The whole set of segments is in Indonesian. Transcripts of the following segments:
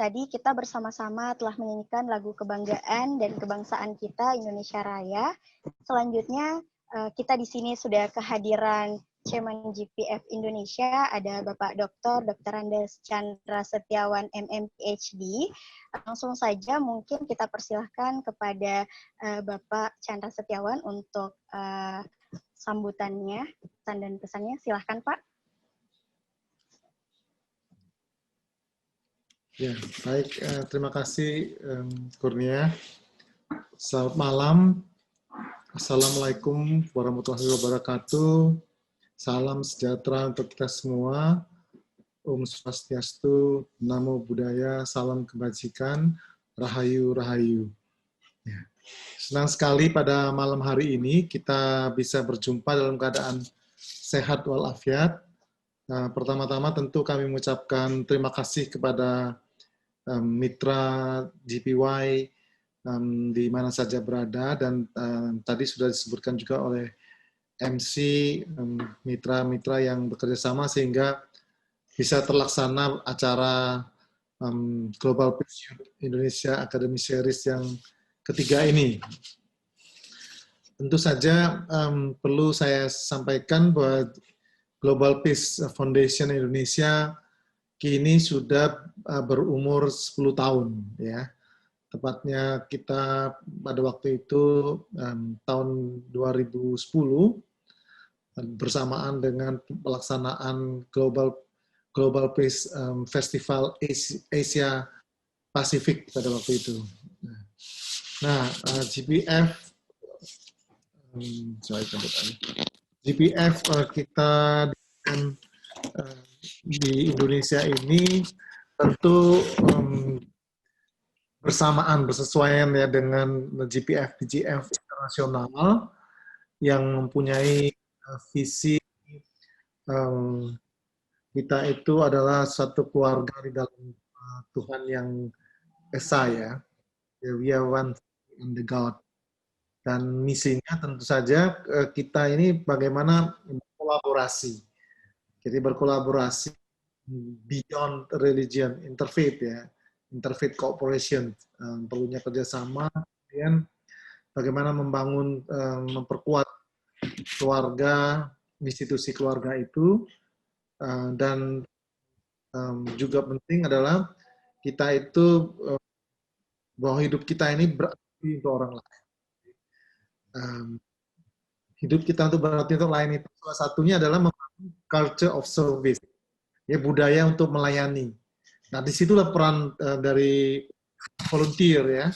tadi kita bersama-sama telah menyanyikan lagu kebanggaan dan kebangsaan kita Indonesia Raya. Selanjutnya kita di sini sudah kehadiran Chairman GPF Indonesia, ada Bapak Dr. Andes Chandra Setiawan MM PhD. Langsung saja mungkin kita persilahkan kepada Bapak Chandra Setiawan untuk sambutannya, pesan dan pesannya. Silahkan Pak. Ya, baik. Terima kasih Kurnia. Selamat malam. Assalamualaikum warahmatullahi wabarakatuh. Salam sejahtera untuk kita semua. Om Swastiastu, Namo Buddhaya, salam kebajikan, Rahayu Rahayu. Ya. Senang sekali pada malam hari ini kita bisa berjumpa dalam keadaan sehat walafiat. Nah, pertama-tama tentu kami mengucapkan terima kasih kepada mitra GPY di mana saja berada, dan tadi sudah disebutkan juga oleh MC mitra-mitra yang bekerja sama sehingga bisa terlaksana acara Global Peace Indonesia Academy Series yang ketiga ini. Tentu saja perlu saya sampaikan bahwa Global Peace Foundation Indonesia kini sudah berumur 10 tahun, ya. Tepatnya kita pada waktu itu tahun 2010 bersamaan dengan pelaksanaan Global Peace Festival Asia Pasifik pada waktu itu. Nah, GPF kita di Indonesia ini tentu bersesuaian ya dengan GPF internasional yang mempunyai visi kita itu adalah satu keluarga di dalam Tuhan yang Esa, ya. We are one in the God. Dan misinya tentu saja kita ini bagaimana berkolaborasi. Jadi berkolaborasi beyond religion, interfaith, ya, interfaith cooperation, perlunya kerjasama, kemudian bagaimana membangun, memperkuat keluarga, institusi keluarga itu, dan juga penting adalah kita itu bahwa hidup kita ini berarti untuk orang lain. Hidup kita untuk berarti untuk lain itu salah satunya adalah membangun culture of service. Ya, budaya untuk melayani. Nah, disitulah peran dari volunteer, ya.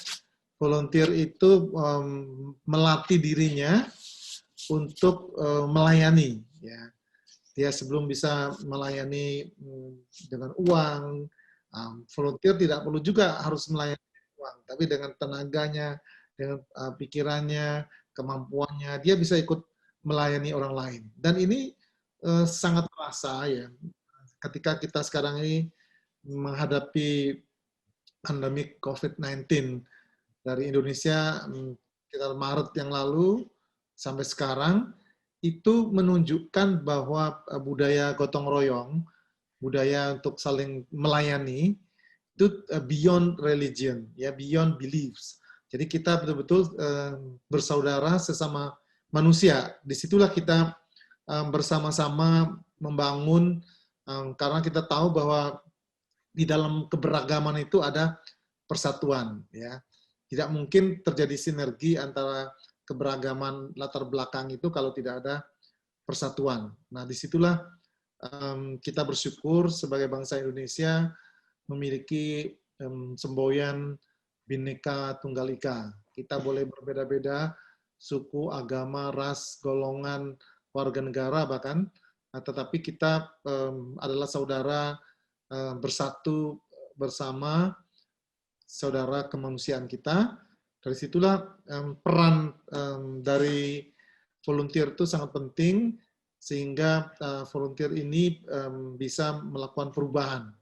Volunteer itu melatih dirinya untuk melayani, ya. Dia sebelum bisa melayani dengan uang, volunteer tidak perlu juga harus melayani uang, tapi dengan tenaganya, dengan pikirannya, kemampuannya, dia bisa ikut melayani orang lain. Dan ini sangat terasa, ya. Ketika kita sekarang ini menghadapi pandemi COVID-19 dari Indonesia sekitar Maret yang lalu sampai sekarang, itu menunjukkan bahwa budaya gotong royong, budaya untuk saling melayani, itu beyond religion, ya, beyond beliefs. Jadi kita betul-betul bersaudara sesama manusia. Disitulah kita bersama-sama membangun, karena kita tahu bahwa di dalam keberagaman itu ada persatuan, ya. Tidak mungkin terjadi sinergi antara keberagaman latar belakang itu kalau tidak ada persatuan. Nah, disitulah kita bersyukur sebagai bangsa Indonesia memiliki semboyan Bhinneka Tunggal Ika. Kita boleh berbeda-beda suku, agama, ras, golongan, warga negara bahkan, tetapi kita adalah saudara bersatu bersama, saudara kemanusiaan kita. Dari situlah peran dari volunteer itu sangat penting, sehingga volunteer ini bisa melakukan perubahan.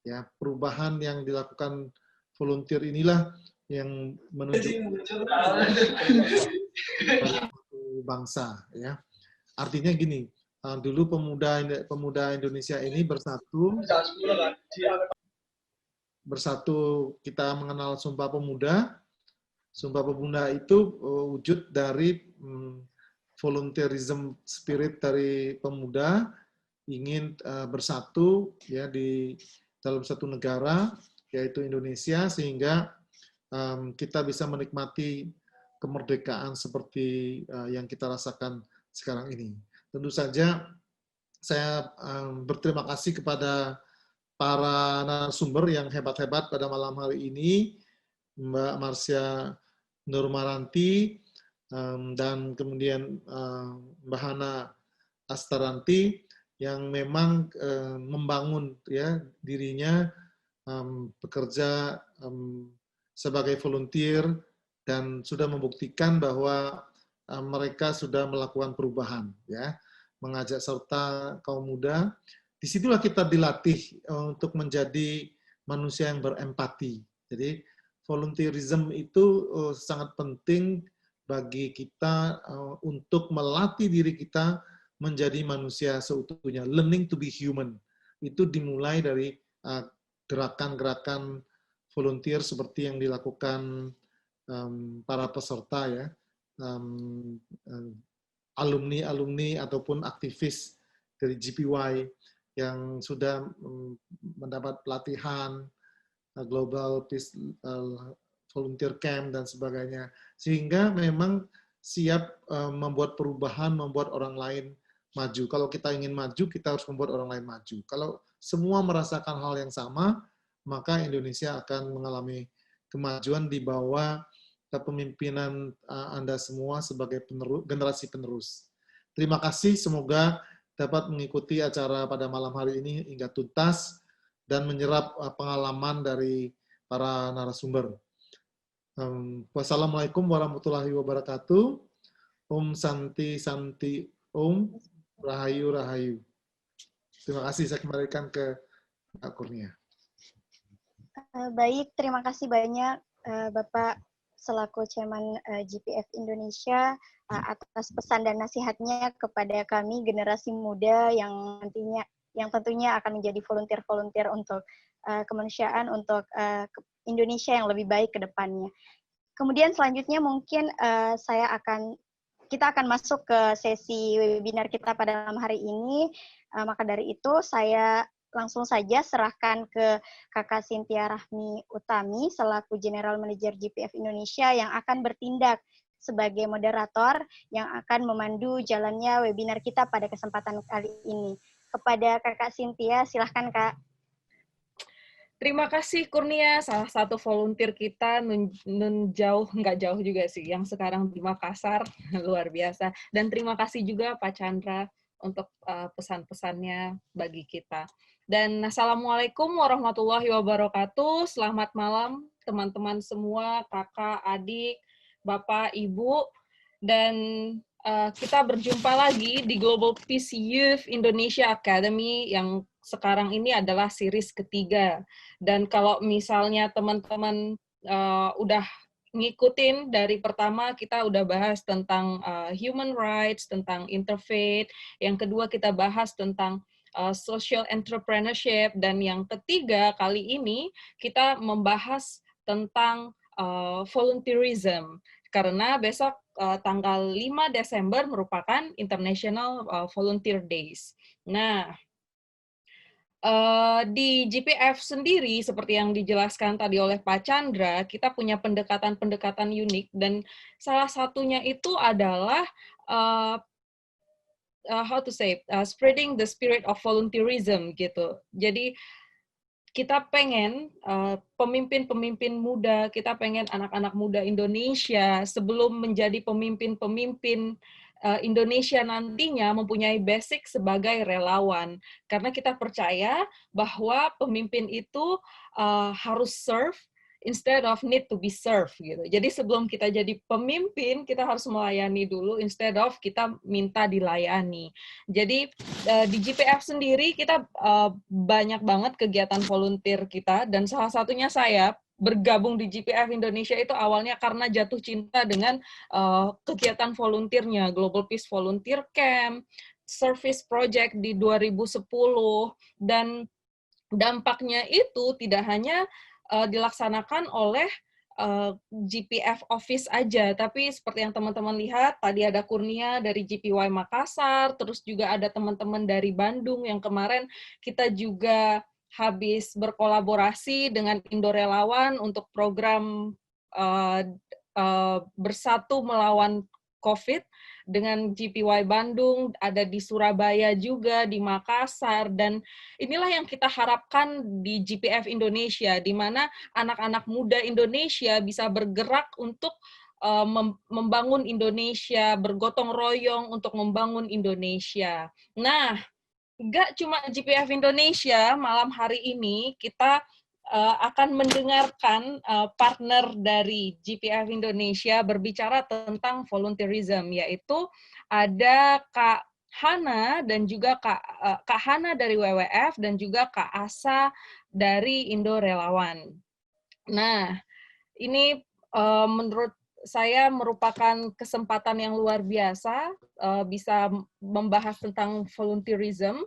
Ya, perubahan yang dilakukan volunteer inilah yang menunjukkan bangsa, ya. Artinya gini, dulu pemuda Indonesia ini bersatu bersatu kita mengenal Sumpah Pemuda. Sumpah Pemuda itu wujud dari volunteerism spirit dari pemuda ingin bersatu ya di dalam satu negara yaitu Indonesia sehingga kita bisa menikmati kemerdekaan seperti yang kita rasakan sekarang ini. Tentu saja saya berterima kasih kepada para narasumber yang hebat-hebat pada malam hari ini, Mbak Marsha Nurmaranti, dan kemudian Mbak Hana Astaranti, yang memang membangun ya dirinya bekerja sebagai volunteer dan sudah membuktikan bahwa mereka sudah melakukan perubahan, ya, mengajak serta kaum muda. Disitulah kita dilatih untuk menjadi manusia yang berempati. Jadi volunteerism itu sangat penting bagi kita untuk melatih diri kita menjadi manusia seutuhnya. Learning to be human. Itu dimulai dari gerakan-gerakan volunteer seperti yang dilakukan para peserta ya, alumni-alumni ataupun aktivis dari GPY yang sudah mendapat pelatihan Global Peace Volunteer Camp dan sebagainya, sehingga memang siap membuat perubahan, membuat orang lain maju. Kalau kita ingin maju, kita harus membuat orang lain maju. Kalau semua merasakan hal yang sama, maka Indonesia akan mengalami kemajuan di bawah kepemimpinan Anda semua sebagai generasi penerus. Terima kasih, semoga dapat mengikuti acara pada malam hari ini hingga tuntas dan menyerap pengalaman dari para narasumber. Wassalamualaikum warahmatullahi wabarakatuh. Om Santi Santi Om, Rahayu Rahayu. Terima kasih, saya kembalikan ke Pak Kurnia. Baik, terima kasih banyak Bapak selaku Chairman GPF Indonesia atas pesan dan nasihatnya kepada kami generasi muda yang tentunya akan menjadi volunteer-volunteer untuk kemanusiaan, untuk Indonesia yang lebih baik ke depannya. Kemudian selanjutnya mungkin kita akan masuk ke sesi webinar kita pada malam hari ini. Maka dari itu saya langsung saja serahkan ke Kakak Cynthia Rahmi Utami selaku General Manager GPF Indonesia yang akan bertindak sebagai moderator yang akan memandu jalannya webinar kita pada kesempatan kali ini. Kepada Kakak Cynthia, silahkan Kak. Terima kasih Kurnia, salah satu volunteer kita nggak jauh juga sih, yang sekarang di Makassar, luar biasa. Dan terima kasih juga Pak Chandra untuk pesan-pesannya bagi kita. Dan Assalamualaikum warahmatullahi wabarakatuh, selamat malam teman-teman semua, kakak, adik, bapak, ibu, dan kita berjumpa lagi di Global Peace Youth Indonesia Academy yang sekarang ini adalah series ketiga. Dan kalau misalnya teman-teman udah ngikutin dari pertama, kita udah bahas tentang human rights, tentang interfaith, yang kedua kita bahas tentang social entrepreneurship, dan yang ketiga kali ini kita membahas tentang volunteerism, karena besok tanggal 5 Desember merupakan International Volunteer Days. Nah, di GPF sendiri, seperti yang dijelaskan tadi oleh Pak Chandra, kita punya pendekatan-pendekatan unik, dan salah satunya itu adalah spreading the spirit of volunteerism gitu. Jadi kita pengen pemimpin-pemimpin muda, kita pengen anak-anak muda Indonesia sebelum menjadi pemimpin-pemimpin Indonesia nantinya mempunyai basic sebagai relawan. Karena kita percaya bahwa pemimpin itu harus serve instead of need to be served gitu. Jadi sebelum kita jadi pemimpin, kita harus melayani dulu instead of kita minta dilayani. Jadi di GPF sendiri kita banyak banget kegiatan volunteer kita, dan salah satunya saya bergabung di GPF Indonesia itu awalnya karena jatuh cinta dengan kegiatan volunteernya, Global Peace Volunteer Camp, Service Project di 2010, dan dampaknya itu tidak hanya dilaksanakan oleh GPF Office aja, tapi seperti yang teman-teman lihat, tadi ada Kurnia dari GPY Makassar, terus juga ada teman-teman dari Bandung yang kemarin kita juga habis berkolaborasi dengan Indo Relawan untuk program Bersatu Melawan COVID dengan GPY Bandung, ada di Surabaya juga, di Makassar, dan inilah yang kita harapkan di GPF Indonesia, di mana anak-anak muda Indonesia bisa bergerak untuk membangun Indonesia, bergotong royong untuk membangun Indonesia. Nah, nggak cuma GPF Indonesia, malam hari ini kita akan mendengarkan partner dari GPF Indonesia berbicara tentang volunteerism, yaitu ada Kak Hana dan juga Kak Hana dari WWF dan juga Kak Asa dari Indo Relawan. Nah, ini menurut saya merupakan kesempatan yang luar biasa bisa membahas tentang volunteerism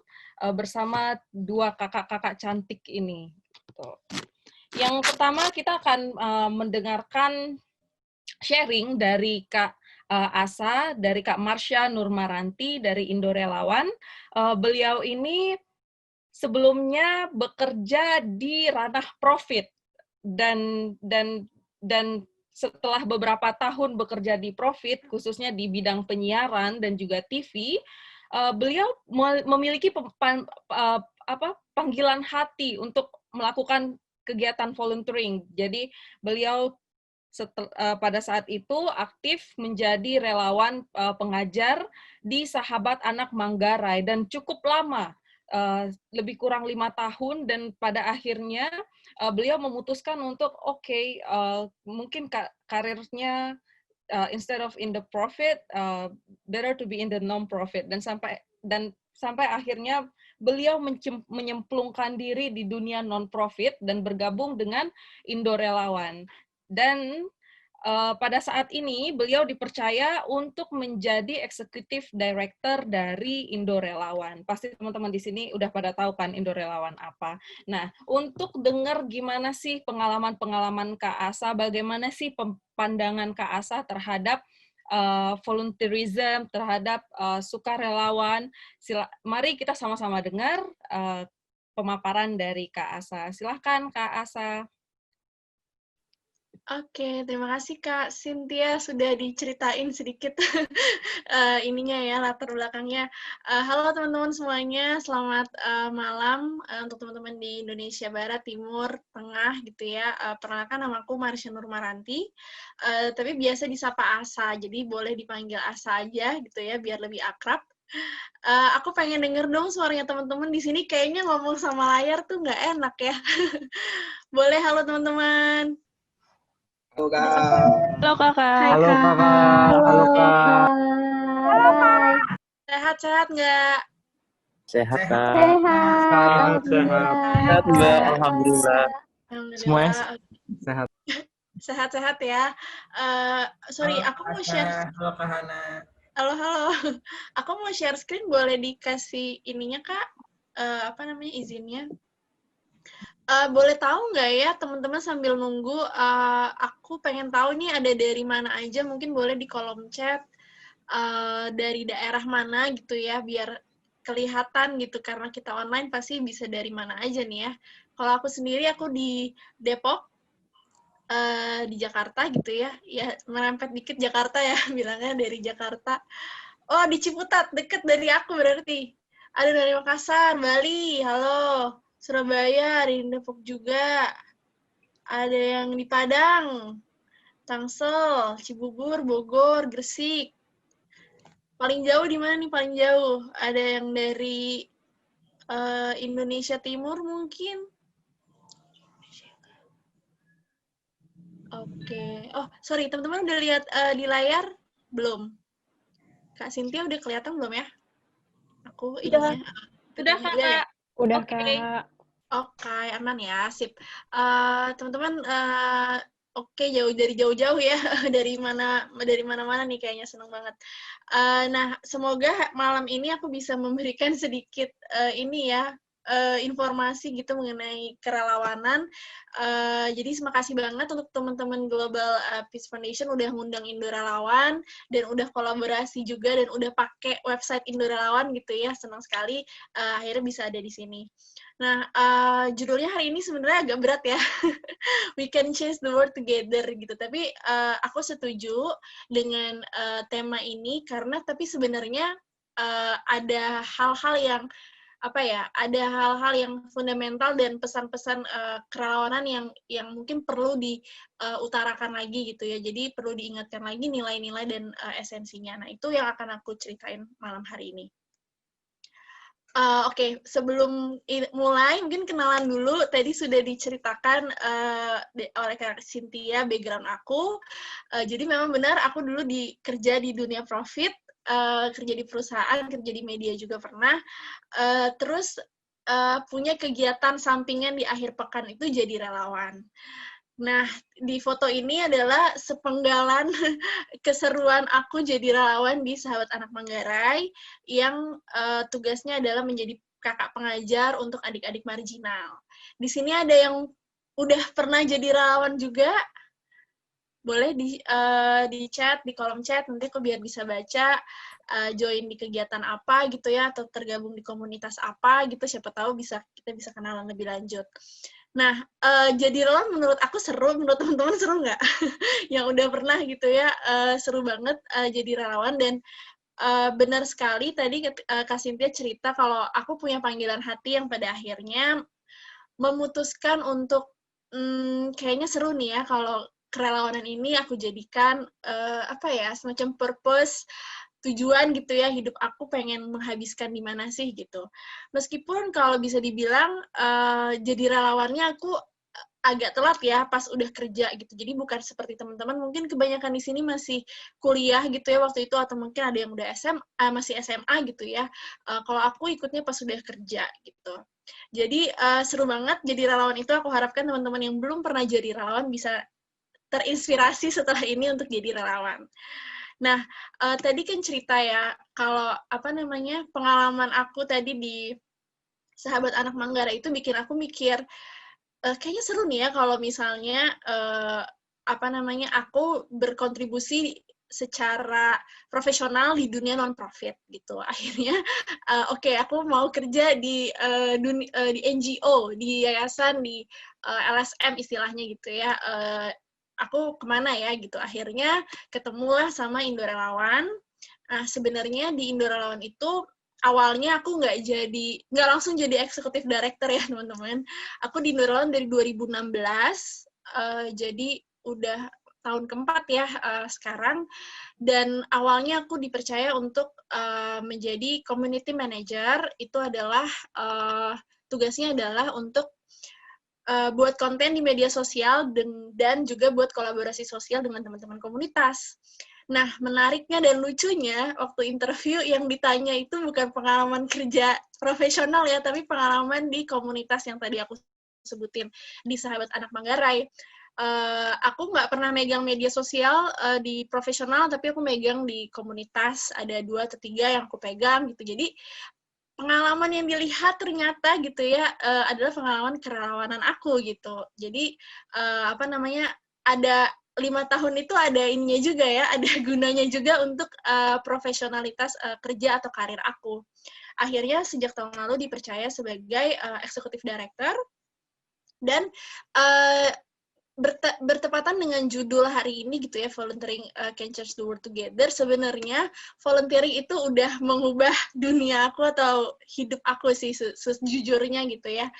bersama dua kakak-kakak cantik ini. Yang pertama kita akan mendengarkan sharing dari Kak Asa, dari Kak Marsha Nurmaranti dari Indo Relawan. Beliau ini sebelumnya bekerja di ranah profit dan setelah beberapa tahun bekerja di profit, khususnya di bidang penyiaran dan juga TV, beliau memiliki panggilan hati untuk melakukan kegiatan volunteering. Jadi beliau pada saat itu aktif menjadi relawan pengajar di Sahabat Anak Manggarai dan cukup lama, lebih kurang 5 tahun, dan pada akhirnya beliau memutuskan untuk mungkin karirnya instead of in the profit, better to be in the non-profit, dan sampai akhirnya beliau menyemplungkan diri di dunia non-profit dan bergabung dengan Indo Relawan. Dan pada saat ini beliau dipercaya untuk menjadi Executive Director dari Indo Relawan. Pasti teman-teman di sini udah pada tahu kan Indo Relawan apa. Nah, untuk dengar gimana sih pengalaman-pengalaman Kak Asa, bagaimana sih pandangan Kak Asa terhadap volunteerism, terhadap sukarelawan, mari kita sama-sama dengar pemaparan dari Kak Asa. Silahkan Kak Asa. Oke, terima kasih Kak Cynthia sudah diceritain sedikit ininya ya, latar belakangnya. Halo teman-teman semuanya, selamat malam untuk teman-teman di Indonesia Barat, Timur, Tengah gitu ya. Perkenalkan nama aku Marsha Nurmaranti, tapi biasa disapa Asa, jadi boleh dipanggil Asa aja gitu ya, biar lebih akrab. Aku pengen denger dong suaranya teman-teman di sini, kayaknya ngomong sama layar tuh nggak enak ya. Boleh, halo teman-teman. Halo Kak. Halo Kakak. Hai, Halo Kak. Kakak. Halo Kak. Sehat-sehat nggak? Sehat Kak. Sehat. Sehat Mbak. Alhamdulillah. Semuanya sehat. Sehat-sehat ya. Sorry, aku mau share. Halo Kak Hana. Halo. Aku mau share screen, boleh dikasih ininya Kak? Izinnya? Boleh tahu nggak ya teman-teman sambil nunggu, aku pengen tahu nih ada dari mana aja, mungkin boleh di kolom chat, dari daerah mana gitu ya, biar kelihatan gitu, karena kita online pasti bisa dari mana aja nih ya. Kalau aku sendiri, aku di Depok, di Jakarta gitu ya, merempet dikit Jakarta ya, bilangnya dari Jakarta. Oh, di Ciputat, deket dari aku berarti. Ada dari Makassar, Bali, halo. Surabaya, ada di Depok juga. Ada yang di Padang, Tangsel, Cibubur, Bogor, Gresik. Paling jauh di mana nih paling jauh? Ada yang dari Indonesia Timur mungkin? Oke. Oh, sorry, teman-teman udah lihat di layar? Belum? Kak Cynthia udah kelihatan belum ya? Aku ininya. Udah Kakak. Ya? Udah Oke. Kak. Oke, aman ya, sip. Teman-teman, oke, jauh-jauh ya, dari mana-mana nih, kayaknya seneng banget. Nah, semoga malam ini aku bisa memberikan sedikit ini ya, informasi gitu mengenai kerelawanan. Jadi terima kasih banget untuk teman-teman Global Peace Foundation udah ngundang Indo Relawan dan udah kolaborasi juga dan udah pakai website Indo Relawan gitu ya. Senang sekali akhirnya bisa ada di sini. Nah, judulnya hari ini sebenarnya agak berat ya. We can change the world together gitu. Tapi aku setuju dengan tema ini karena tapi sebenarnya ada hal-hal yang ada hal-hal yang fundamental dan pesan-pesan kerelawanan yang mungkin perlu diutarakan lagi gitu ya. Jadi perlu diingatkan lagi nilai-nilai dan esensinya. Nah, itu yang akan aku ceritain malam hari ini. Oke, sebelum mulai, mungkin kenalan dulu. Tadi sudah diceritakan oleh Kak Cynthia background aku. Jadi memang benar, aku dulu kerja di dunia profit, kerja di perusahaan, kerja di media juga pernah. Terus punya kegiatan sampingan di akhir pekan itu jadi relawan. Nah, di foto ini adalah sepenggalan keseruan aku jadi relawan di Sahabat Anak Manggarai yang tugasnya adalah menjadi kakak pengajar untuk adik-adik marginal. Di sini ada yang udah pernah jadi relawan juga, boleh di chat, di kolom chat, nanti aku biar bisa baca, join di kegiatan apa gitu ya, atau tergabung di komunitas apa gitu, siapa tahu kita bisa kenalan lebih lanjut. Nah, jadi relawan menurut aku seru, menurut teman-teman seru nggak? Yang udah pernah gitu ya, seru banget jadi relawan, dan benar sekali tadi Kak Cynthia cerita kalau aku punya panggilan hati yang pada akhirnya memutuskan untuk kayaknya seru nih ya kalau kerelawanan ini aku jadikan semacam purpose, tujuan gitu ya, hidup aku pengen menghabiskan di mana sih gitu. Meskipun kalau bisa dibilang jadi relawannya aku agak telat ya pas udah kerja gitu. Jadi bukan seperti teman-teman, mungkin kebanyakan di sini masih kuliah gitu ya waktu itu, atau mungkin ada yang udah masih SMA gitu ya. Kalau aku ikutnya pas udah kerja gitu. Jadi seru banget jadi relawan itu. Aku harapkan teman-teman yang belum pernah jadi relawan bisa terinspirasi setelah ini untuk jadi relawan. Nah, tadi kan cerita ya, kalau pengalaman aku tadi di Sahabat Anak Manggarai itu bikin aku mikir, kayaknya seru nih ya kalau misalnya aku berkontribusi secara profesional di dunia non-profit gitu. Akhirnya, aku mau kerja di NGO, di yayasan, di LSM istilahnya gitu ya. Aku kemana ya gitu. Akhirnya ketemulah sama Indo Relawan. Nah, sebenarnya di Indo Relawan itu awalnya aku nggak langsung jadi eksekutif director ya teman-teman. Aku di Indo Relawan dari 2016, jadi udah tahun keempat ya sekarang. Dan awalnya aku dipercaya untuk menjadi community manager. Itu adalah tugasnya adalah untuk buat konten di media sosial dan juga buat kolaborasi sosial dengan teman-teman komunitas. Nah, menariknya dan lucunya, waktu interview yang ditanya itu bukan pengalaman kerja profesional ya, tapi pengalaman di komunitas yang tadi aku sebutin, di Sahabat Anak Manggarai. Aku nggak pernah megang media sosial di profesional, tapi aku megang di komunitas, ada 2 atau 3 yang aku pegang gitu. Jadi, pengalaman yang dilihat ternyata gitu ya adalah pengalaman kerelawanan aku gitu. Jadi ada 5 tahun itu ada ininya juga ya, ada gunanya juga untuk profesionalitas kerja atau karir aku. Akhirnya sejak tahun lalu dipercaya sebagai eksekutif director, dan bertepatan dengan judul hari ini gitu ya, volunteering can change the world together. Sebenarnya volunteering itu udah mengubah dunia aku atau hidup aku sih sejujurnya gitu ya.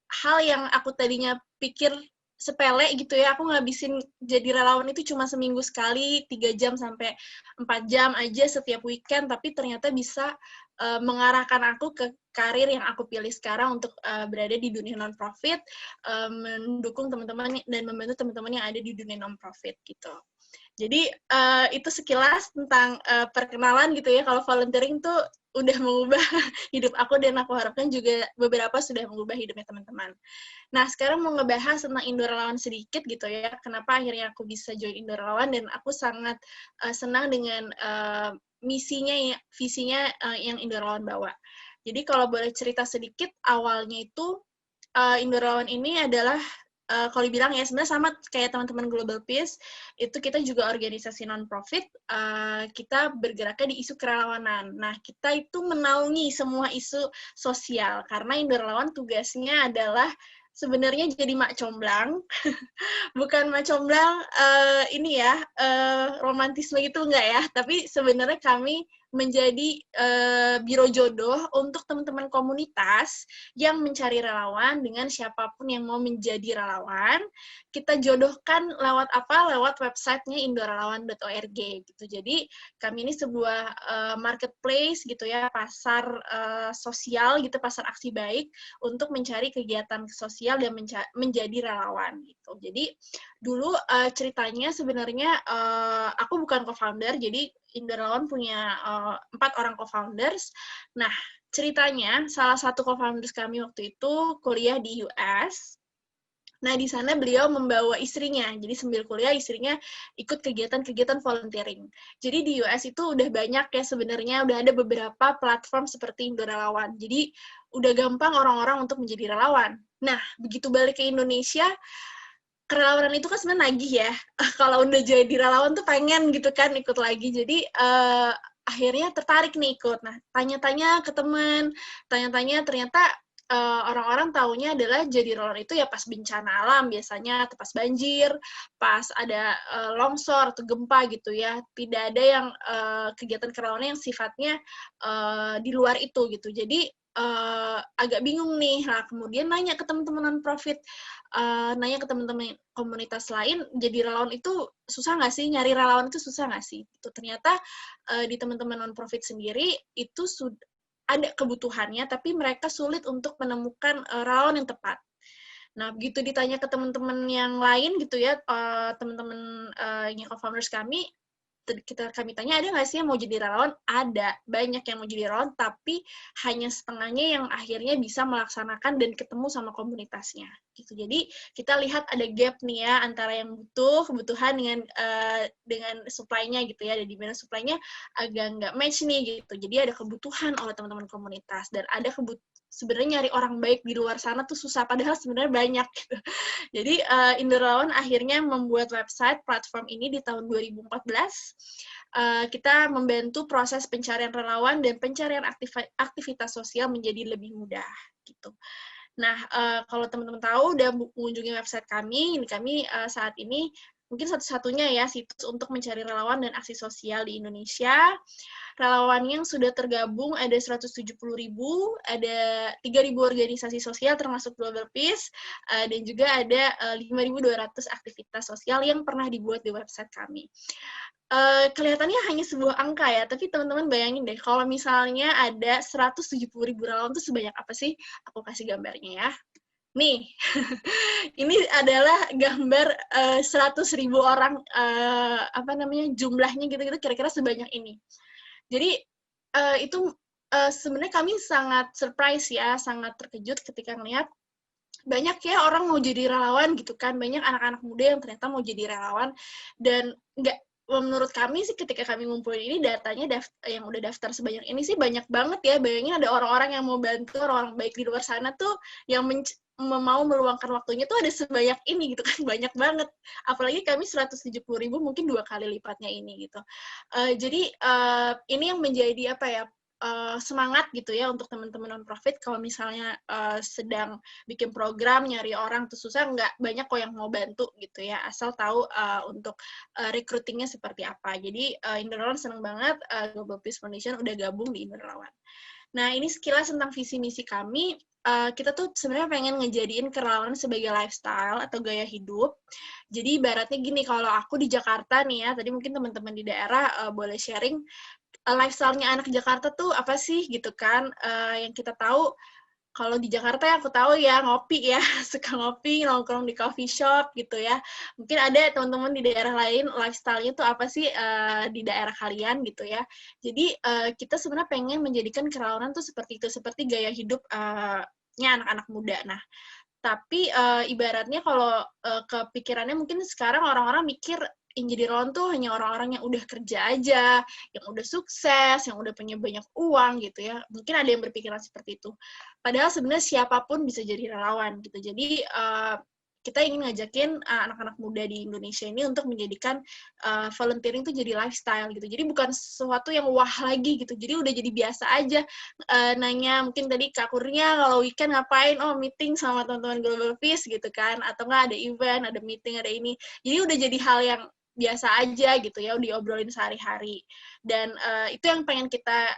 Hal yang aku tadinya pikir sepele gitu ya, aku ngabisin jadi relawan itu cuma seminggu sekali 3 jam sampai 4 jam aja setiap weekend, tapi ternyata bisa mengarahkan aku ke karir yang aku pilih sekarang untuk berada di dunia non-profit, mendukung teman-teman dan membantu teman-teman yang ada di dunia non-profit gitu. Jadi itu sekilas tentang perkenalan gitu ya. Kalau volunteering tuh udah mengubah hidup aku, dan aku harapkan juga beberapa sudah mengubah hidupnya teman-teman. Nah, sekarang mau ngebahas tentang Indo Relawan sedikit gitu ya. Kenapa akhirnya aku bisa join Indo Relawan, dan aku sangat senang dengan misinya, visinya yang Indo Relawan bawa. Jadi kalau boleh cerita sedikit, awalnya itu Indorelawan ini adalah kalau dibilang ya sebenarnya sama kayak teman-teman Global Peace, itu kita juga organisasi non-profit, kita bergeraknya di isu kerelawanan. Nah, kita itu menaungi semua isu sosial, karena Indorelawan tugasnya adalah sebenarnya jadi mak comblang, bukan mak comblang ini ya, romantisme gitu enggak ya, tapi sebenarnya kami menjadi biro jodoh untuk teman-teman komunitas yang mencari relawan dengan siapapun yang mau menjadi relawan. Kita jodohkan lewat apa? Lewat websitenya indorelawan.org gitu. Jadi kami ini sebuah marketplace gitu ya, pasar sosial gitu, pasar aksi baik untuk mencari kegiatan sosial dan menjadi relawan gitu. Jadi dulu ceritanya sebenarnya aku bukan co-founder, jadi Indorelawan punya 4 orang co-founders. Nah, ceritanya salah satu co-founders kami waktu itu kuliah di US. Nah, di sana beliau membawa istrinya. Jadi sambil kuliah, istrinya ikut kegiatan-kegiatan volunteering. Jadi di US itu udah banyak ya sebenarnya, udah ada beberapa platform seperti Indorelawan. Jadi udah gampang orang-orang untuk menjadi relawan. Nah, begitu balik ke Indonesia, kerelawanan itu kan sebenarnya nagih ya. Kalau udah jadi relawan tuh pengen gitu kan ikut lagi. Jadi akhirnya tertarik nih ikut. Nah, tanya-tanya ke teman, tanya-tanya ternyata orang-orang taunya adalah jadi relawan itu ya pas bencana alam biasanya, atau pas banjir, pas ada longsor atau gempa gitu ya. Tidak ada yang kegiatan kerelawanan yang sifatnya di luar itu gitu. Jadi agak bingung nih. Nah, kemudian nanya ke teman-teman non-profit, nanya ke teman-teman komunitas lain, jadi relawan itu susah nggak sih? Nyari relawan itu susah nggak sih? Itu ternyata di teman-teman non-profit sendiri itu sudah ada kebutuhannya, tapi mereka sulit untuk menemukan relawan yang tepat. Nah, begitu ditanya ke teman-teman yang lain gitu ya, teman-teman yang co-founders kami kami tanya, ada nggak sih yang mau jadi relawan? Ada, banyak yang mau jadi relawan, tapi hanya setengahnya yang akhirnya bisa melaksanakan dan ketemu sama komunitasnya. Gitu. Jadi kita lihat ada gap nih ya antara yang kebutuhan dengan supply-nya gitu ya, ada di mana supply-nya agak nggak match nih gitu. Jadi ada kebutuhan oleh teman-teman komunitas dan ada sebenarnya nyari orang baik di luar sana tuh susah, padahal sebenarnya banyak. Gitu. Jadi Indorelawan akhirnya membuat website platform ini di tahun 2014. Kita membantu proses pencarian relawan dan pencarian aktivitas sosial menjadi lebih mudah gitu. Nah, kalau teman-teman tahu udah mengunjungi website kami saat ini mungkin satu-satunya ya situs untuk mencari relawan dan aksi sosial di Indonesia. Relawan yang sudah tergabung ada 170.000, ada 3.000 organisasi sosial termasuk Global Peace, dan juga ada 5.200 aktivitas sosial yang pernah dibuat di website kami. Kelihatannya hanya sebuah angka ya, tapi teman-teman bayangin deh, kalau misalnya ada 170.000 relawan itu sebanyak apa sih? Aku kasih gambarnya ya. Nih, ini adalah gambar 100.000 orang, jumlahnya gitu-gitu, kira-kira sebanyak ini. Jadi, itu sebenarnya kami sangat surprise ya, sangat terkejut ketika melihat banyak ya orang mau jadi relawan gitu kan, banyak anak-anak muda yang ternyata mau jadi relawan, dan menurut kami sih ketika kami ngumpulin ini datanya yang udah daftar sebanyak ini sih banyak banget ya. Bayangin ada orang-orang yang mau bantu, orang-orang baik di luar sana tuh yang mau meluangkan waktunya tuh ada sebanyak ini gitu kan, banyak banget. Apalagi kami 170.000 mungkin 2 kali lipatnya ini gitu. Jadi ini yang menjadi apa ya, semangat gitu ya untuk teman-teman non-profit kalau misalnya sedang bikin program nyari orang tuh susah, nggak banyak kok yang mau bantu gitu ya, asal tahu untuk recruiting-nya seperti apa. Jadi Indorelawan senang banget Global Peace Foundation udah gabung di Indorelawan. Nah, ini sekilas tentang visi misi kami. Kita tuh sebenarnya pengen ngejadiin kerelawanan sebagai lifestyle atau gaya hidup. Jadi ibaratnya gini, kalau aku di Jakarta nih ya, tadi mungkin teman-teman di daerah boleh sharing lifestyle-nya anak Jakarta tuh apa sih gitu kan. Yang kita tahu, kalau di Jakarta yang aku tahu ya ngopi ya, suka ngopi, nongkrong di coffee shop gitu ya. Mungkin ada teman-teman di daerah lain lifestyle-nya tuh apa sih di daerah kalian gitu ya. Jadi kita sebenarnya pengen menjadikan kerelawanan tuh seperti itu, seperti gaya hidupnya anak-anak muda. Nah, tapi ibaratnya kalau kepikirannya mungkin sekarang orang-orang mikir yang jadi relawan tuh hanya orang-orang yang udah kerja aja, yang udah sukses, yang udah punya banyak uang gitu ya. Mungkin ada yang berpikiran seperti itu. Padahal sebenarnya siapapun bisa jadi relawan gitu. Jadi kita ingin ngajakin anak-anak muda di Indonesia ini untuk menjadikan volunteering itu jadi lifestyle gitu. Jadi bukan sesuatu yang wah lagi gitu. Jadi udah jadi biasa aja. Nanya mungkin tadi Kak Kurnia kalau weekend ngapain? Oh, meeting sama teman-teman Global Peace gitu kan. Atau nggak ada event, ada meeting, ada ini. Jadi udah jadi hal yang biasa aja gitu ya, diobrolin sehari-hari. Dan itu yang pengen kita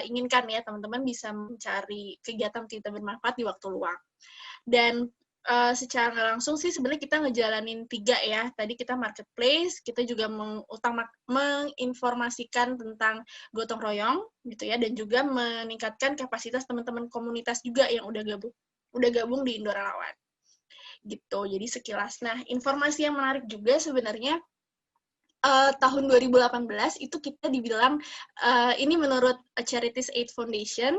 inginkan ya, teman-teman bisa mencari kegiatan-kegiatan bermanfaat di waktu luang. Dan secara nggak langsung sih sebenarnya kita ngejalanin 3 ya. Tadi kita marketplace, kita juga menginformasikan tentang gotong royong gitu ya, dan juga meningkatkan kapasitas teman-teman komunitas juga yang udah gabung di Indo Relawan. Gitu. Jadi sekilas. Nah, informasi yang menarik juga sebenarnya tahun 2018 itu kita dibilang ini menurut Charities Aid Foundation,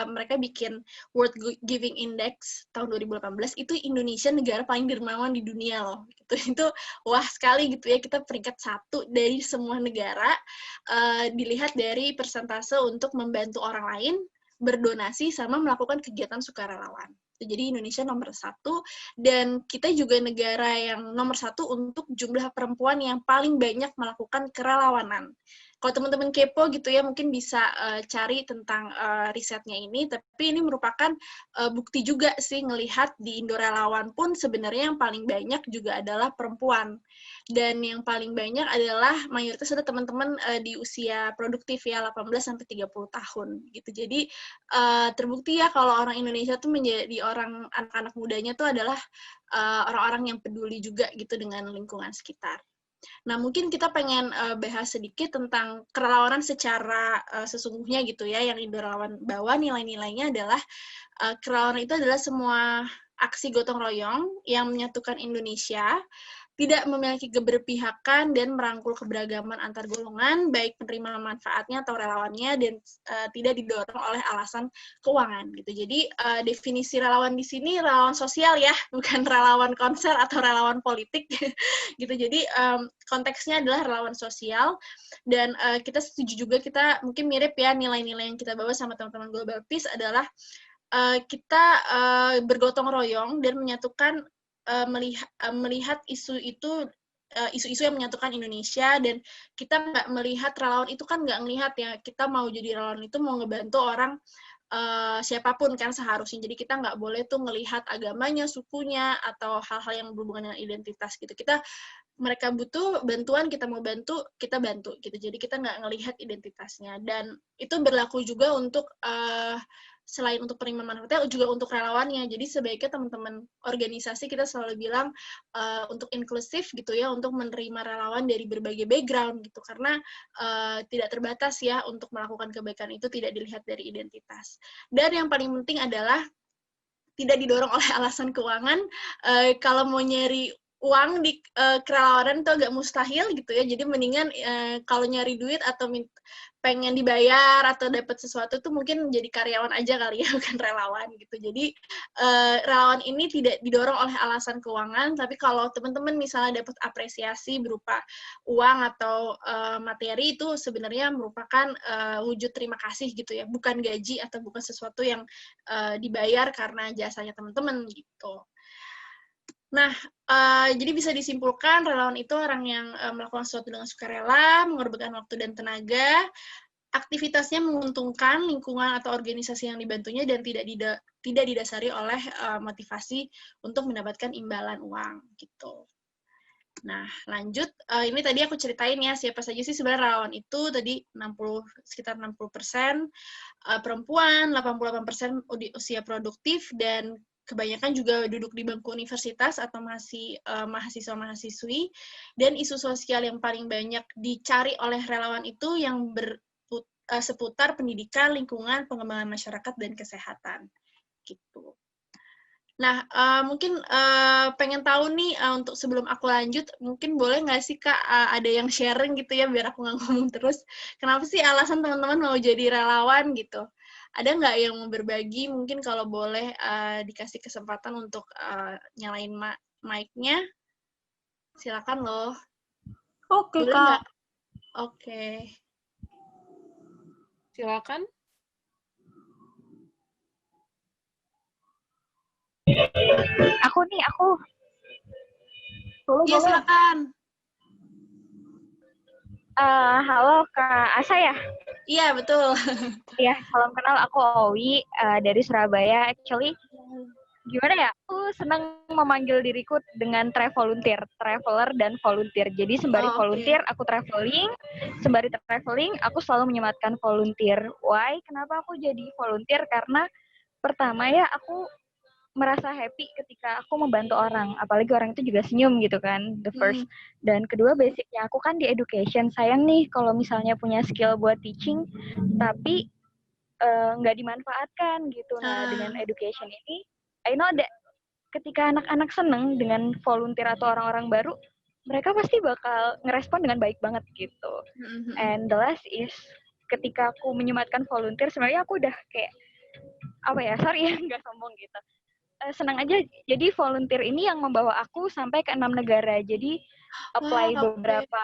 mereka bikin World Giving Index tahun 2018 itu Indonesia negara paling dermawan di dunia loh. Gitu. Itu wah sekali gitu ya, kita peringkat 1 dari semua negara dilihat dari persentase untuk membantu orang lain, berdonasi sama melakukan kegiatan sukarelawan. Jadi Indonesia nomor 1, dan kita juga negara yang nomor 1 untuk jumlah perempuan yang paling banyak melakukan kerelawanan. Kalau teman-teman kepo gitu ya, mungkin bisa cari tentang risetnya ini, tapi ini merupakan bukti juga sih ngelihat di Indo Relawan pun sebenarnya yang paling banyak juga adalah perempuan. Dan yang paling banyak adalah mayoritas ada teman-teman di usia produktif ya, 18-30 tahun gitu. Jadi terbukti ya kalau orang Indonesia tuh menjadi orang anak-anak mudanya tuh adalah orang-orang yang peduli juga gitu dengan lingkungan sekitar. Nah, mungkin kita pengen bahas sedikit tentang kerelawanan secara sesungguhnya gitu ya, yang Indo Relawan bawa nilai-nilainya adalah kerelawanan itu adalah semua aksi gotong royong yang menyatukan Indonesia, tidak memiliki keberpihakan dan merangkul keberagaman antar golongan, baik penerima manfaatnya atau relawannya, dan tidak didorong oleh alasan keuangan gitu. Jadi definisi relawan di sini relawan sosial ya, bukan relawan konser atau relawan politik gitu. Jadi konteksnya adalah relawan sosial, dan kita setuju juga, kita mungkin mirip ya nilai-nilai yang kita bawa sama teman-teman Global Peace adalah kita bergotong royong dan menyatukan melihat isu itu, isu-isu yang menyatukan Indonesia, dan kita nggak melihat relawan itu kan nggak ngelihat ya, kita mau jadi relawan itu mau ngebantu orang siapapun kan seharusnya. Jadi kita nggak boleh tuh ngelihat agamanya, sukunya, atau hal-hal yang berhubungan dengan identitas gitu. Mereka butuh bantuan, kita mau bantu, kita bantu gitu. Jadi kita nggak ngelihat identitasnya. Dan itu berlaku juga untuk selain untuk penerima manfaatnya, juga untuk relawannya. Jadi sebaiknya teman-teman organisasi kita selalu bilang untuk inklusif gitu ya, untuk menerima relawan dari berbagai background gitu, karena tidak terbatas ya untuk melakukan kebaikan itu, tidak dilihat dari identitas. Dan yang paling penting adalah tidak didorong oleh alasan keuangan. Kalau mau nyari uang di kerelawanan itu agak mustahil gitu ya. Jadi mendingan kalau nyari duit atau pengen dibayar atau dapat sesuatu tuh mungkin jadi karyawan aja kali ya, bukan relawan gitu. Jadi relawan ini tidak didorong oleh alasan keuangan, tapi kalau teman-teman misalnya dapat apresiasi berupa uang atau materi, itu sebenarnya merupakan wujud terima kasih gitu ya, bukan gaji atau bukan sesuatu yang dibayar karena jasanya teman-teman gitu. Nah, jadi bisa disimpulkan relawan itu orang yang melakukan sesuatu dengan sukarela, mengorbankan waktu dan tenaga, aktivitasnya menguntungkan lingkungan atau organisasi yang dibantunya, dan tidak didasari oleh motivasi untuk mendapatkan imbalan uang gitu. Nah, lanjut, ini tadi aku ceritain ya siapa saja sih sebenarnya relawan itu. Tadi sekitar 60% perempuan, 88% usia produktif, dan kebanyakan juga duduk di bangku universitas atau masih mahasiswa-mahasiswi. Dan isu sosial yang paling banyak dicari oleh relawan itu yang seputar pendidikan, lingkungan, pengembangan masyarakat, dan kesehatan. Gitu. Nah, mungkin pengen tahu nih, untuk sebelum aku lanjut, mungkin boleh nggak sih Kak, ada yang sharing gitu ya, biar aku nggak ngomong terus. Kenapa sih alasan teman-teman mau jadi relawan gitu? Ada nggak yang mau berbagi? Mungkin kalau boleh dikasih kesempatan untuk nyalain mic-nya, silakan loh. Oke, Boleh Kak. nggak? Oke. Silakan. Aku. Boleh, Iya, silakan. Halo, Kak Asa ya? Iya, betul. Iya, salam kenal. Aku Owi dari Surabaya. Actually, gimana ya? Aku senang memanggil diriku dengan traveler dan volunteer. Jadi sembari Oh, oke. volunteer, aku traveling. Sembari traveling, aku selalu menyematkan volunteer. Why? Kenapa aku jadi volunteer? Karena pertama ya, aku merasa happy ketika aku membantu orang, apalagi orang itu juga senyum gitu kan, the first. Dan kedua, basicnya aku kan di education. Sayang nih kalau misalnya punya skill buat teaching, tapi nggak dimanfaatkan gitu. Nah, dengan education ini, I know that ketika anak-anak seneng dengan volunteer atau orang-orang baru, mereka pasti bakal ngerespon dengan baik banget gitu. And the last is, ketika aku menyematkan volunteer, sebenarnya aku udah kayak, sorry ya, nggak sombong gitu. Senang aja. Jadi volunteer ini yang membawa aku sampai ke 6 negara. Jadi apply beberapa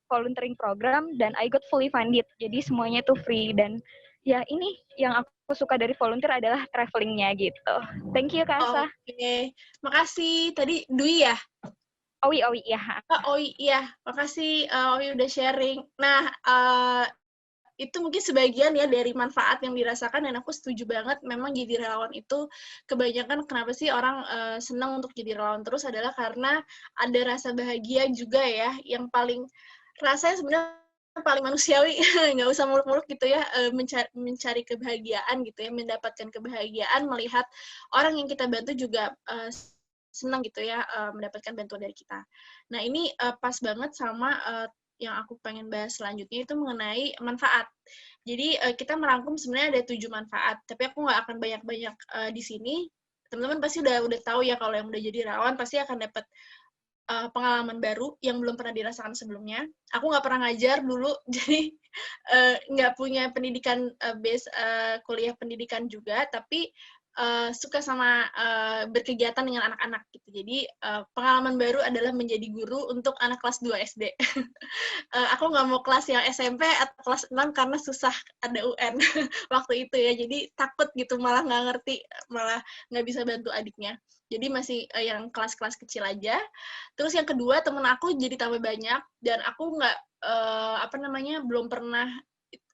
volunteering program dan I got fully funded. Jadi semuanya itu free, dan ya ini yang aku suka dari volunteer adalah travelingnya gitu. Thank you, Kak Asa. Oke. Makasih. Tadi Dwi ya? Owi ya. Owi, iya. Makasih Owi udah sharing. Nah, itu mungkin sebagian ya dari manfaat yang dirasakan, dan aku setuju banget. Memang jadi relawan itu kebanyakan kenapa sih orang senang untuk jadi relawan terus adalah karena ada rasa bahagia juga ya, yang paling rasanya sebenarnya paling manusiawi, nggak usah muluk-muluk gitu ya, mencari kebahagiaan gitu ya, mendapatkan kebahagiaan melihat orang yang kita bantu juga senang gitu ya, mendapatkan bantuan dari kita. Nah, ini pas banget sama yang aku pengen bahas selanjutnya, itu mengenai manfaat. Jadi kita merangkum sebenarnya ada 7 manfaat, tapi aku nggak akan banyak-banyak di sini. Teman-teman pasti udah tahu ya, kalau yang udah jadi relawan pasti akan dapat pengalaman baru yang belum pernah dirasakan sebelumnya. Aku nggak pernah ngajar dulu, jadi nggak punya pendidikan base kuliah pendidikan juga, tapi suka sama berkegiatan dengan anak-anak gitu. Jadi pengalaman baru adalah menjadi guru untuk anak kelas 2 SD. Aku nggak mau kelas yang SMP atau kelas 6 karena susah, ada UN waktu itu ya. Jadi takut gitu, malah nggak ngerti, malah nggak bisa bantu adiknya. Jadi masih yang kelas-kelas kecil aja. Terus yang kedua, temen aku jadi tambah banyak, dan aku nggak belum pernah.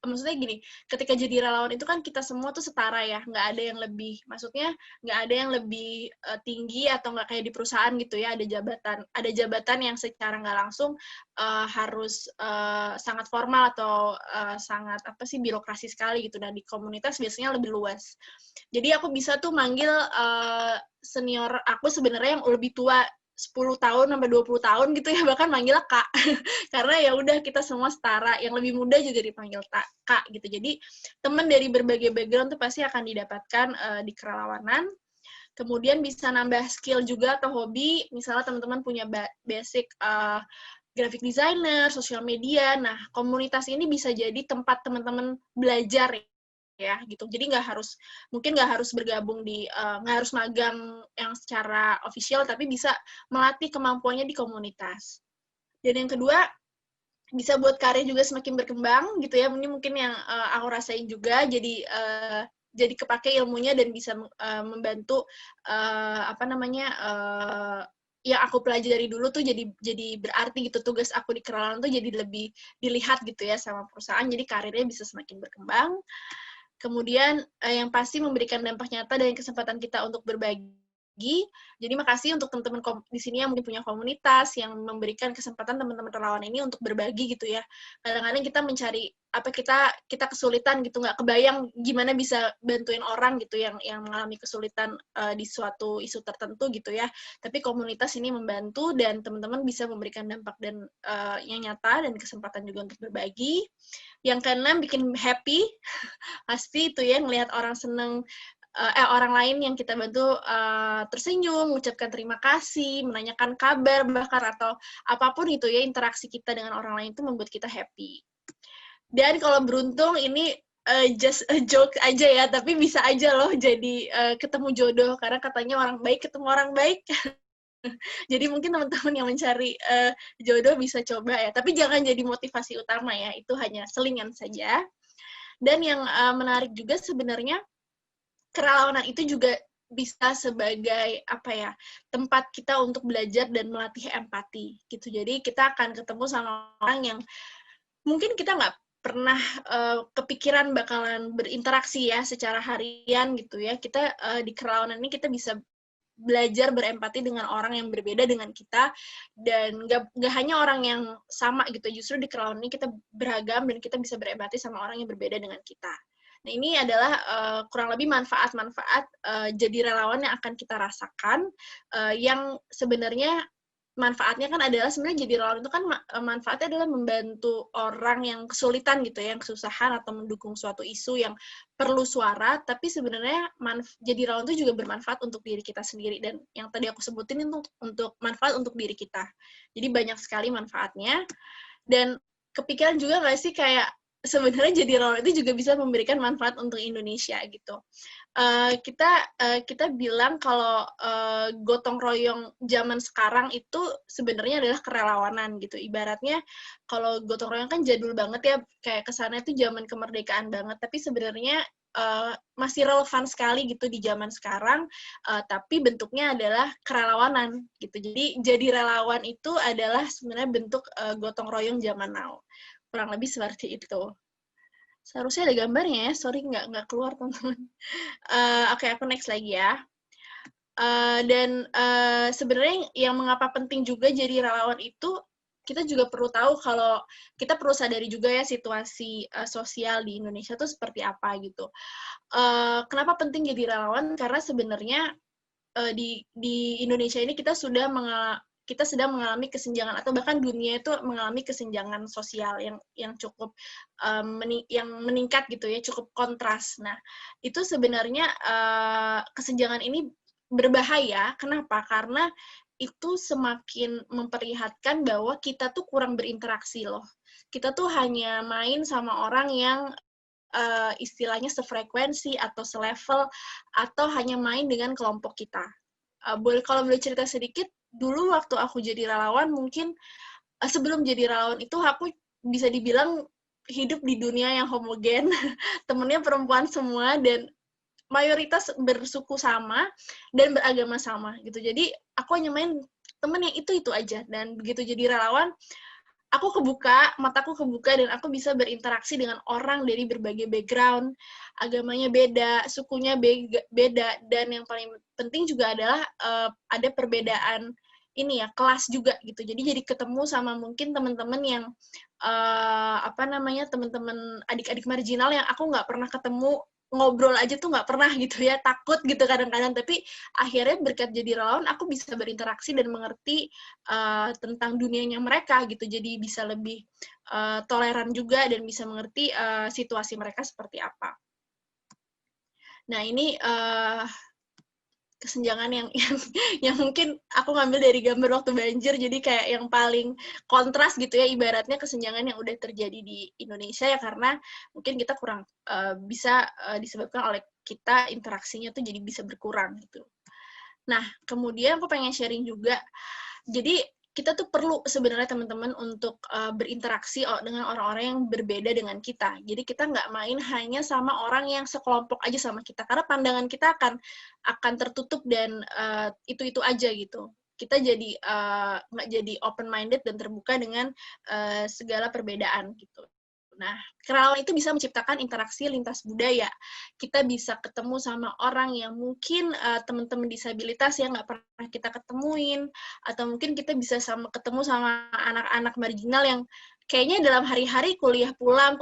Maksudnya gini, ketika jadi relawan itu kan kita semua tuh setara ya, nggak ada yang lebih, maksudnya nggak ada yang lebih tinggi atau nggak kayak di perusahaan gitu ya, ada jabatan yang secara nggak langsung harus sangat formal atau sangat birokrasi sekali gitu. Nah, di komunitas biasanya lebih luas. Jadi aku bisa tuh manggil senior aku sebenarnya yang lebih tua 10 tahun sampai 20 tahun gitu ya, bahkan manggilnya Kak. Karena ya udah kita semua setara, yang lebih muda juga dipanggil Kak gitu. Jadi teman dari berbagai background tuh pasti akan didapatkan di kerelawanan. Kemudian bisa nambah skill juga atau hobi, misalnya teman-teman punya basic graphic designer, sosial media. Nah, komunitas ini bisa jadi tempat teman-teman belajar ya gitu. Jadi mungkin nggak harus bergabung nggak harus magang yang secara official, tapi bisa melatih kemampuannya di komunitas. Dan yang kedua, bisa buat karir juga semakin berkembang gitu ya. Ini mungkin yang aku rasain juga, jadi kepake ilmunya dan bisa membantu yang aku pelajari dulu tuh jadi berarti gitu. Tugas aku di kerelawan tuh jadi lebih dilihat gitu ya sama perusahaan, jadi karirnya bisa semakin berkembang. Kemudian yang pasti memberikan dampak nyata dan kesempatan kita untuk berbagi. Jadi makasih untuk teman-teman di sini yang mungkin punya komunitas yang memberikan kesempatan teman-teman relawan ini untuk berbagi gitu ya. Kadang-kadang kita mencari kita kesulitan gitu, nggak kebayang gimana bisa bantuin orang gitu yang mengalami kesulitan di suatu isu tertentu gitu ya. Tapi komunitas ini membantu, dan teman-teman bisa memberikan dampak dan yang nyata dan kesempatan juga untuk berbagi. Yang keenam, bikin happy. Pasti itu ya, ngelihat orang seneng, orang lain yang kita bantu tersenyum, mengucapkan terima kasih, menanyakan kabar bahkan, atau apapun itu ya, interaksi kita dengan orang lain itu membuat kita happy. Dan kalau beruntung ini just a joke aja ya, tapi bisa aja loh jadi ketemu jodoh, karena katanya orang baik ketemu orang baik. Jadi mungkin teman-teman yang mencari jodoh bisa coba ya, tapi jangan jadi motivasi utama ya, itu hanya selingan saja. Dan yang menarik juga sebenarnya, kerelawanan itu juga bisa sebagai tempat kita untuk belajar dan melatih empati gitu. Jadi kita akan ketemu sama orang yang mungkin kita nggak pernah kepikiran bakalan berinteraksi ya secara harian gitu ya. Kita di kerelawanan ini kita bisa belajar berempati dengan orang yang berbeda dengan kita, dan nggak hanya orang yang sama gitu, justru di kerelawanan ini kita beragam dan kita bisa berempati sama orang yang berbeda dengan kita. Nah, ini adalah kurang lebih manfaat-manfaat jadi relawan yang akan kita rasakan, yang sebenarnya manfaatnya kan adalah sebenarnya jadi relawan itu kan manfaatnya adalah membantu orang yang kesulitan gitu ya, yang kesusahan atau mendukung suatu isu yang perlu suara, tapi sebenarnya jadi relawan itu juga bermanfaat untuk diri kita sendiri, dan yang tadi aku sebutin itu untuk manfaat untuk diri kita. Jadi banyak sekali manfaatnya, dan kepikiran juga nggak sih kayak sebenarnya jadi relawan itu juga bisa memberikan manfaat untuk Indonesia gitu. Kita bilang kalau gotong royong zaman sekarang itu sebenarnya adalah kerelawanan gitu. Ibaratnya kalau gotong royong kan jadul banget ya, kayak kesana itu zaman kemerdekaan banget, tapi sebenarnya masih relevan sekali gitu di zaman sekarang, tapi bentuknya adalah kerelawanan gitu. Jadi relawan itu adalah sebenarnya bentuk gotong royong zaman now. Kurang lebih seperti itu. Seharusnya ada gambarnya ya, sorry nggak keluar teman-teman. Oke, aku next lagi ya. Dan sebenarnya yang mengapa penting juga jadi relawan itu, kita juga perlu tahu kalau kita perlu sadari juga ya situasi sosial di Indonesia tuh seperti apa gitu. Kenapa penting jadi relawan? Karena sebenarnya di Indonesia ini kita sedang mengalami kesenjangan, atau bahkan dunia itu mengalami kesenjangan sosial yang cukup yang meningkat gitu ya, cukup kontras. Nah, itu sebenarnya kesenjangan ini berbahaya. Kenapa? Karena itu semakin memperlihatkan bahwa kita tuh kurang berinteraksi loh. Kita tuh hanya main sama orang yang istilahnya sefrekuensi atau selevel, atau hanya main dengan kelompok kita. Kalau boleh cerita sedikit, dulu waktu aku jadi relawan, mungkin sebelum jadi relawan itu aku bisa dibilang hidup di dunia yang homogen, temennya perempuan semua, dan mayoritas bersuku sama dan beragama sama gitu. Jadi aku hanya main temen yang itu aja, dan begitu jadi relawan, mataku kebuka, dan aku bisa berinteraksi dengan orang dari berbagai background, agamanya beda, sukunya beda, dan yang paling penting juga adalah ada perbedaan ini ya, kelas juga gitu. Jadi ketemu sama mungkin teman-teman yang teman-teman adik-adik marginal yang aku nggak pernah ketemu, ngobrol aja tuh nggak pernah gitu ya, takut gitu kadang-kadang, tapi akhirnya berkat jadi relawan aku bisa berinteraksi dan mengerti tentang dunianya mereka gitu, jadi bisa lebih toleran juga dan bisa mengerti situasi mereka seperti apa. Nah, ini kesenjangan yang mungkin aku ngambil dari gambar waktu banjir, jadi kayak yang paling kontras gitu ya, ibaratnya kesenjangan yang udah terjadi di Indonesia ya, karena mungkin kita kurang bisa disebabkan oleh kita interaksinya tuh jadi bisa berkurang gitu. Nah, kemudian aku pengen sharing juga, jadi kita tuh perlu sebenarnya teman-teman untuk berinteraksi dengan orang-orang yang berbeda dengan kita. Jadi kita nggak main hanya sama orang yang sekelompok aja sama kita, karena pandangan kita akan tertutup dan itu aja gitu. Kita jadi nggak jadi open minded dan terbuka dengan segala perbedaan gitu. Nah, kerelawan itu bisa menciptakan interaksi lintas budaya. Kita bisa ketemu sama orang yang mungkin teman-teman disabilitas yang nggak pernah kita ketemuin, atau mungkin kita bisa ketemu sama anak-anak marginal yang kayaknya dalam hari-hari kuliah pulang,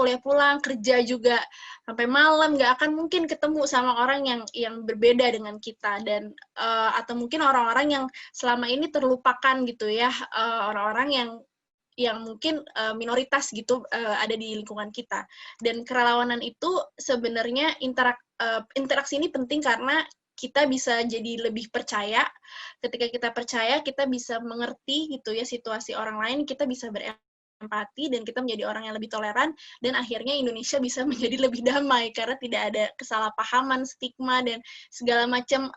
kerja juga sampai malam, nggak akan mungkin ketemu sama orang yang berbeda dengan kita, dan atau mungkin orang-orang yang selama ini terlupakan gitu ya, orang-orang yang mungkin minoritas gitu ada di lingkungan kita. Dan kerelawanan itu sebenarnya interaksi ini penting karena kita bisa jadi lebih percaya. Ketika kita percaya, kita bisa mengerti gitu ya situasi orang lain, kita bisa berempati, dan kita menjadi orang yang lebih toleran, dan akhirnya Indonesia bisa menjadi lebih damai karena tidak ada kesalahpahaman, stigma, dan segala macam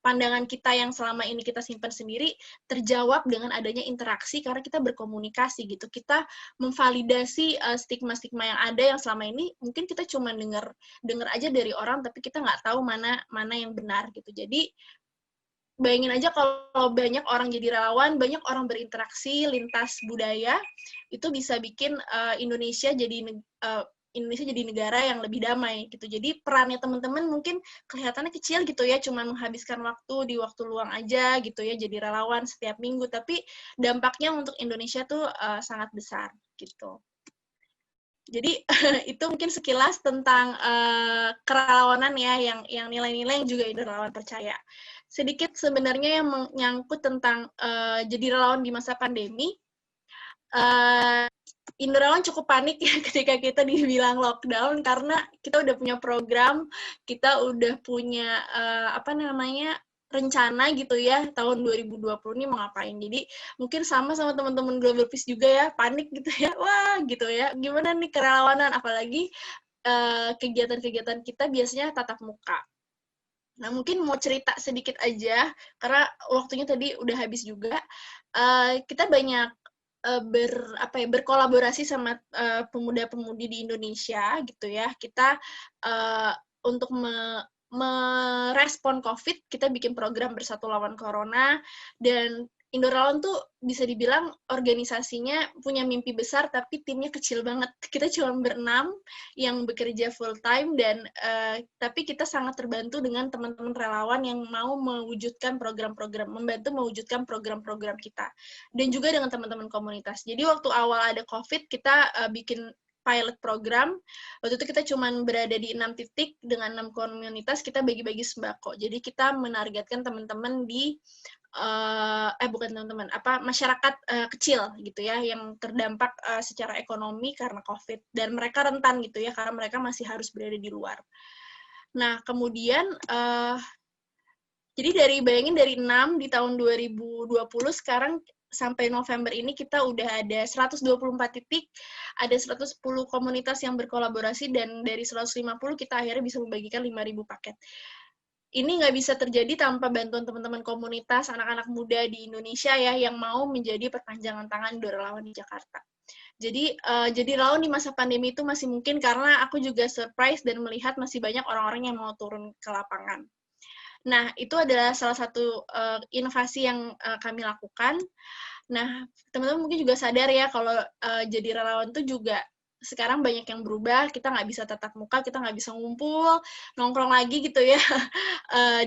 pandangan kita yang selama ini kita simpan sendiri terjawab dengan adanya interaksi karena kita berkomunikasi gitu. Kita memvalidasi stigma-stigma yang ada yang selama ini mungkin kita cuma dengar aja dari orang tapi kita nggak tahu mana yang benar gitu. Jadi bayangin aja kalau banyak orang jadi relawan, banyak orang berinteraksi lintas budaya, itu bisa bikin Indonesia jadi negara yang lebih damai gitu. Jadi perannya teman-teman mungkin kelihatannya kecil gitu ya, cuma menghabiskan waktu di waktu luang aja gitu ya, jadi relawan setiap minggu. Tapi dampaknya untuk Indonesia tuh sangat besar gitu. Jadi itu mungkin sekilas tentang kerelawanan ya, yang nilai-nilai yang juga relawan percaya. Sedikit sebenarnya yang menyangkut tentang jadi relawan di masa pandemi. Inderawan cukup panik ya ketika kita dibilang lockdown karena kita udah punya program, kita udah punya rencana gitu ya tahun 2020 ini mau ngapain. Jadi mungkin sama teman-teman Global Peace juga ya, panik gitu ya. Wah, gitu ya. Gimana nih kerelawanan apalagi kegiatan-kegiatan kita biasanya tatap muka. Nah, mungkin mau cerita sedikit aja karena waktunya tadi udah habis juga. Kita banyak berkolaborasi sama pemuda-pemudi di Indonesia gitu ya. Kita untuk merespon COVID, kita bikin program Bersatu Lawan Corona, dan Indorelawan tuh bisa dibilang organisasinya punya mimpi besar, tapi timnya kecil banget. Kita cuma berenam yang bekerja full time, dan tapi kita sangat terbantu dengan teman-teman relawan yang mau mewujudkan membantu mewujudkan program-program kita. Dan juga dengan teman-teman komunitas. Jadi waktu awal ada COVID, kita bikin pilot program. Waktu itu kita cuma berada di 6 titik dengan 6 komunitas, kita bagi-bagi sembako. Jadi kita menargetkan teman-teman di masyarakat kecil gitu ya, yang terdampak secara ekonomi karena COVID, dan mereka rentan gitu ya karena mereka masih harus berada di luar. Nah, kemudian jadi bayangin dari 6 di tahun 2020 sekarang sampai November ini kita udah ada 124 titik, ada 110 komunitas yang berkolaborasi, dan dari 150 kita akhirnya bisa membagikan 5.000 paket. Ini nggak bisa terjadi tanpa bantuan teman-teman komunitas anak-anak muda di Indonesia ya, yang mau menjadi perpanjangan tangan Indorelawan di Jakarta. Jadi relawan di masa pandemi itu masih mungkin karena aku juga surprise dan melihat masih banyak orang-orang yang mau turun ke lapangan. Nah, itu adalah salah satu inovasi yang kami lakukan. Nah, teman-teman mungkin juga sadar ya kalau jadi relawan itu juga sekarang banyak yang berubah, kita nggak bisa tatap muka, kita nggak bisa ngumpul, nongkrong lagi gitu ya,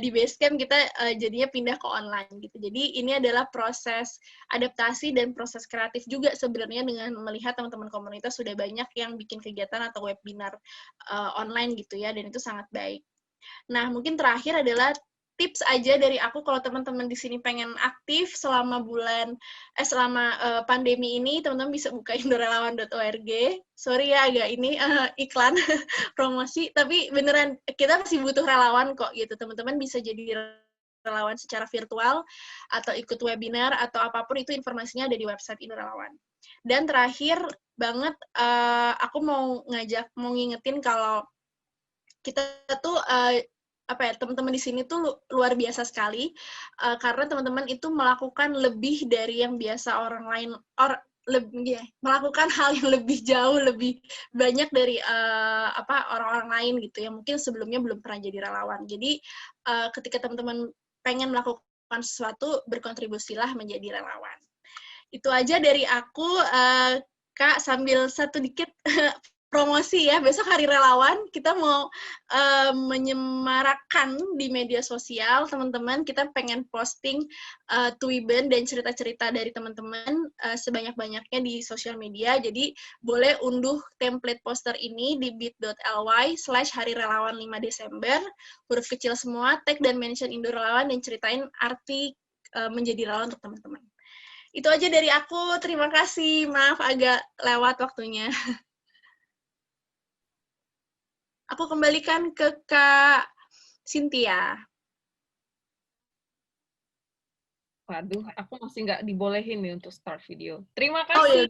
di base camp kita jadinya pindah ke online gitu. Jadi ini adalah proses adaptasi dan proses kreatif juga sebenarnya dengan melihat teman-teman komunitas sudah banyak yang bikin kegiatan atau webinar online gitu ya, dan itu sangat baik. Nah, mungkin terakhir adalah tips aja dari aku kalau teman-teman di sini pengen aktif selama pandemi ini, teman-teman bisa buka indorelawan.org. Sorry ya agak ini iklan promosi, tapi beneran kita masih butuh relawan kok gitu. Teman-teman bisa jadi relawan secara virtual atau ikut webinar atau apapun, itu informasinya ada di website Indorelawan. Dan terakhir banget aku mau ngingetin kalau kita tuh teman-teman di sini tuh luar biasa sekali karena teman-teman itu melakukan lebih dari yang biasa orang lain melakukan hal yang lebih jauh, lebih banyak dari orang-orang lain gitu ya, mungkin sebelumnya belum pernah jadi relawan. Jadi ketika teman-teman pengen melakukan sesuatu, berkontribusilah menjadi relawan. Itu aja dari aku, Kak, sambil satu dikit promosi ya, besok Hari Relawan, kita mau menyemarakkan di media sosial, teman-teman, kita pengen posting tweeben dan cerita-cerita dari teman-teman sebanyak-banyaknya di sosial media, jadi boleh unduh template poster ini di bit.ly/harirelawan 5 Desember, huruf kecil semua, tag dan mention Indorelawan, dan ceritain arti menjadi relawan untuk teman-teman. Itu aja dari aku, terima kasih, maaf agak lewat waktunya. Aku kembalikan ke Kak Cynthia. Waduh, aku masih nggak dibolehin nih untuk start video. Terima kasih.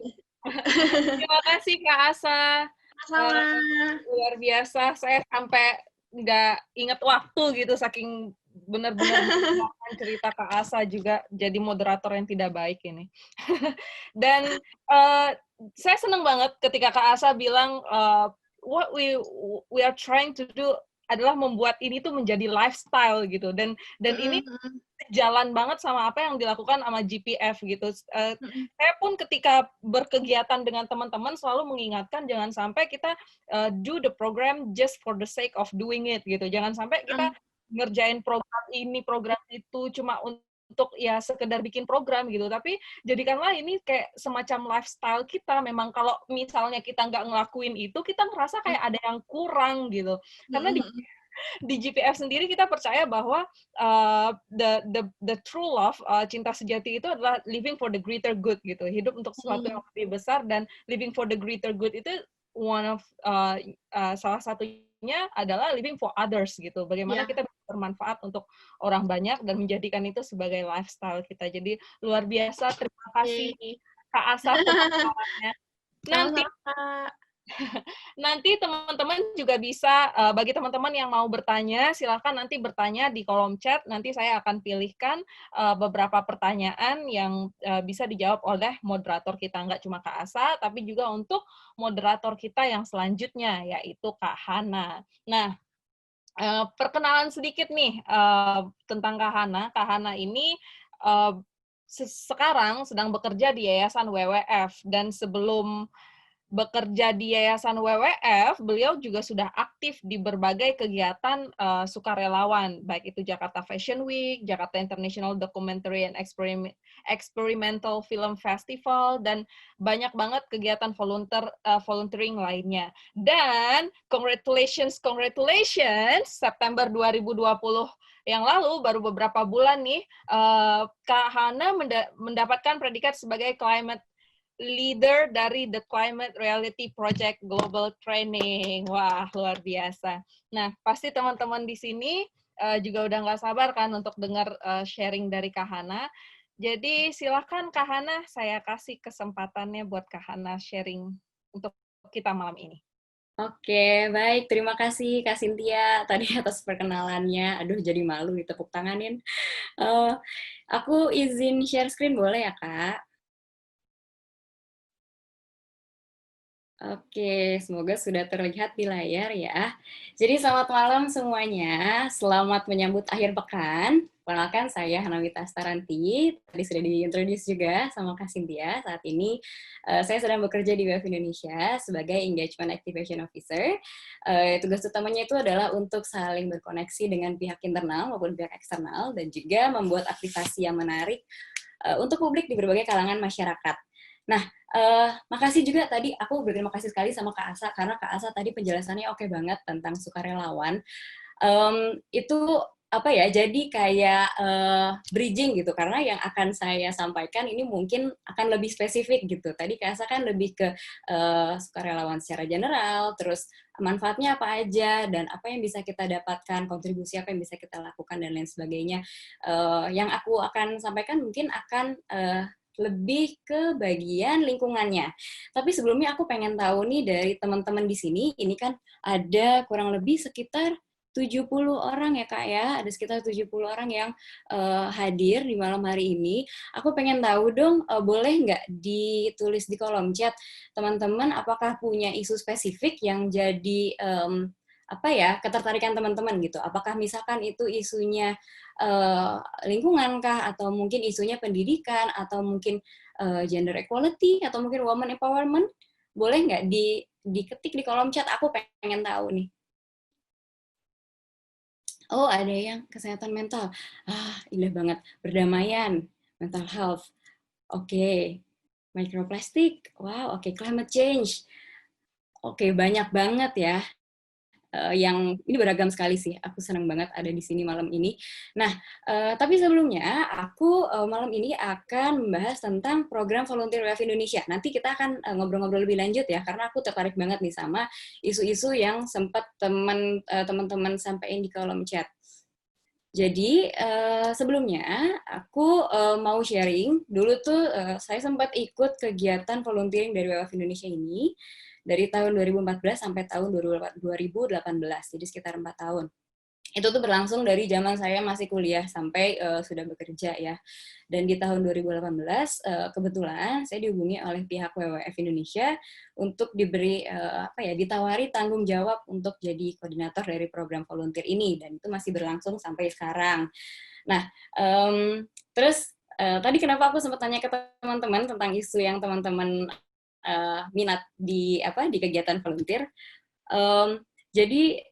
Terima kasih Kak Asa. Sama. Luar biasa, saya sampai nggak ingat waktu gitu, saking benar-benar mendengarkan cerita Kak Asa juga jadi moderator yang tidak baik ini. Dan saya senang banget ketika Kak Asa bilang what we are trying to do adalah membuat ini tuh menjadi lifestyle gitu. Dan ini jalan banget sama apa yang dilakukan sama GPF gitu. Saya pun ketika berkegiatan dengan teman-teman selalu mengingatkan jangan sampai kita do the program just for the sake of doing it gitu. Jangan sampai kita ngerjain program ini, program itu cuma untuk ya sekedar bikin program gitu. Tapi jadikanlah ini kayak semacam lifestyle kita. Memang kalau misalnya kita nggak ngelakuin itu, kita ngerasa kayak ada yang kurang gitu. Karena di GPF sendiri kita percaya bahwa the true love, cinta sejati itu adalah living for the greater good gitu, hidup untuk sesuatu yang lebih besar, dan living for the greater good itu one of salah satunya adalah living for others gitu, bagaimana kita bermanfaat untuk orang banyak dan menjadikan itu sebagai lifestyle kita. Jadi luar biasa, terima kasih Kak Asa pemaparannya. Nanti teman-teman juga bisa, bagi teman-teman yang mau bertanya, silakan nanti bertanya di kolom chat. Nanti saya akan pilihkan beberapa pertanyaan yang bisa dijawab oleh moderator kita. Nggak cuma Kak Asa, tapi juga untuk moderator kita yang selanjutnya, yaitu Kak Hana. Nah, perkenalan sedikit nih tentang Kak Hana. Kak Hana ini sekarang sedang bekerja di Yayasan WWF, dan sebelum bekerja di Yayasan WWF, beliau juga sudah aktif di berbagai kegiatan sukarelawan, baik itu Jakarta Fashion Week, Jakarta International Documentary and Experimental Film Festival, dan banyak banget kegiatan volunteering lainnya. Dan congratulations, September 2020 yang lalu, baru beberapa bulan nih, Kak Hana mendapatkan predikat sebagai Climate Leader dari The Climate Reality Project Global Training. Wah, luar biasa. Nah, pasti teman-teman di sini juga udah nggak sabar kan untuk dengar sharing dari Kak Hana. Jadi silakan Kak Hana, saya kasih kesempatannya buat Kak Hana sharing untuk kita malam ini. Oke, baik. Terima kasih Kak Cynthia tadi atas perkenalannya. Aduh, jadi malu ditepuk tanganin. Aku izin share screen boleh ya, Kak? Oke, semoga sudah terlihat di layar ya. Jadi selamat malam semuanya, selamat menyambut akhir pekan. Perkenalkan saya Hanawita Astaranti, tadi sudah diintroduce juga sama Kak Cynthia. Saat ini saya sedang bekerja di WWF Indonesia sebagai Engagement Activation Officer. Tugas utamanya itu adalah untuk saling berkoneksi dengan pihak internal maupun pihak eksternal, dan juga membuat aktivasi yang menarik untuk publik di berbagai kalangan masyarakat. Nah, makasih juga tadi, aku berterima kasih sekali sama Kak Asa, karena Kak Asa tadi penjelasannya oke banget tentang sukarelawan. Itu apa ya, jadi kayak bridging gitu, karena yang akan saya sampaikan ini mungkin akan lebih spesifik gitu. Tadi Kak Asa kan lebih ke sukarelawan secara general, terus manfaatnya apa aja, dan apa yang bisa kita dapatkan, kontribusi apa yang bisa kita lakukan, dan lain sebagainya. Yang aku akan sampaikan mungkin akan lebih ke bagian lingkungannya. Tapi sebelumnya aku pengen tahu nih dari teman-teman di sini, ini kan ada kurang lebih sekitar 70 orang ya Kak ya, ada sekitar 70 orang yang hadir di malam hari ini. Aku pengen tahu dong, boleh nggak ditulis di kolom chat, teman-teman apakah punya isu spesifik yang jadi apa ya, ketertarikan teman-teman gitu. Apakah misalkan itu isunya lingkungan kah, atau mungkin isunya pendidikan, atau mungkin gender equality, atau mungkin woman empowerment? Boleh nggak diketik di kolom chat? Aku pengen tahu nih. Oh, ada yang kesehatan mental. Indah banget. Perdamaian, mental health. Oke. Microplastic. Wow, oke. Climate change. Oke, banyak banget ya. Yang ini beragam sekali sih. Aku senang banget ada di sini malam ini. Nah, tapi sebelumnya aku malam ini akan membahas tentang program volunteer WWF Indonesia. Nanti kita akan ngobrol-ngobrol lebih lanjut ya, karena aku tertarik banget nih sama isu-isu yang sempat teman-teman sampaikan di kolom chat. Jadi sebelumnya aku mau sharing dulu tuh, saya sempat ikut kegiatan volunteering dari WWF Indonesia ini dari tahun 2014 sampai tahun 2018, jadi sekitar 4 tahun. Itu tuh berlangsung dari zaman saya masih kuliah sampai sudah bekerja ya. Dan di tahun 2018 kebetulan saya dihubungi oleh pihak WWF Indonesia untuk diberi ditawari tanggung jawab untuk jadi koordinator dari program volunteer ini, dan itu masih berlangsung sampai sekarang. Nah, terus tadi kenapa aku sempat tanya ke teman-teman tentang isu yang teman-teman minat di kegiatan volunteer. Jadi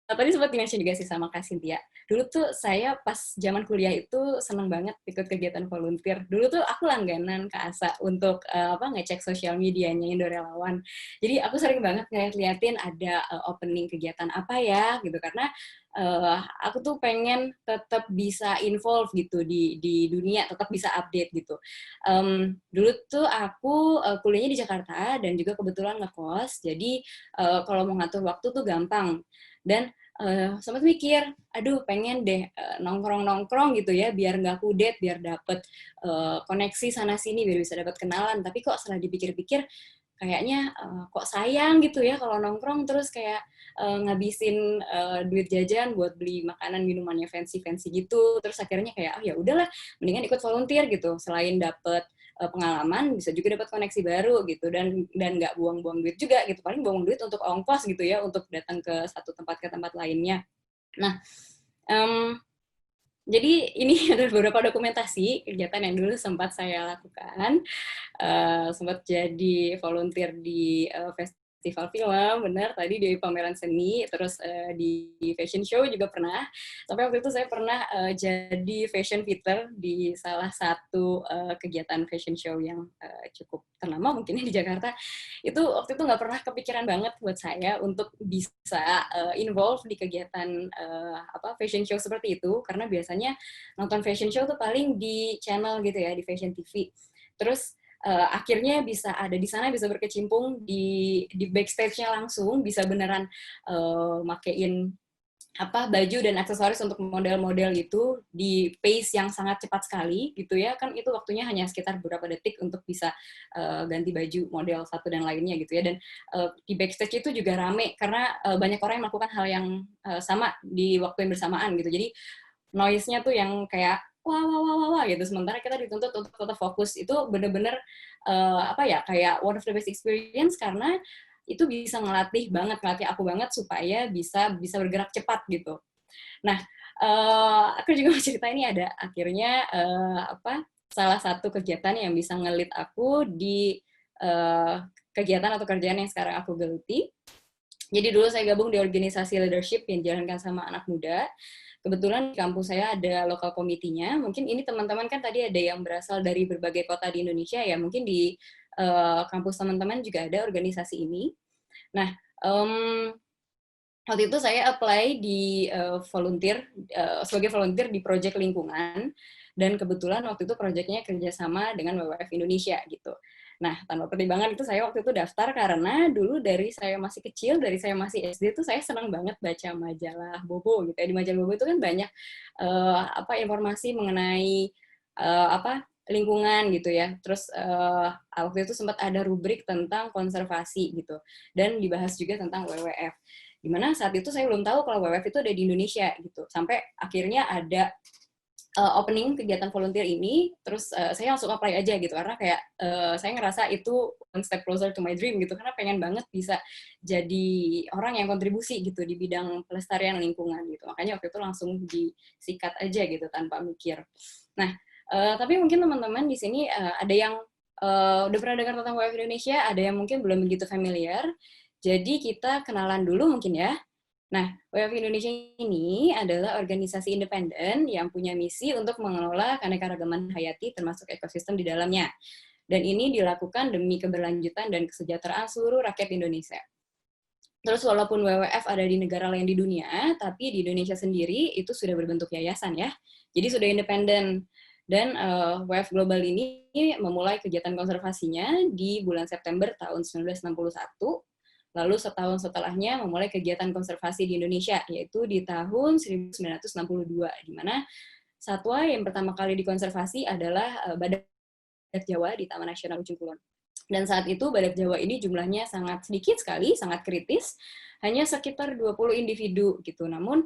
tadi sempat di-mention juga sih sama Kak Cynthia. Dulu tuh saya pas zaman kuliah itu seneng banget ikut kegiatan volunteer. Dulu tuh aku langganan ke ASA untuk ngecek sosial medianya Indo Relawan. Jadi aku sering banget ngeliatin ada opening kegiatan apa ya gitu, karena aku tuh pengen tetap bisa involve gitu di dunia, tetap bisa update gitu. Dulu tuh aku kuliahnya di Jakarta dan juga kebetulan ngekos, jadi kalau mau ngatur waktu tuh gampang. Dan sempat mikir, aduh pengen deh nongkrong-nongkrong gitu ya, biar nggak kudet, biar dapet koneksi sana-sini, biar bisa dapet kenalan. Tapi kok setelah dipikir-pikir, kayaknya kok sayang gitu ya kalau nongkrong terus kayak ngabisin duit jajan buat beli makanan minumannya fancy gitu. Terus akhirnya kayak ya udahlah, mendingan ikut volunteer gitu. Selain dapet pengalaman, bisa juga dapat koneksi baru gitu, dan nggak buang-buang duit juga gitu, paling buang duit untuk ongkos gitu ya, untuk datang ke satu tempat ke tempat lainnya. Nah, jadi ini ada beberapa dokumentasi kegiatan yang dulu sempat saya lakukan. Sempat jadi volunteer di festival film, benar, tadi di pameran seni, terus di fashion show juga pernah. Sampai waktu itu saya pernah jadi fashion fitter di salah satu kegiatan fashion show yang cukup ternama mungkin di Jakarta. Itu waktu itu nggak pernah kepikiran banget buat saya untuk bisa involve di kegiatan fashion show seperti itu, karena biasanya nonton fashion show tuh paling di channel gitu ya, di Fashion TV. Terus akhirnya bisa ada di sana, bisa berkecimpung di backstage-nya langsung, bisa beneran makein baju dan aksesoris untuk model-model itu di pace yang sangat cepat sekali gitu ya, kan itu waktunya hanya sekitar beberapa detik untuk bisa ganti baju model satu dan lainnya gitu ya. Dan di backstage itu juga rame karena banyak orang yang melakukan hal yang sama di waktu yang bersamaan gitu. Jadi noise-nya tuh yang kayak wah gitu, sementara kita dituntut untuk tetap fokus. Itu bener-bener kayak one of the best experience, karena itu bisa ngelatih aku banget supaya bisa bergerak cepat gitu. Nah, aku juga mau cerita, ini ada akhirnya salah satu kegiatan yang bisa ngelit aku di kegiatan atau kerjaan yang sekarang aku geluti. Jadi dulu saya gabung di organisasi leadership yang dijalankan sama anak muda. Kebetulan di kampus saya ada lokal komitinya. Mungkin ini teman-teman kan tadi ada yang berasal dari berbagai kota di Indonesia ya. Mungkin di kampus teman-teman juga ada organisasi ini. Nah, waktu itu saya apply di volunteer sebagai volunteer di proyek lingkungan. Dan kebetulan waktu itu proyeknya kerjasama dengan WWF Indonesia gitu. Nah, tanpa pertimbangan itu saya waktu itu daftar karena dulu dari saya masih kecil, dari saya masih SD itu saya senang banget baca majalah Bobo gitu ya. Di majalah Bobo itu kan banyak informasi mengenai lingkungan gitu ya. Terus waktu itu sempat ada rubrik tentang konservasi gitu, dan dibahas juga tentang WWF. Dimana saat itu saya belum tahu kalau WWF itu ada di Indonesia gitu. Sampai akhirnya ada opening kegiatan volunteer ini, terus saya langsung apply aja gitu, karena kayak saya ngerasa itu one step closer to my dream gitu, karena pengen banget bisa jadi orang yang kontribusi gitu di bidang pelestarian lingkungan gitu. Makanya waktu itu langsung disikat aja gitu tanpa mikir. Nah, tapi mungkin teman-teman di sini ada yang udah pernah dengar tentang WWF Indonesia, ada yang mungkin belum begitu familiar. Jadi kita kenalan dulu mungkin ya. Nah, WWF Indonesia ini adalah organisasi independen yang punya misi untuk mengelola keanekaragaman hayati termasuk ekosistem di dalamnya. Dan ini dilakukan demi keberlanjutan dan kesejahteraan seluruh rakyat Indonesia. Terus walaupun WWF ada di negara lain di dunia, tapi di Indonesia sendiri itu sudah berbentuk yayasan ya. Jadi sudah independen. Dan WWF Global ini memulai kegiatan konservasinya di bulan September tahun 1961. Lalu setahun setelahnya memulai kegiatan konservasi di Indonesia, yaitu di tahun 1962, di mana satwa yang pertama kali dikonservasi adalah badak Jawa di Taman Nasional Ujung Kulon. Dan saat itu badak Jawa ini jumlahnya sangat sedikit sekali, sangat kritis, hanya sekitar 20 individu gitu. Namun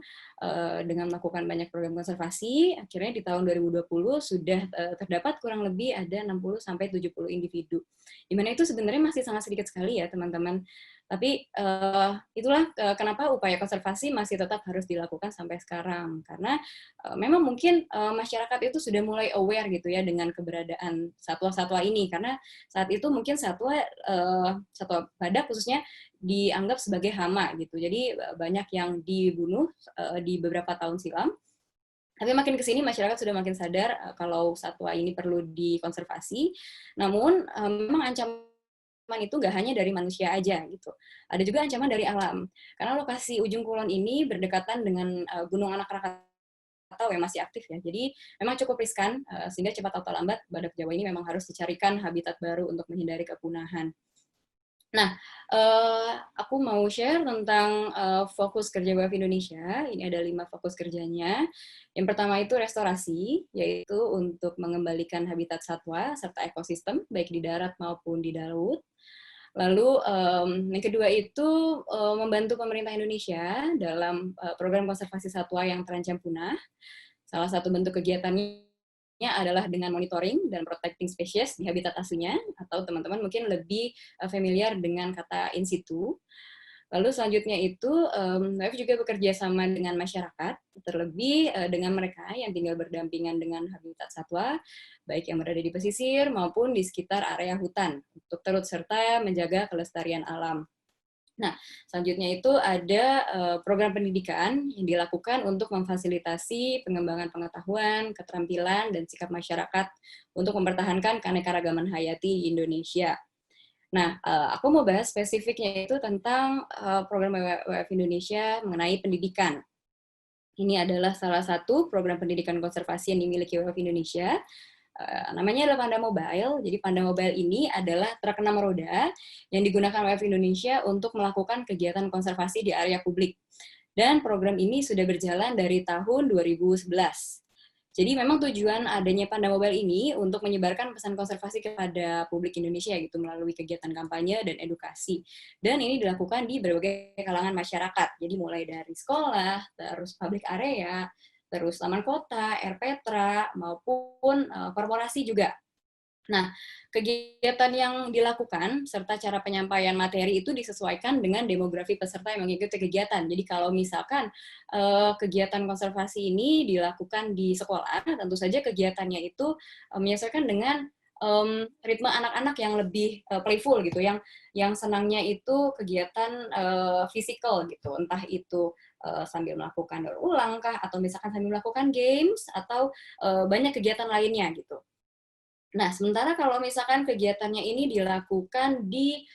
dengan melakukan banyak program konservasi, akhirnya di tahun 2020 sudah terdapat kurang lebih ada 60 sampai 70 individu. Di mana itu sebenarnya masih sangat sedikit sekali ya, teman-teman. Tapi itulah kenapa upaya konservasi masih tetap harus dilakukan sampai sekarang. Karena memang mungkin masyarakat itu sudah mulai aware gitu ya dengan keberadaan satwa-satwa ini. Karena saat itu mungkin satwa badak khususnya dianggap sebagai hama gitu. Jadi banyak yang dibunuh di beberapa tahun silam. Tapi makin ke sini masyarakat sudah makin sadar kalau satwa ini perlu dikonservasi. Namun memang ancaman itu nggak hanya dari manusia aja gitu. Ada juga ancaman dari alam. Karena lokasi Ujung Kulon ini berdekatan dengan Gunung Anak Rakatau yang masih aktif ya. Jadi memang cukup riskan sehingga cepat atau lambat badak Jawa ini memang harus dicarikan habitat baru untuk menghindari kepunahan. Nah, aku mau share tentang fokus kerja WWF Indonesia. Ini ada 5 fokus kerjanya. Yang pertama itu restorasi, yaitu untuk mengembalikan habitat satwa serta ekosistem, baik di darat maupun di laut. Lalu yang kedua itu membantu pemerintah Indonesia dalam program konservasi satwa yang terancam punah. Salah satu bentuk kegiatannya adalah dengan monitoring dan protecting species di habitat aslinya, atau teman-teman mungkin lebih familiar dengan kata in situ. Lalu selanjutnya itu, WWF juga bekerja sama dengan masyarakat, terlebih dengan mereka yang tinggal berdampingan dengan habitat satwa, baik yang berada di pesisir maupun di sekitar area hutan, untuk turut serta menjaga kelestarian alam. Nah, selanjutnya itu ada program pendidikan yang dilakukan untuk memfasilitasi pengembangan pengetahuan, keterampilan, dan sikap masyarakat untuk mempertahankan keanekaragaman hayati di Indonesia. Nah, aku mau bahas spesifiknya itu tentang program WWF Indonesia mengenai pendidikan. Ini adalah salah satu program pendidikan konservasi yang dimiliki WWF Indonesia. Namanya adalah Panda Mobile. Jadi Panda Mobile ini adalah truk 6 roda yang digunakan WWF Indonesia untuk melakukan kegiatan konservasi di area publik. Dan program ini sudah berjalan dari tahun 2011. Jadi memang tujuan adanya Panda Mobile ini untuk menyebarkan pesan konservasi kepada publik Indonesia gitu melalui kegiatan kampanye dan edukasi. Dan ini dilakukan di berbagai kalangan masyarakat. Jadi mulai dari sekolah, terus public area, terus taman kota, RPTRA, maupun korporasi juga. Nah, kegiatan yang dilakukan serta cara penyampaian materi itu disesuaikan dengan demografi peserta yang mengikuti kegiatan. Jadi kalau misalkan kegiatan konservasi ini dilakukan di sekolah, tentu saja kegiatannya itu menyesuaikan dengan ritme anak-anak yang lebih playful gitu, yang senangnya itu kegiatan fisikal gitu, entah itu sambil melakukan daur ulang kah, atau misalkan sambil melakukan games, atau banyak kegiatan lainnya gitu. Nah, sementara kalau misalkan kegiatannya ini dilakukan di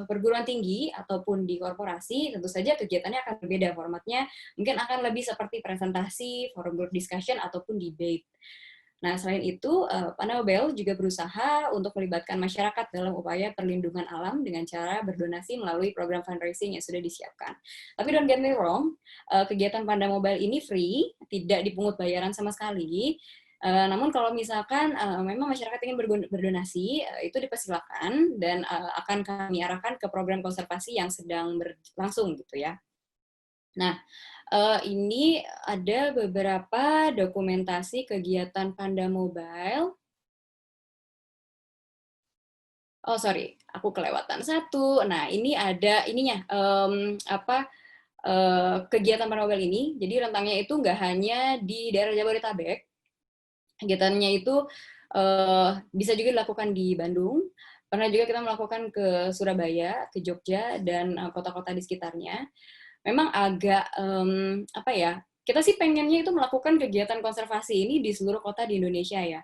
perguruan tinggi ataupun di korporasi, tentu saja kegiatannya akan berbeda formatnya, mungkin akan lebih seperti presentasi, forum group discussion, ataupun debate. Nah, selain itu, Panda Mobile juga berusaha untuk melibatkan masyarakat dalam upaya perlindungan alam dengan cara berdonasi melalui program fundraising yang sudah disiapkan. Tapi don't get me wrong, kegiatan Panda Mobile ini free, tidak dipungut bayaran sama sekali. Namun kalau misalkan memang masyarakat ingin berdonasi, itu dipersilakan dan akan kami arahkan ke program konservasi yang sedang berlangsung gitu ya. Nah, ini ada beberapa dokumentasi kegiatan Panda Mobile. Oh, sorry, aku kelewatan satu. Nah, ini ada ininya, kegiatan Panda Mobile ini. Jadi rentangnya itu nggak hanya di daerah Jabodetabek. Kegiatannya itu bisa juga dilakukan di Bandung. Pernah juga kita melakukan ke Surabaya, ke Jogja, dan kota-kota di sekitarnya. Memang agak kita sih pengennya itu melakukan kegiatan konservasi ini di seluruh kota di Indonesia ya.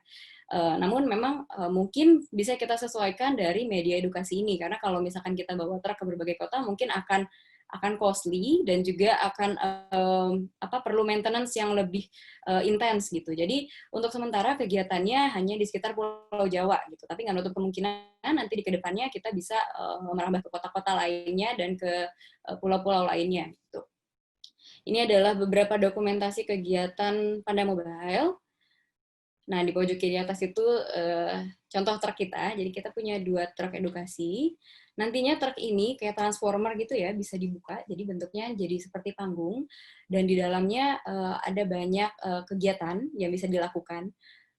Namun memang mungkin bisa kita sesuaikan dari media edukasi ini, karena kalau misalkan kita bawa truk ke berbagai kota mungkin akan costly dan juga akan perlu maintenance yang lebih intens gitu. Jadi untuk sementara kegiatannya hanya di sekitar Pulau Jawa gitu. Tapi nggak nutup kemungkinan nanti di kedepannya kita bisa merambah ke kota-kota lainnya dan ke pulau-pulau lainnya gitu. Ini adalah beberapa dokumentasi kegiatan Panda Mobile. Nah, di pojok kiri atas itu contoh truk kita. Jadi kita punya 2 truk edukasi. Nantinya truk ini kayak transformer gitu ya, bisa dibuka. Jadi bentuknya jadi seperti panggung. Dan di dalamnya ada banyak kegiatan yang bisa dilakukan.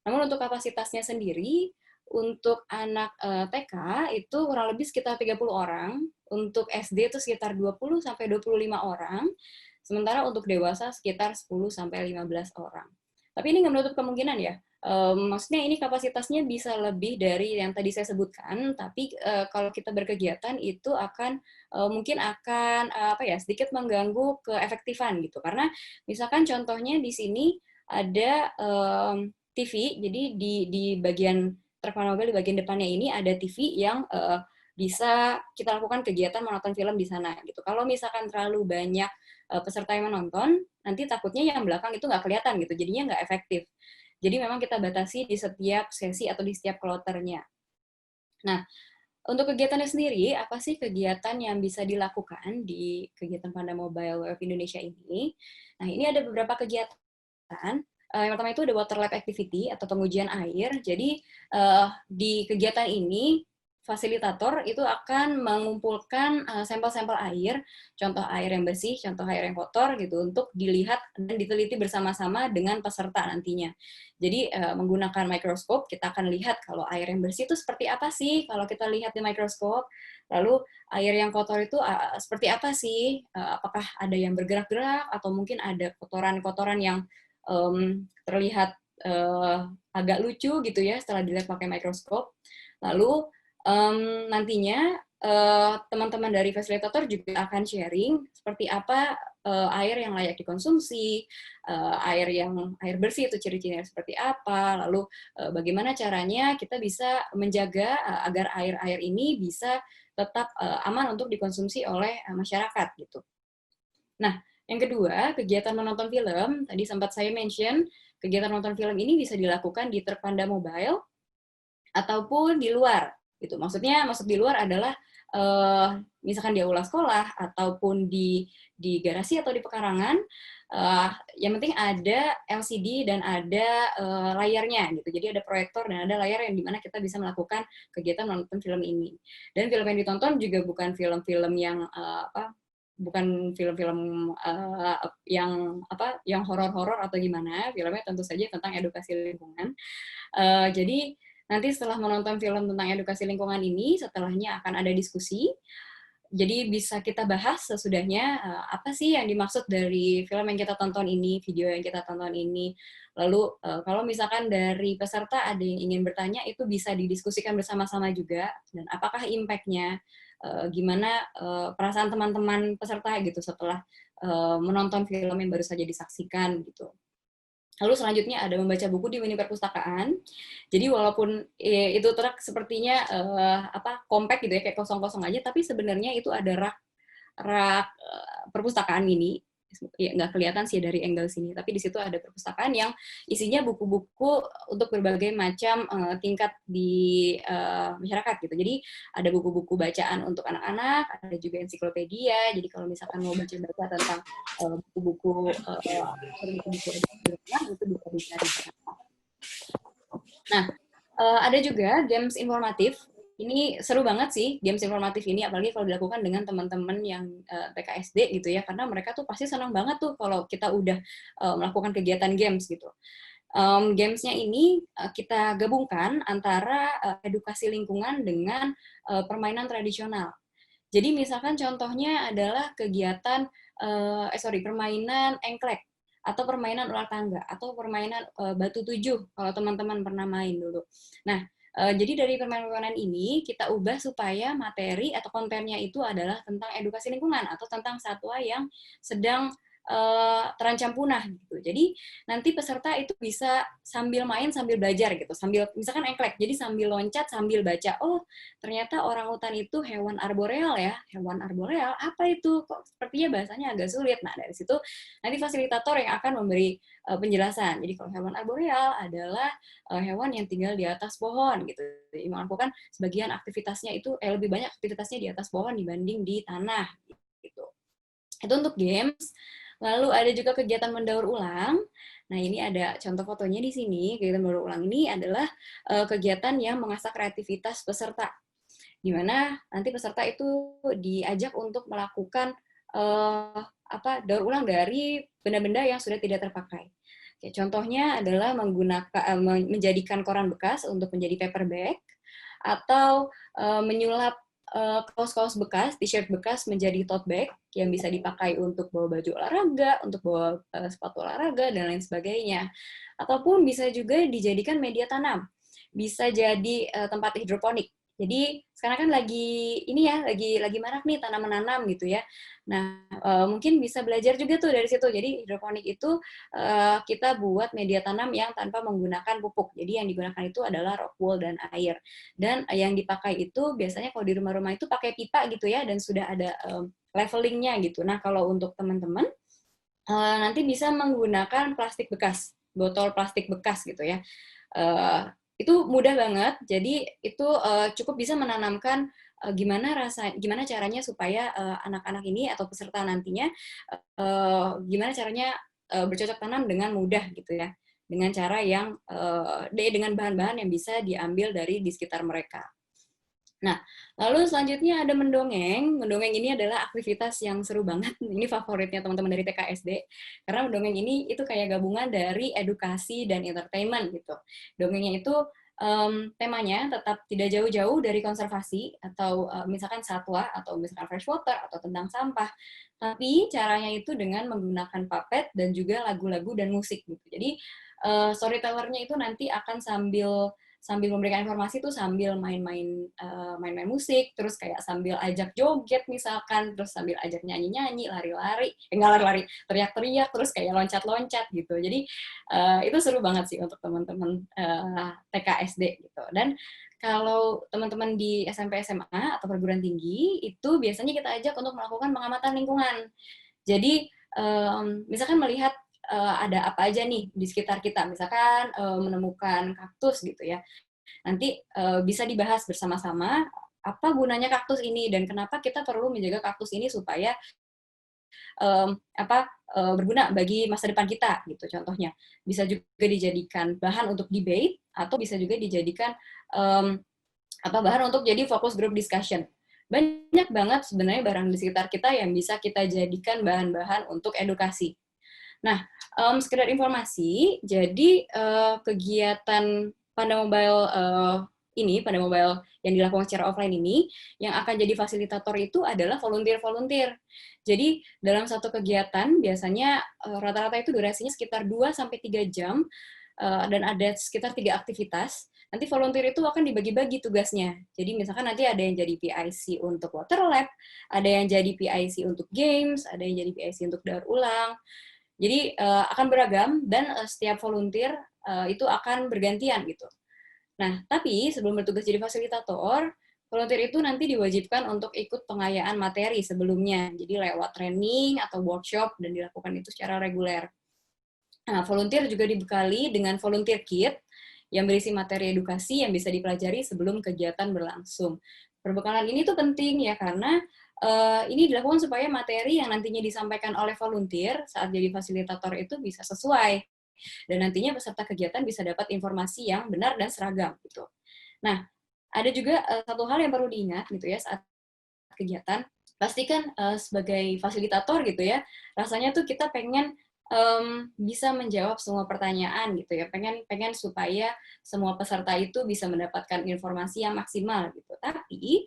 Namun untuk kapasitasnya sendiri, untuk anak TK itu kurang lebih sekitar 30 orang. Untuk SD itu sekitar 20-25 orang. Sementara untuk dewasa sekitar 10-15 orang. Tapi ini nggak menutup kemungkinan ya. Maksudnya ini kapasitasnya bisa lebih dari yang tadi saya sebutkan, tapi kalau kita berkegiatan itu akan mungkin akan apa ya, sedikit mengganggu keefektifan gitu. Karena misalkan contohnya di sini ada TV, jadi di bagian truk mobil di bagian depannya ini ada TV yang bisa kita lakukan kegiatan menonton film di sana gitu. Kalau misalkan terlalu banyak peserta yang menonton, nanti takutnya yang belakang itu nggak kelihatan gitu, jadinya nggak efektif. Jadi memang kita batasi di setiap sesi atau di setiap kloternya. Nah, untuk kegiatannya sendiri, apa sih kegiatan yang bisa dilakukan di kegiatan Panda Mobile WWF Indonesia ini? Nah, ini ada beberapa kegiatan. Yang pertama itu ada water lab activity atau pengujian air. Jadi di kegiatan ini fasilitator itu akan mengumpulkan sampel-sampel air, contoh air yang bersih, contoh air yang kotor gitu, untuk dilihat dan diteliti bersama-sama dengan peserta nantinya. Jadi menggunakan mikroskop kita akan lihat kalau air yang bersih itu seperti apa sih kalau kita lihat di mikroskop. Lalu air yang kotor itu seperti apa sih? Apakah ada yang bergerak-gerak atau mungkin ada kotoran-kotoran yang terlihat agak lucu gitu ya setelah dilihat pakai mikroskop. Lalu nantinya teman-teman dari fasilitator juga akan sharing seperti apa air yang layak dikonsumsi, air bersih itu ciri-cirinya seperti apa, lalu bagaimana caranya kita bisa menjaga agar air-air ini bisa tetap aman untuk dikonsumsi oleh masyarakat gitu. Nah, yang kedua, kegiatan menonton film, tadi sempat saya mention, kegiatan menonton film ini bisa dilakukan di truk Panda Mobile ataupun di luar. Gitu. Maksudnya masuk di luar adalah misalkan di aula sekolah ataupun di garasi atau di pekarangan, yang penting ada LCD dan ada layarnya gitu. Jadi ada proyektor dan ada layar yang dimana kita bisa melakukan kegiatan menonton film ini. Dan film yang ditonton juga bukan film-film yang bukan film-film yang horor-horor atau gimana. Filmnya tentu saja tentang edukasi lingkungan. Jadi nanti setelah menonton film tentang edukasi lingkungan ini, setelahnya akan ada diskusi. Jadi bisa kita bahas sesudahnya apa sih yang dimaksud dari film yang kita tonton ini, video yang kita tonton ini. Lalu kalau misalkan dari peserta ada yang ingin bertanya, itu bisa didiskusikan bersama-sama juga. Dan apakah impact-nya, gimana perasaan teman-teman peserta gitu setelah menonton film yang baru saja disaksikan gitu. Lalu selanjutnya ada membaca buku di mini perpustakaan. Jadi walaupun itu truk sepertinya compact gitu ya, kayak kosong-kosong aja, tapi sebenarnya itu ada rak perpustakaan mini. Ya, nggak kelihatan sih dari angle sini, tapi di situ ada perpustakaan yang isinya buku-buku untuk berbagai macam tingkat di masyarakat gitu. Jadi ada buku-buku bacaan untuk anak-anak, ada juga ensiklopedia. Jadi kalau misalkan mau baca-baca tentang buku-buku itu bisa dicari. Nah, ada juga games informatif. Ini seru banget sih, games informatif ini, apalagi kalau dilakukan dengan teman-teman yang TK/SD gitu ya, karena mereka tuh pasti senang banget tuh kalau kita udah melakukan kegiatan games gitu. Games-nya ini kita gabungkan antara edukasi lingkungan dengan permainan tradisional. Jadi misalkan contohnya adalah kegiatan, permainan engklek, atau permainan ular tangga, atau permainan batu tujuh, kalau teman-teman pernah main dulu. Nah, jadi dari permainan-permainan ini kita ubah supaya materi atau kontennya itu adalah tentang edukasi lingkungan atau tentang satwa yang sedang terancam punah gitu. Jadi nanti peserta itu bisa sambil main sambil belajar gitu, sambil misalkan engklek, jadi sambil loncat sambil baca, oh ternyata orangutan itu hewan arboreal ya, hewan arboreal apa itu, kok sepertinya bahasanya agak sulit. Nah dari situ nanti fasilitator yang akan memberi penjelasan. Jadi kalau hewan arboreal adalah hewan yang tinggal di atas pohon gitu, jadi melakukan sebagian aktivitasnya itu lebih banyak aktivitasnya di atas pohon dibanding di tanah gitu. Itu untuk games. Lalu ada juga kegiatan mendaur ulang. Nah, ini ada contoh fotonya di sini. Kegiatan baru ulang ini adalah kegiatan yang mengasah kreativitas peserta, di mana nanti peserta itu diajak untuk melakukan daur ulang dari benda-benda yang sudah tidak terpakai. Oke, contohnya adalah menjadikan koran bekas untuk menjadi paper bag, atau menyulap kaos-kaos bekas, t-shirt bekas menjadi tote bag yang bisa dipakai untuk bawa baju olahraga, untuk bawa sepatu olahraga, dan lain sebagainya. Ataupun bisa juga dijadikan media tanam. Bisa jadi tempat hidroponik. Jadi sekarang kan lagi marak nih tanam menanam gitu ya. Nah, mungkin bisa belajar juga tuh dari situ. Jadi hidroponik itu kita buat media tanam yang tanpa menggunakan pupuk. Jadi yang digunakan itu adalah rock wool dan air. Dan yang dipakai itu biasanya kalau di rumah-rumah itu pakai pipa gitu ya, dan sudah ada levelingnya gitu. Nah, kalau untuk teman-teman nanti bisa menggunakan plastik bekas, botol plastik bekas gitu ya. Itu mudah banget, jadi itu cukup bisa menanamkan gimana caranya supaya anak-anak ini atau peserta nantinya gimana caranya bercocok tanam dengan mudah gitu ya, dengan cara yang dengan bahan-bahan yang bisa diambil dari di sekitar mereka. Nah, lalu selanjutnya ada mendongeng. Mendongeng ini adalah aktivitas yang seru banget. Ini favoritnya teman-teman dari TKSD. Karena mendongeng ini itu kayak gabungan dari edukasi dan entertainment gitu. Dongengnya itu temanya tetap tidak jauh-jauh dari konservasi atau misalkan satwa atau misalkan freshwater atau tentang sampah. Tapi caranya itu dengan menggunakan puppet dan juga lagu-lagu dan musik gitu. Jadi storytellernya itu nanti akan sambil memberikan informasi tuh sambil main-main musik, terus kayak sambil ajak joget misalkan, terus sambil ajak nyanyi-nyanyi, lari-lari, nggak lari-lari, teriak-teriak, terus kayak loncat-loncat gitu. Jadi itu seru banget sih untuk teman-teman TKSD gitu. Dan kalau teman-teman di SMP SMA atau perguruan tinggi itu biasanya kita ajak untuk melakukan pengamatan lingkungan. Jadi misalkan melihat ada apa aja nih di sekitar kita, misalkan menemukan kaktus gitu ya. Nanti bisa dibahas bersama-sama apa gunanya kaktus ini dan kenapa kita perlu menjaga kaktus ini supaya berguna bagi masa depan kita gitu contohnya. Bisa juga dijadikan bahan untuk debate atau bisa juga dijadikan bahan untuk jadi focus group discussion. Banyak banget sebenarnya barang di sekitar kita yang bisa kita jadikan bahan-bahan untuk edukasi. Nah, sekedar informasi, jadi kegiatan Panda Mobile Panda Mobile yang dilakukan secara offline ini, yang akan jadi fasilitator itu adalah volunteer-volunteer. Jadi, dalam satu kegiatan, biasanya rata-rata itu durasinya sekitar 2-3 jam, dan ada sekitar 3 aktivitas. Nanti volunteer itu akan dibagi-bagi tugasnya. Jadi, misalkan nanti ada yang jadi PIC untuk water lab, ada yang jadi PIC untuk games, ada yang jadi PIC untuk daur ulang. Jadi akan beragam dan setiap volunteer itu akan bergantian gitu. Nah, tapi sebelum bertugas jadi fasilitator, volunteer itu nanti diwajibkan untuk ikut pengayaan materi sebelumnya. Jadi lewat training atau workshop dan dilakukan itu secara reguler. Nah, volunteer juga dibekali dengan volunteer kit yang berisi materi edukasi yang bisa dipelajari sebelum kegiatan berlangsung. Perbekalan ini tuh penting ya karena ini dilakukan supaya materi yang nantinya disampaikan oleh volunteer saat jadi fasilitator itu bisa sesuai. Dan nantinya peserta kegiatan bisa dapat informasi yang benar dan seragam. Gitu. Nah, ada juga satu hal yang perlu diingat gitu ya saat kegiatan. Pastikan sebagai fasilitator gitu ya, rasanya tuh kita pengen bisa menjawab semua pertanyaan gitu ya. Pengen supaya semua peserta itu bisa mendapatkan informasi yang maksimal gitu. Tapi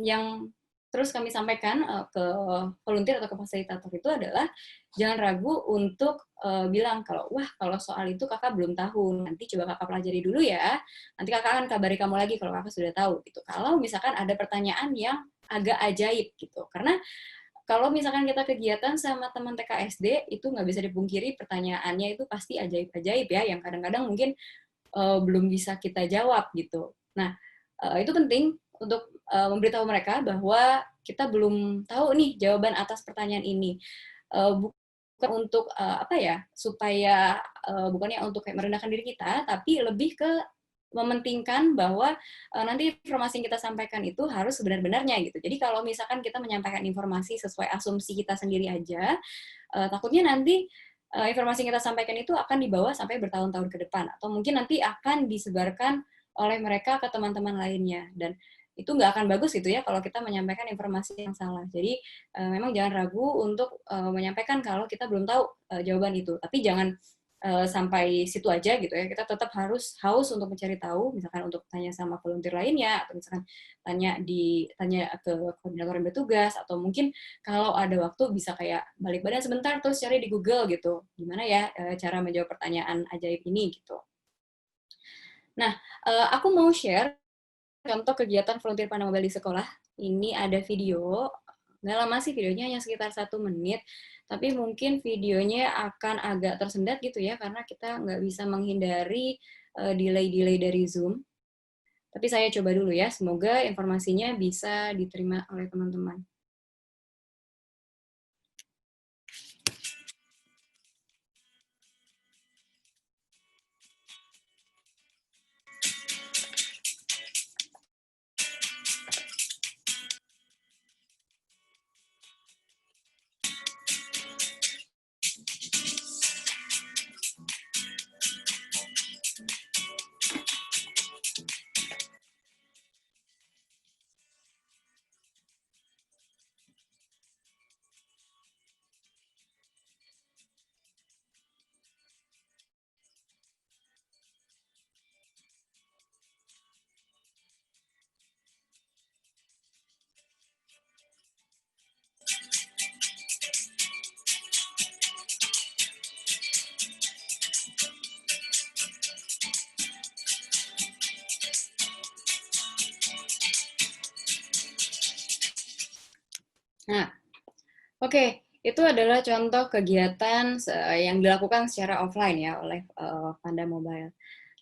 yang terus kami sampaikan ke volunteer atau ke fasilitator itu adalah jangan ragu untuk bilang kalau soal itu kakak belum tahu, nanti coba kakak pelajari dulu ya, nanti kakak akan kabari kamu lagi kalau kakak sudah tahu gitu. Kalau misalkan ada pertanyaan yang agak ajaib gitu, karena kalau misalkan kita kegiatan sama teman TKSD itu nggak bisa dipungkiri pertanyaannya itu pasti ajaib-ajaib ya, yang kadang-kadang mungkin belum bisa kita jawab gitu. Nah itu penting untuk memberitahu mereka bahwa kita belum tahu nih jawaban atas pertanyaan ini. Bukan untuk supaya bukannya untuk kayak merendahkan diri kita, tapi lebih ke mementingkan bahwa nanti informasi yang kita sampaikan itu harus sebenar-benarnya gitu. Jadi kalau misalkan kita menyampaikan informasi sesuai asumsi kita sendiri aja, takutnya nanti informasi yang kita sampaikan itu akan dibawa sampai bertahun-tahun ke depan, atau mungkin nanti akan disebarkan oleh mereka ke teman-teman lainnya, dan itu nggak akan bagus gitu ya kalau kita menyampaikan informasi yang salah. Jadi memang jangan ragu untuk menyampaikan kalau kita belum tahu jawaban itu, tapi jangan sampai situ aja gitu ya. Kita tetap harus haus untuk mencari tahu, misalkan untuk tanya sama volunteer lainnya, atau misalkan tanya ke koordinator yang bertugas, atau mungkin kalau ada waktu bisa kayak balik badan sebentar terus cari di Google gitu, gimana ya cara menjawab pertanyaan ajaib ini gitu. Nah, aku mau share contoh kegiatan volunteer pandang mobile di sekolah. Ini ada video, nggak lama sih videonya, hanya sekitar 1 menit, tapi mungkin videonya akan agak tersendat gitu ya, karena kita nggak bisa menghindari delay-delay dari Zoom. Tapi saya coba dulu ya, semoga informasinya bisa diterima oleh teman-teman. Nah, oke, itu adalah contoh kegiatan yang dilakukan secara offline ya oleh Panda Mobile.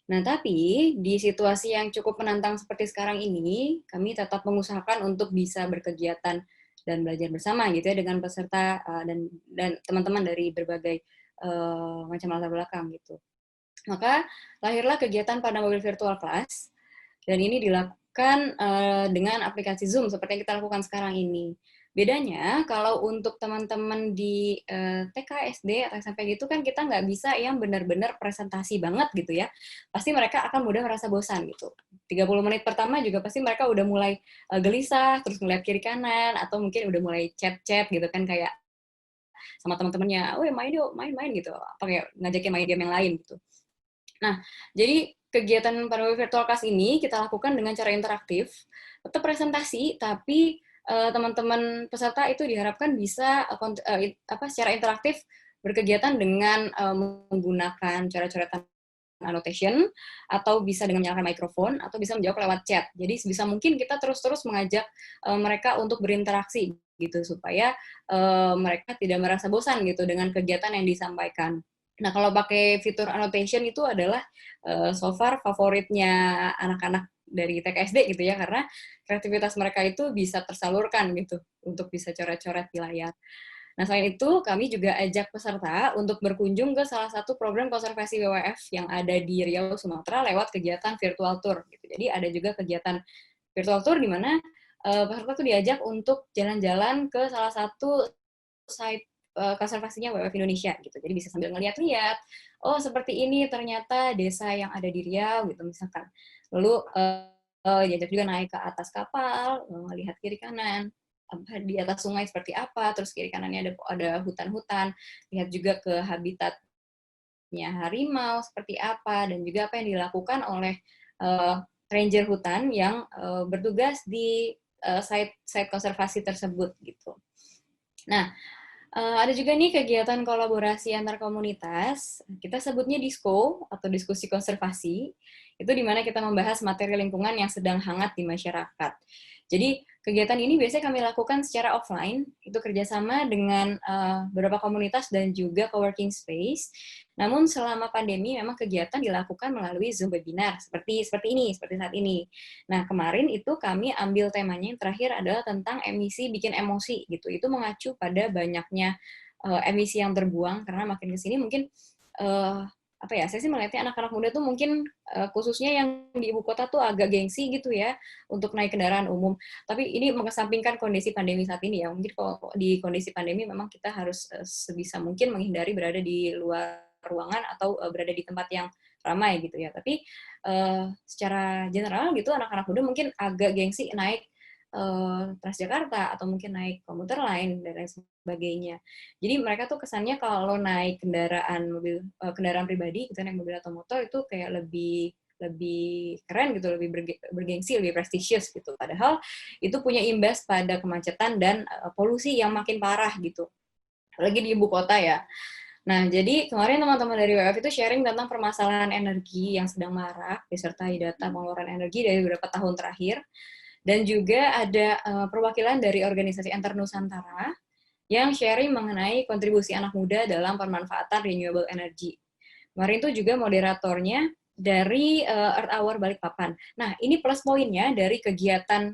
Nah, tapi di situasi yang cukup menantang seperti sekarang ini, kami tetap mengusahakan untuk bisa berkegiatan dan belajar bersama gitu ya dengan peserta dan teman-teman dari berbagai macam latar belakang gitu. Maka lahirlah kegiatan Panda Mobile Virtual Class, dan ini dilakukan dengan aplikasi Zoom seperti yang kita lakukan sekarang ini. Bedanya, kalau untuk teman-teman di TK, SD, atau SMP gitu kan kita nggak bisa yang benar-benar presentasi banget gitu ya. Pasti mereka akan mudah merasa bosan gitu. 30 menit pertama juga pasti mereka udah mulai gelisah, terus ngeliat kiri kanan, atau mungkin udah mulai chat-chat gitu kan, kayak sama teman-temannya, "Weh, main yuk, main-main," gitu. Apa kayak ngajakin main game yang lain gitu. Nah, jadi kegiatan Panda Mobile Virtual Class ini kita lakukan dengan cara interaktif, tetap presentasi, tapi teman-teman peserta itu diharapkan bisa secara interaktif berkegiatan dengan menggunakan coret-coretan annotation, atau bisa dengan menyalakan mikrofon, atau bisa menjawab lewat chat. Jadi sebisa mungkin kita terus-terus mengajak mereka untuk berinteraksi gitu, supaya mereka tidak merasa bosan gitu dengan kegiatan yang disampaikan. Nah, kalau pakai fitur annotation itu adalah so far favoritnya anak-anak dari TK SD gitu ya, karena kreativitas mereka itu bisa tersalurkan gitu untuk bisa coret-coret di layar. Nah, selain itu, kami juga ajak peserta untuk berkunjung ke salah satu program konservasi WWF yang ada di Riau, Sumatera lewat kegiatan virtual tour. Gitu. Jadi ada juga kegiatan virtual tour di mana peserta tuh diajak untuk jalan-jalan ke salah satu site konservasinya WWF Indonesia gitu. Jadi bisa sambil ngeliat-liat, oh seperti ini ternyata desa yang ada di Riau gitu misalkan. Lalu diajak juga naik ke atas kapal, melihat kiri kanan, di atas sungai seperti apa, terus kiri kanannya ada hutan-hutan, lihat juga ke habitatnya harimau seperti apa, dan juga apa yang dilakukan oleh ranger hutan yang bertugas di site konservasi tersebut gitu. Nah, ada juga nih kegiatan kolaborasi antar komunitas, kita sebutnya DISCO, atau diskusi konservasi, itu di mana kita membahas materi lingkungan yang sedang hangat di masyarakat. Jadi, kegiatan ini biasanya kami lakukan secara offline, itu kerjasama dengan beberapa komunitas dan juga coworking space. Namun selama pandemi memang kegiatan dilakukan melalui Zoom webinar, seperti saat ini. Nah, kemarin itu kami ambil temanya yang terakhir adalah tentang emisi bikin emosi, gitu. Itu mengacu pada banyaknya emisi yang terbuang, karena makin ke sini mungkin apa ya, saya sih melihatnya anak-anak muda tuh mungkin khususnya yang di ibu kota tuh agak gengsi gitu ya untuk naik kendaraan umum. Tapi ini mengesampingkan kondisi pandemi saat ini ya. Mungkin kalau di kondisi pandemi memang kita harus sebisa mungkin menghindari berada di luar ruangan atau berada di tempat yang ramai gitu ya. Tapi secara general gitu anak-anak muda mungkin agak gengsi naik Transjakarta atau mungkin naik komuter lain dan lain sebagainya. Jadi mereka tuh kesannya kalau naik kendaraan pribadi, gitu naik mobil atau motor itu kayak lebih keren gitu, lebih bergengsi, lebih prestisius gitu. Padahal itu punya imbas pada kemacetan dan polusi yang makin parah gitu. Apalagi di ibu kota ya. Nah, jadi kemarin teman-teman dari WF itu sharing tentang permasalahan energi yang sedang marak, disertai data pengeluaran energi dari beberapa tahun terakhir. Dan juga ada perwakilan dari organisasi Antar Nusantara yang sharing mengenai kontribusi anak muda dalam pemanfaatan renewable energy. Kemarin itu juga moderatornya dari Earth Hour Balikpapan. Nah, ini plus poinnya dari kegiatan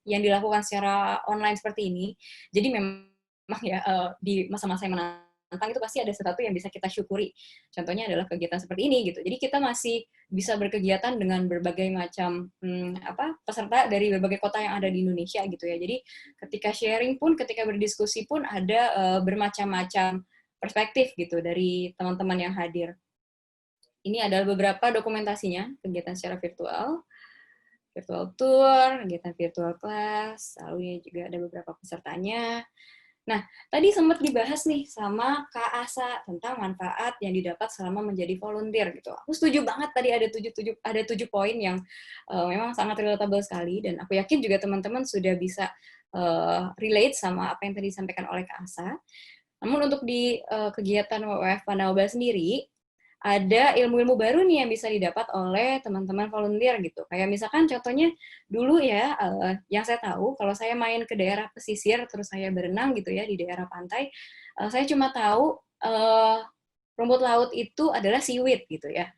yang dilakukan secara online seperti ini. Jadi memang ya di masa-masa yang menantang itu pasti ada sesuatu yang bisa kita syukuri. Contohnya adalah kegiatan seperti ini gitu. Jadi kita masih bisa berkegiatan dengan berbagai macam peserta dari berbagai kota yang ada di Indonesia gitu ya. Jadi ketika sharing pun, ketika berdiskusi pun ada bermacam-macam perspektif gitu dari teman-teman yang hadir. Ini adalah beberapa dokumentasinya kegiatan secara virtual tour, kegiatan virtual class, lalu juga ada beberapa pesertanya. Nah, tadi sempat dibahas nih sama Kak Asa tentang manfaat yang didapat selama menjadi volunteer gitu. Aku setuju banget tadi ada 7 poin yang memang sangat relatable sekali dan aku yakin juga teman-teman sudah bisa relate sama apa yang tadi disampaikan oleh Kak Asa. Namun untuk di kegiatan WWF Pandawa sendiri ada ilmu-ilmu baru nih yang bisa didapat oleh teman-teman volunteer gitu. Kayak misalkan contohnya dulu ya, yang saya tahu kalau saya main ke daerah pesisir terus saya berenang gitu ya di daerah pantai, saya cuma tahu rumput laut itu adalah seaweed gitu ya.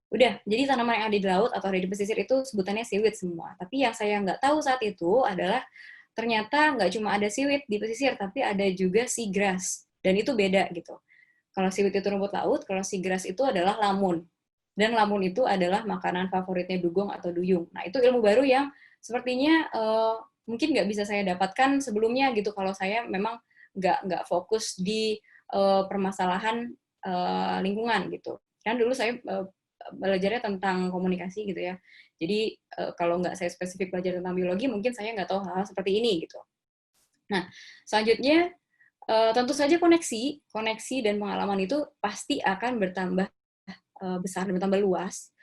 Udah, jadi tanaman yang ada di laut atau ada di pesisir itu sebutannya seaweed semua. Tapi yang saya nggak tahu saat itu adalah ternyata nggak cuma ada seaweed di pesisir, tapi ada juga seagrass. Dan itu beda gitu. Kalau seaweed itu rumput laut, kalau seagrass itu adalah lamun. Dan lamun itu adalah makanan favoritnya dugong atau duyung. Nah, itu ilmu baru yang sepertinya mungkin nggak bisa saya dapatkan sebelumnya gitu kalau saya memang nggak fokus di permasalahan lingkungan gitu. Kan dulu saya belajarnya tentang komunikasi gitu ya. Jadi kalau nggak saya spesifik belajar tentang biologi, mungkin saya nggak tahu hal-hal seperti ini gitu. Nah, selanjutnya tentu saja koneksi dan pengalaman itu pasti akan bertambah besar dan bertambah luas.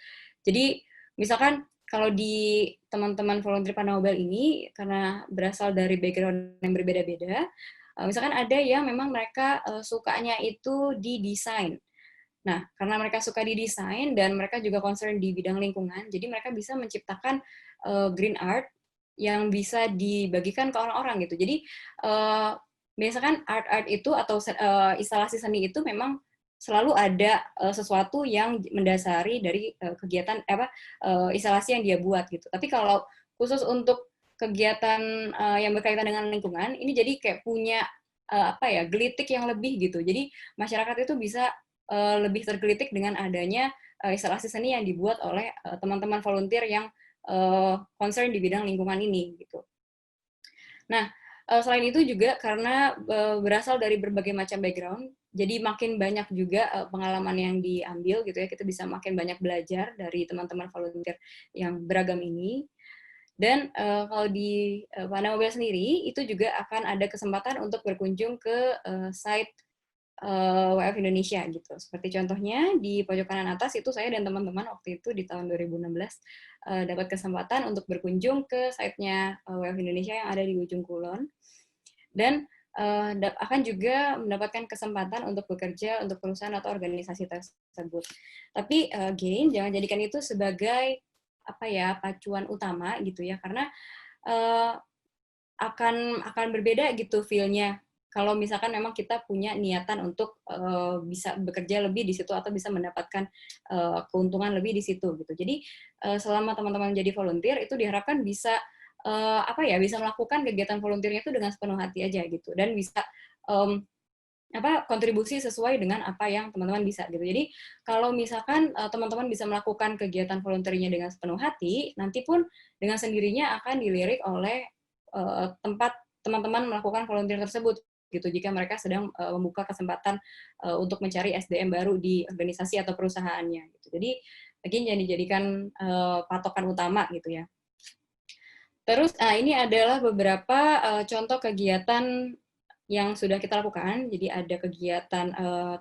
Jadi misalkan kalau di teman-teman volunteer Panawabel ini karena berasal dari background yang berbeda-beda, misalkan ada yang memang mereka sukanya itu di desain. Nah, karena mereka suka di desain dan mereka juga concern di bidang lingkungan, jadi mereka bisa menciptakan green art yang bisa dibagikan ke orang-orang gitu. Jadi biasanya art itu atau instalasi seni itu memang selalu ada sesuatu yang mendasari dari kegiatan instalasi yang dia buat gitu. Tapi kalau khusus untuk kegiatan yang berkaitan dengan lingkungan, ini jadi kayak punya gelitik yang lebih gitu. Jadi masyarakat itu bisa lebih tergelitik dengan adanya instalasi seni yang dibuat oleh teman-teman volunteer yang concern di bidang lingkungan ini gitu. Nah, selain itu juga karena berasal dari berbagai macam background, jadi makin banyak juga pengalaman yang diambil gitu ya, kita bisa makin banyak belajar dari teman-teman volunteer yang beragam ini. Dan kalau di Panawabel sendiri, itu juga akan ada kesempatan untuk berkunjung ke site WF Indonesia gitu. Seperti contohnya di pojok kanan atas itu saya dan teman-teman waktu itu di tahun 2016 dapat kesempatan untuk berkunjung ke site-nya WF Indonesia yang ada di ujung kulon dan akan juga mendapatkan kesempatan untuk bekerja untuk perusahaan atau organisasi tersebut. Tapi again, jangan jadikan itu sebagai pacuan utama gitu ya, karena akan berbeda gitu feel-nya kalau misalkan memang kita punya niatan untuk bisa bekerja lebih di situ atau bisa mendapatkan keuntungan lebih di situ gitu. Jadi selama teman-teman jadi volunteer itu diharapkan bisa bisa melakukan kegiatan volunteernya itu dengan sepenuh hati aja gitu dan bisa kontribusi sesuai dengan apa yang teman-teman bisa gitu. Jadi kalau misalkan teman-teman bisa melakukan kegiatan volunteer-nya dengan sepenuh hati, nanti pun dengan sendirinya akan dilirik oleh tempat teman-teman melakukan volunteer tersebut gitu, jika mereka sedang membuka kesempatan untuk mencari SDM baru di organisasi atau perusahaannya gitu. Jadi lagi dijadikan patokan utama gitu ya. Terus ini adalah beberapa contoh kegiatan yang sudah kita lakukan. Jadi ada kegiatan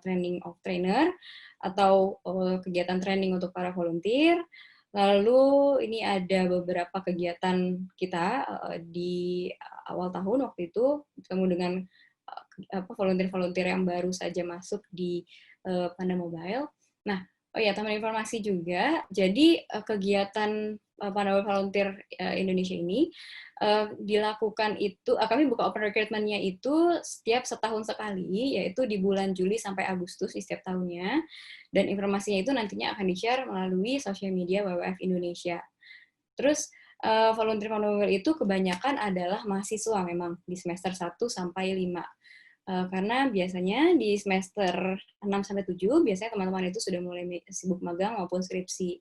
training of trainer atau kegiatan training untuk para volunteer. Lalu ini ada beberapa kegiatan kita di awal tahun waktu itu ketemu dengan volunteer-volunteer yang baru saja masuk di Panda Mobile. Nah, tambahan informasi juga. Jadi kegiatan Panda Volunteer Indonesia ini dilakukan itu, kami buka open recruitment-nya itu setiap setahun sekali, yaitu di bulan Juli sampai Agustus di setiap tahunnya. Dan informasinya itu nantinya akan di-share melalui sosial media WWF Indonesia. Terus volunteer Panda Mobile itu kebanyakan adalah mahasiswa memang di semester 1 sampai 5. Karena biasanya di semester 6-7 biasanya teman-teman itu sudah mulai sibuk magang maupun skripsi.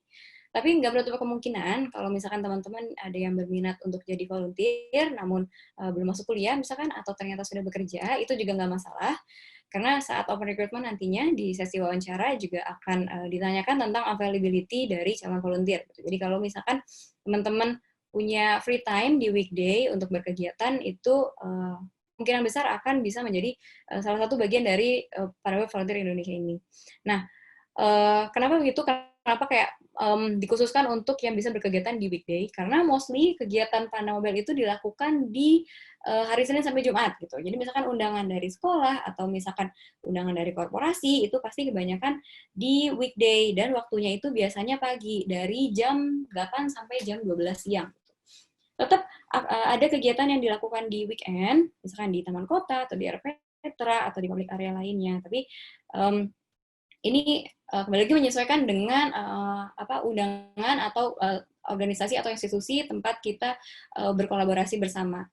Tapi nggak menutup kemungkinan kalau misalkan teman-teman ada yang berminat untuk jadi volunteer namun belum masuk kuliah misalkan atau ternyata sudah bekerja, itu juga nggak masalah. Karena saat open recruitment nantinya di sesi wawancara juga akan ditanyakan tentang availability dari calon volunteer. Jadi kalau misalkan teman-teman punya free time di weekday untuk berkegiatan, itu kemungkinan besar akan bisa menjadi salah satu bagian dari Panda Volunteer Indonesia ini. Nah, kenapa begitu? Kenapa kayak dikhususkan untuk yang bisa berkegiatan di weekday? Karena mostly kegiatan Panda Mobile itu dilakukan di hari Senin sampai Jumat gitu. Jadi misalkan undangan dari sekolah atau misalkan undangan dari korporasi itu pasti kebanyakan di weekday dan waktunya itu biasanya pagi dari jam 8 sampai jam 12 siang. Tetap ada kegiatan yang dilakukan di weekend, misalkan di taman kota atau di Petra atau di public area lainnya. Tapi ini kembali lagi menyesuaikan dengan undangan atau organisasi atau institusi tempat kita berkolaborasi bersama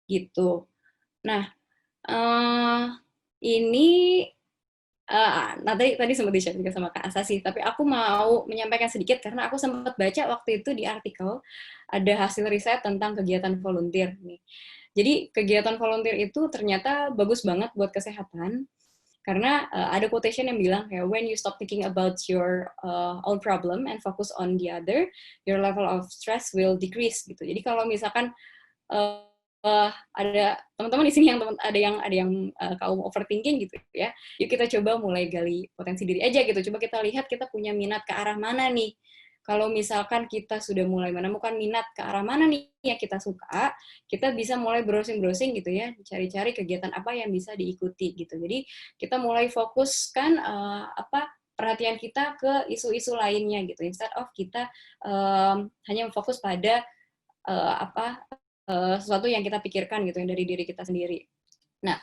gitu. Nah, ini tadi sempat di-share juga sama Kak Asa sih, tapi aku mau menyampaikan sedikit karena aku sempat baca waktu itu di artikel ada hasil riset tentang kegiatan volunteer nih. Jadi kegiatan volunteer itu ternyata bagus banget buat kesehatan karena ada quotation yang bilang kayak when you stop thinking about your own problem and focus on the other, your level of stress will decrease gitu. Jadi kalau misalkan ada teman-teman di sini yang ada yang kaum overthinking gitu ya, yuk kita coba mulai gali potensi diri aja gitu. Coba kita lihat kita punya minat ke arah mana nih. Kalau misalkan kita sudah mulai menemukan minat ke arah mana nih yang kita suka, kita bisa mulai browsing gitu ya, cari-cari kegiatan apa yang bisa diikuti gitu. Jadi kita mulai fokuskan perhatian kita ke isu-isu lainnya gitu, instead of kita hanya fokus pada sesuatu yang kita pikirkan gitu yang dari diri kita sendiri. Nah,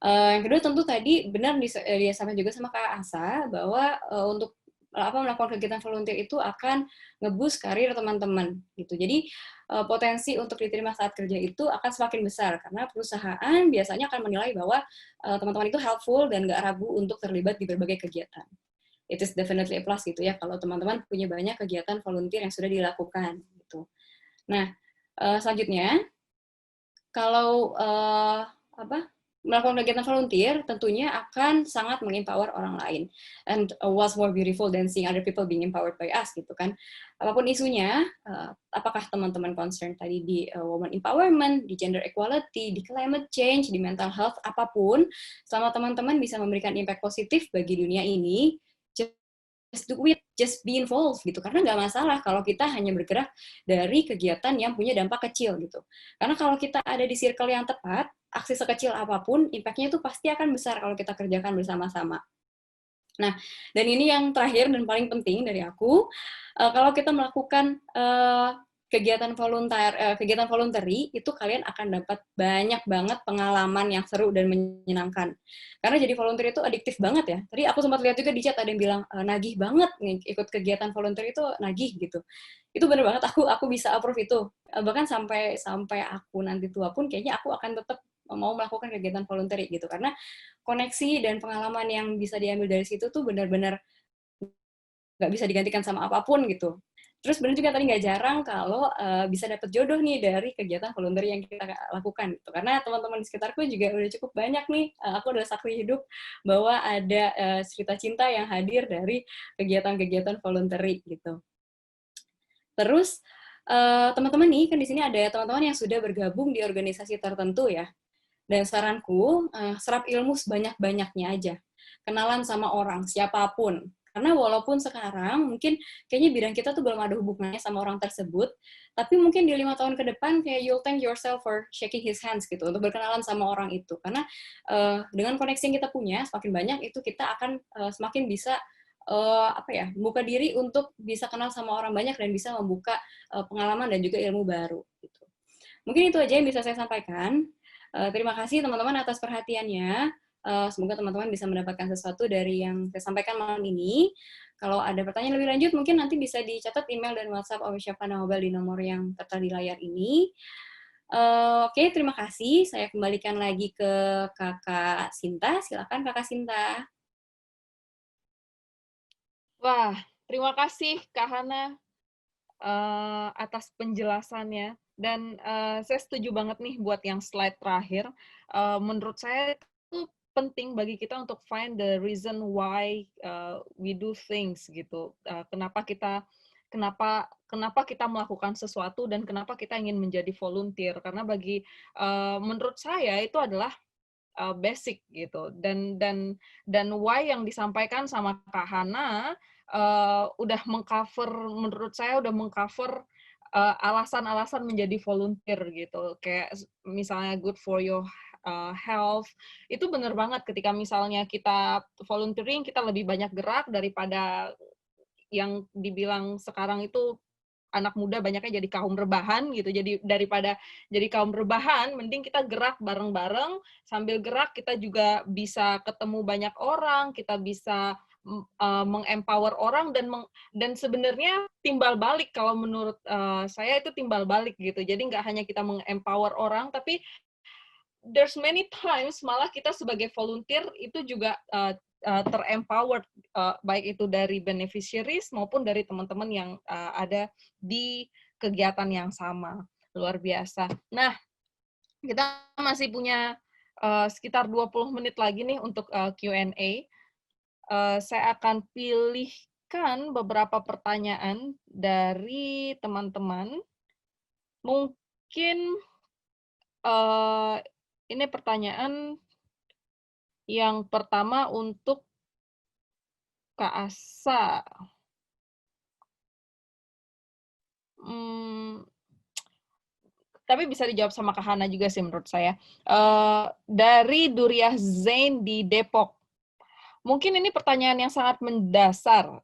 yang kedua tentu tadi benar disampaikan juga sama Kak Asa bahwa untuk melakukan kegiatan volunteer itu akan nge-boost karir teman-teman gitu. Jadi potensi untuk diterima saat kerja itu akan semakin besar karena perusahaan biasanya akan menilai bahwa teman-teman itu helpful dan nggak ragu untuk terlibat di berbagai kegiatan. It is definitely a plus gitu ya kalau teman-teman punya banyak kegiatan volunteer yang sudah dilakukan gitu. Nah, selanjutnya, kalau melakukan kegiatan volunteer tentunya akan sangat mengempower orang lain. And what's more beautiful than seeing other people being empowered by us gitu kan. Apapun isunya, apakah teman-teman concern tadi di women empowerment, di gender equality, di climate change, di mental health, apapun, selama teman-teman bisa memberikan impact positif bagi dunia ini, just do it, just be involved gitu. Karena nggak masalah kalau kita hanya bergerak dari kegiatan yang punya dampak kecil gitu. Karena kalau kita ada di circle yang tepat, aksi sekecil apapun, impact-nya itu pasti akan besar kalau kita kerjakan bersama-sama. Nah, dan ini yang terakhir dan paling penting dari aku, kalau kita melakukan kegiatan voluntary itu kalian akan dapat banyak banget pengalaman yang seru dan menyenangkan. Karena jadi volunteer itu adiktif banget ya. Tadi aku sempat lihat juga di chat ada yang bilang nagih banget nih ikut kegiatan volunteer itu nagih gitu. Itu bener banget aku bisa approve itu. Bahkan sampai aku nanti tua pun kayaknya aku akan tetap mau melakukan kegiatan voluntary gitu. Karena koneksi dan pengalaman yang bisa diambil dari situ tuh benar-benar nggak bisa digantikan sama apapun gitu. Terus benar juga tadi nggak jarang kalau bisa dapet jodoh nih dari kegiatan volunteer yang kita lakukan gitu. Karena teman-teman di sekitarku juga udah cukup banyak nih, aku udah saksi hidup bahwa ada cerita cinta yang hadir dari kegiatan-kegiatan volunteer gitu. Terus teman-teman nih kan di sini ada teman-teman yang sudah bergabung di organisasi tertentu ya. Dan saranku serap ilmu sebanyak-banyaknya aja. Kenalan sama orang siapapun. Karena walaupun sekarang mungkin kayaknya bidang kita tuh belum ada hubungannya sama orang tersebut, tapi mungkin di 5 tahun ke depan kayak you'll thank yourself for shaking his hands gitu, untuk berkenalan sama orang itu. Karena dengan koneksi yang kita punya, semakin banyak itu kita akan semakin bisa membuka diri untuk bisa kenal sama orang banyak dan bisa membuka pengalaman dan juga ilmu baru. Gitu. Mungkin itu aja yang bisa saya sampaikan. Terima kasih teman-teman atas perhatiannya. Semoga teman-teman bisa mendapatkan sesuatu dari yang saya sampaikan malam ini. Kalau ada pertanyaan lebih lanjut, mungkin nanti bisa dicatat email dan WhatsApp Official Mobile di nomor yang tertera di layar ini. Oke, terima kasih. Saya kembalikan lagi ke Kakak Sinta. Silakan Kakak Sinta. Wah, terima kasih Kak Hana atas penjelasannya. Dan saya setuju banget nih buat yang slide terakhir. Menurut saya itu penting bagi kita untuk find the reason why we do things gitu. Kenapa kita melakukan sesuatu dan kenapa kita ingin menjadi volunteer? Karena menurut saya itu adalah basic gitu. Dan why yang disampaikan sama Kak Hana udah menurut saya udah mengcover alasan-alasan menjadi volunteer gitu. Kayak misalnya good for your health, itu benar banget ketika misalnya kita volunteering, kita lebih banyak gerak daripada yang dibilang sekarang itu anak muda banyaknya jadi kaum rebahan gitu. Jadi daripada jadi kaum rebahan, mending kita gerak bareng-bareng, sambil gerak kita juga bisa ketemu banyak orang, kita bisa mengempower orang dan sebenarnya timbal balik kalau menurut saya itu timbal balik gitu. Jadi nggak hanya kita mengempower orang, tapi there's many times malah kita sebagai volunteer itu juga terempowered, baik itu dari beneficiaries maupun dari teman-teman yang ada di kegiatan yang sama. Luar biasa. Nah, kita masih punya sekitar 20 menit lagi nih untuk Q&A. Saya akan pilihkan beberapa pertanyaan dari teman-teman. Mungkin ini pertanyaan yang pertama untuk Kak Asa. Tapi bisa dijawab sama Kak Hana juga sih menurut saya. Dari Duriah Zain di Depok. Mungkin ini pertanyaan yang sangat mendasar.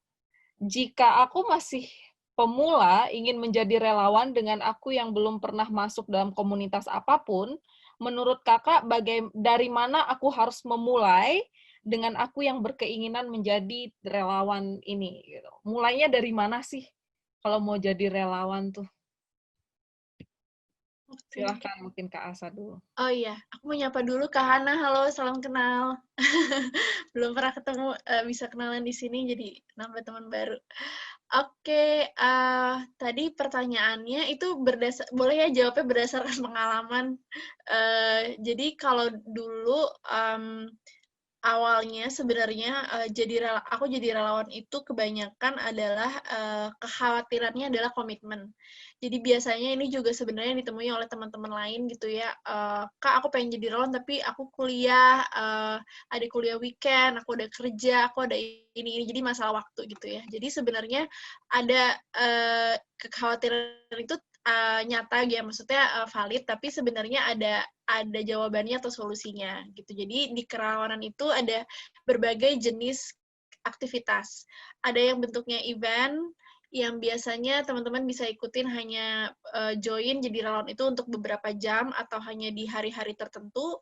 Jika aku masih pemula ingin menjadi relawan dengan aku yang belum pernah masuk dalam komunitas apapun, menurut kakak dari mana aku harus memulai dengan aku yang berkeinginan menjadi relawan ini? Gitu. Mulainya dari mana sih kalau mau jadi relawan tuh? Silahkan mungkin Kak Asa dulu. Oh iya, aku mau nyapa dulu Kak Hana. Halo, salam kenal. Belum pernah ketemu, bisa kenalan di sini, jadi nambah teman baru. Oke, tadi pertanyaannya itu boleh ya jawabnya berdasarkan pengalaman. Jadi kalau dulu awalnya sebenarnya aku jadi relawan itu kebanyakan adalah kekhawatirannya adalah komitmen. Jadi biasanya ini juga sebenarnya ditemui oleh teman-teman lain gitu ya. Kak, aku pengen jadi relawan tapi aku kuliah, ada kuliah weekend, aku ada kerja, aku ada ini. Jadi masalah waktu gitu ya. Jadi sebenarnya ada kekhawatiran itu nyata ya, maksudnya valid, tapi sebenarnya ada jawabannya atau solusinya gitu. Jadi di kerelawanan itu ada berbagai jenis aktivitas. Ada yang bentuknya event, yang biasanya teman-teman bisa ikutin hanya join jadi relawan itu untuk beberapa jam atau hanya di hari-hari tertentu.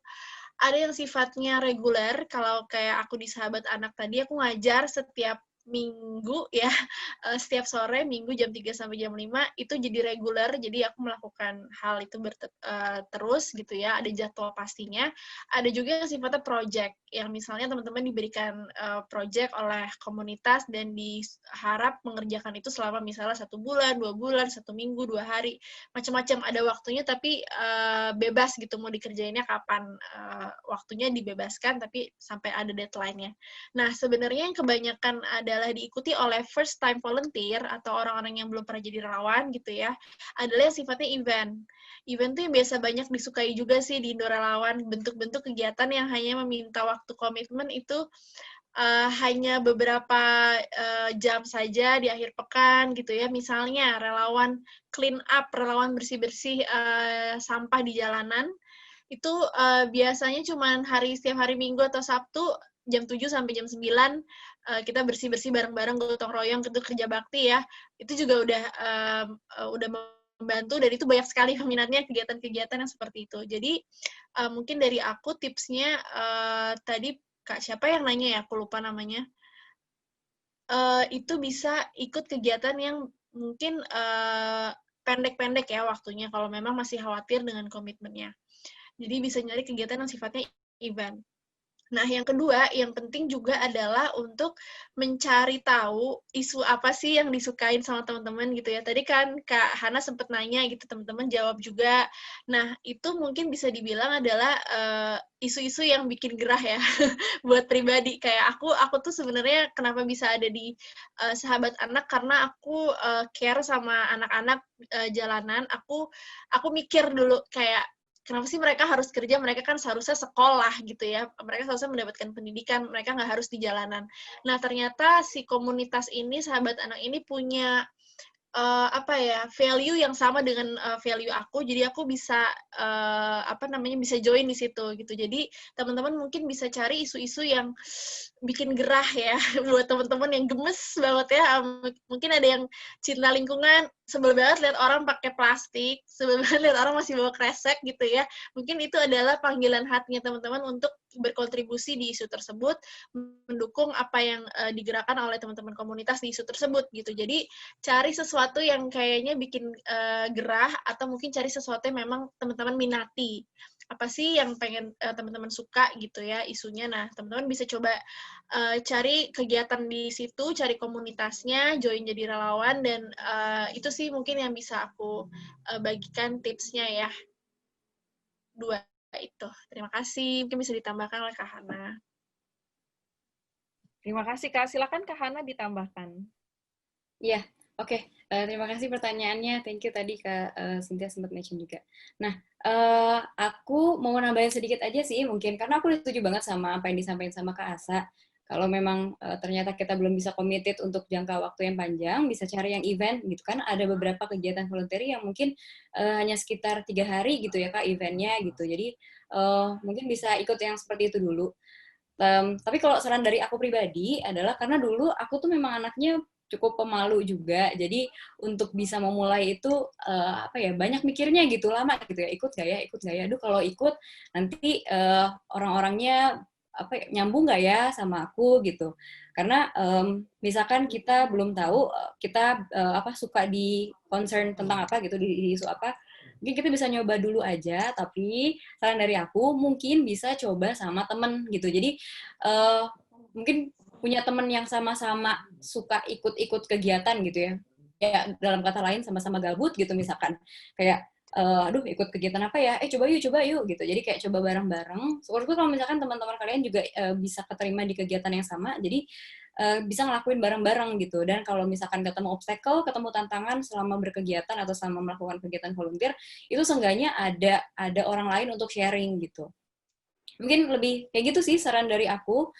Ada yang sifatnya reguler, kalau kayak aku di Sahabat Anak tadi, aku ngajar setiap Minggu ya, setiap sore Minggu jam 3 sampai jam 5 itu jadi reguler, jadi aku melakukan hal itu terus gitu ya, ada jadwal pastinya. Ada juga yang sifatnya project, yang misalnya teman-teman diberikan project oleh komunitas dan diharap mengerjakan itu selama misalnya 1 bulan, 2 bulan, 1 minggu, 2 hari, macam-macam ada waktunya tapi bebas gitu mau dikerjainnya kapan, waktunya dibebaskan tapi sampai ada deadline-nya. Nah, sebenarnya yang kebanyakan adalah diikuti oleh first time volunteer atau orang-orang yang belum pernah jadi relawan gitu ya, adalah yang sifatnya event. Event tuh yang biasa banyak disukai juga sih di Indo Relawan, bentuk-bentuk kegiatan yang hanya meminta waktu komitmen itu hanya beberapa jam saja di akhir pekan gitu ya. Misalnya relawan clean up, relawan bersih-bersih sampah di jalanan, itu biasanya cuma setiap hari Minggu atau Sabtu jam 7 sampai jam 9 kita bersih-bersih bareng-bareng gotong royong itu kerja bakti ya. Itu juga udah membantu dan itu banyak sekali peminatnya kegiatan-kegiatan yang seperti itu. Jadi mungkin dari aku tipsnya tadi Kak siapa yang nanya ya? Aku lupa namanya. Itu bisa ikut kegiatan yang mungkin pendek-pendek ya waktunya kalau memang masih khawatir dengan komitmennya. Jadi bisa nyari kegiatan yang sifatnya event. Nah, yang kedua, yang penting juga adalah untuk mencari tahu isu apa sih yang disukain sama teman-teman gitu ya. Tadi kan Kak Hana sempat nanya gitu, teman-teman jawab juga. Nah, itu mungkin bisa dibilang adalah isu-isu yang bikin gerah ya buat pribadi. Kayak aku tuh sebenarnya kenapa bisa ada di Sahabat Anak karena aku care sama anak-anak jalanan. Aku mikir dulu kayak kenapa sih mereka harus kerja? Mereka kan seharusnya sekolah gitu ya. Mereka seharusnya mendapatkan pendidikan. Mereka nggak harus di jalanan. Nah, ternyata si komunitas ini, Sahabat Anak ini punya value yang sama dengan value aku. Jadi aku bisa bisa join di situ gitu. Jadi teman-teman mungkin bisa cari isu-isu yang bikin gerah ya buat teman-teman yang gemes banget ya. Mungkin ada yang cinta lingkungan, sebel banget lihat orang pakai plastik, sebel banget lihat orang masih bawa kresek gitu ya. Mungkin itu adalah panggilan hatinya teman-teman untuk berkontribusi di isu tersebut, mendukung apa yang digerakkan oleh teman-teman komunitas di isu tersebut gitu. Jadi cari sesuatu yang kayaknya bikin gerah atau mungkin cari sesuatu yang memang teman-teman minati. Apa sih yang pengen teman-teman suka gitu ya isunya. Nah, teman-teman bisa coba cari kegiatan di situ, cari komunitasnya, join jadi relawan dan itu sih mungkin yang bisa aku bagikan tipsnya ya. 2 itu. Terima kasih. Mungkin bisa ditambahkan oleh Kak Hana. Terima kasih, Kak. Silakan Kak Hana ditambahkan. Iya, oke. Terima kasih pertanyaannya. Thank you tadi Kak Cynthia sempat mention juga. Nah, aku mau nambahin sedikit aja sih mungkin, karena aku setuju banget sama apa yang disampaikan sama Kak Asa. Kalau memang ternyata kita belum bisa committed untuk jangka waktu yang panjang, bisa cari yang event gitu kan. Ada beberapa kegiatan volunteer yang mungkin hanya sekitar 3 hari gitu ya Kak eventnya gitu. Jadi mungkin bisa ikut yang seperti itu dulu. Tapi kalau saran dari aku pribadi adalah karena dulu aku tuh memang anaknya cukup pemalu juga, jadi untuk bisa memulai itu banyak mikirnya gitu, lama gitu ya, ikut nggak ya, aduh kalau ikut nanti orang-orangnya nyambung nggak ya sama aku gitu, karena misalkan kita belum tahu kita suka di concern tentang apa gitu, di isu apa, mungkin kita bisa nyoba dulu aja, tapi saran dari aku mungkin bisa coba sama temen gitu, jadi mungkin punya temen yang sama-sama suka ikut-ikut kegiatan gitu ya. Ya dalam kata lain sama-sama gabut gitu misalkan. Kayak aduh ikut kegiatan apa ya? Coba yuk gitu. Jadi kayak coba bareng-bareng. Syukur kalau misalkan teman-teman kalian juga bisa keterima di kegiatan yang sama. Jadi bisa ngelakuin bareng-bareng gitu. Dan kalau misalkan ketemu obstacle, ketemu tantangan selama berkegiatan atau selama melakukan kegiatan volunteer, itu seenggaknya ada orang lain untuk sharing gitu. Mungkin lebih kayak gitu sih saran dari aku.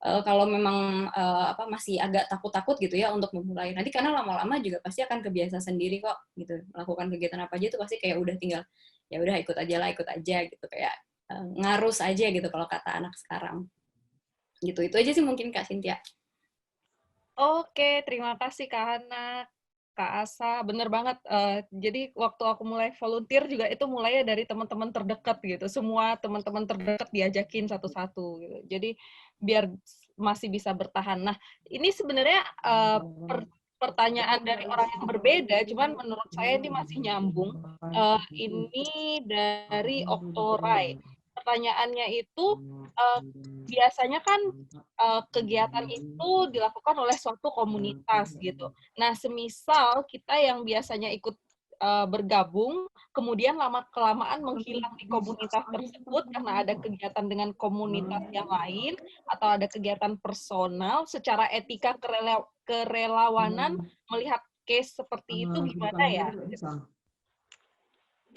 Kalau memang masih agak takut-takut gitu ya untuk memulai, nanti karena lama-lama juga pasti akan kebiasa sendiri kok gitu, melakukan kegiatan apa aja itu pasti kayak udah tinggal ya udah ikut aja gitu, kayak ngarus aja gitu kalau kata anak sekarang gitu. Itu aja sih mungkin Kak Cynthia. Oke, terima kasih Kak Hana, Kak Asa, bener banget. Jadi waktu aku mulai volunteer juga itu mulainya dari teman-teman terdekat gitu. Semua teman-teman terdekat diajakin satu-satu gitu. Jadi biar masih bisa bertahan. Nah, ini sebenarnya pertanyaan dari orang yang berbeda, cuman menurut saya ini masih nyambung. Ini dari Oktorai. Pertanyaannya itu, biasanya kan kegiatan itu dilakukan oleh suatu komunitas gitu. Nah, semisal kita yang biasanya ikut bergabung, kemudian lama-kelamaan menghilang di komunitas tersebut karena ada kegiatan dengan komunitas yang lain, atau ada kegiatan personal, secara etika kerelawanan, melihat case seperti itu gimana ya?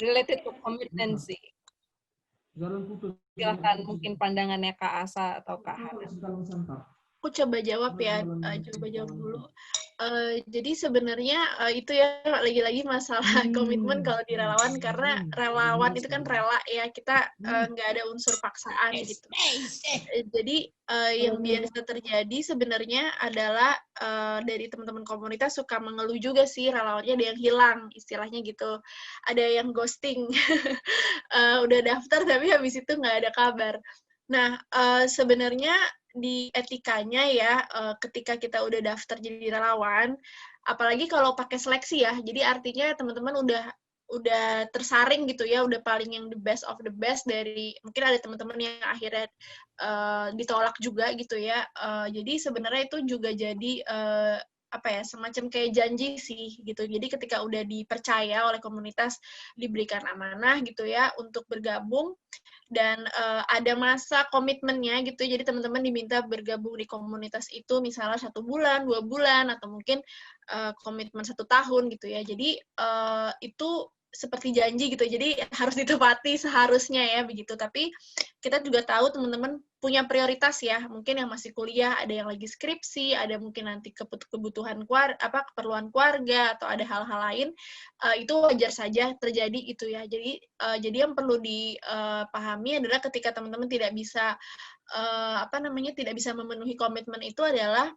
Related to commitmency. Silahkan mungkin pandangannya Kak Asa atau Kak Hana. Aku coba jawab ya, coba jawab dulu. Jadi sebenarnya itu ya lagi-lagi masalah komitmen kalau di relawan, karena relawan itu kan rela ya, kita nggak ada unsur paksaan gitu. Jadi yang biasa terjadi sebenarnya adalah dari teman-teman komunitas suka mengeluh juga sih, relawannya ada yang hilang, istilahnya gitu. Ada yang ghosting, udah daftar tapi habis itu nggak ada kabar. Nah, sebenarnya di etikanya ya, ketika kita udah daftar jadi relawan, apalagi kalau pakai seleksi ya, jadi artinya teman-teman udah tersaring gitu ya, udah paling yang the best of the best dari, mungkin ada teman-teman yang akhirnya ditolak juga gitu ya. Jadi sebenarnya itu juga jadi apa ya, semacam kayak janji sih gitu. Jadi ketika udah dipercaya oleh komunitas, diberikan amanah gitu ya untuk bergabung, dan ada masa komitmennya gitu, jadi teman-teman diminta bergabung di komunitas itu misalnya 1 bulan, 2 bulan, atau mungkin komitmen 1 tahun gitu ya. Jadi itu seperti janji gitu, jadi harus ditepati seharusnya ya begitu. Tapi kita juga tahu teman-teman punya prioritas ya, mungkin yang masih kuliah, ada yang lagi skripsi, ada mungkin nanti kebutuhan keperluan keluarga, atau ada hal-hal lain, itu wajar saja terjadi gitu ya. Jadi yang perlu dipahami adalah ketika teman-teman tidak bisa tidak bisa memenuhi komitmen itu adalah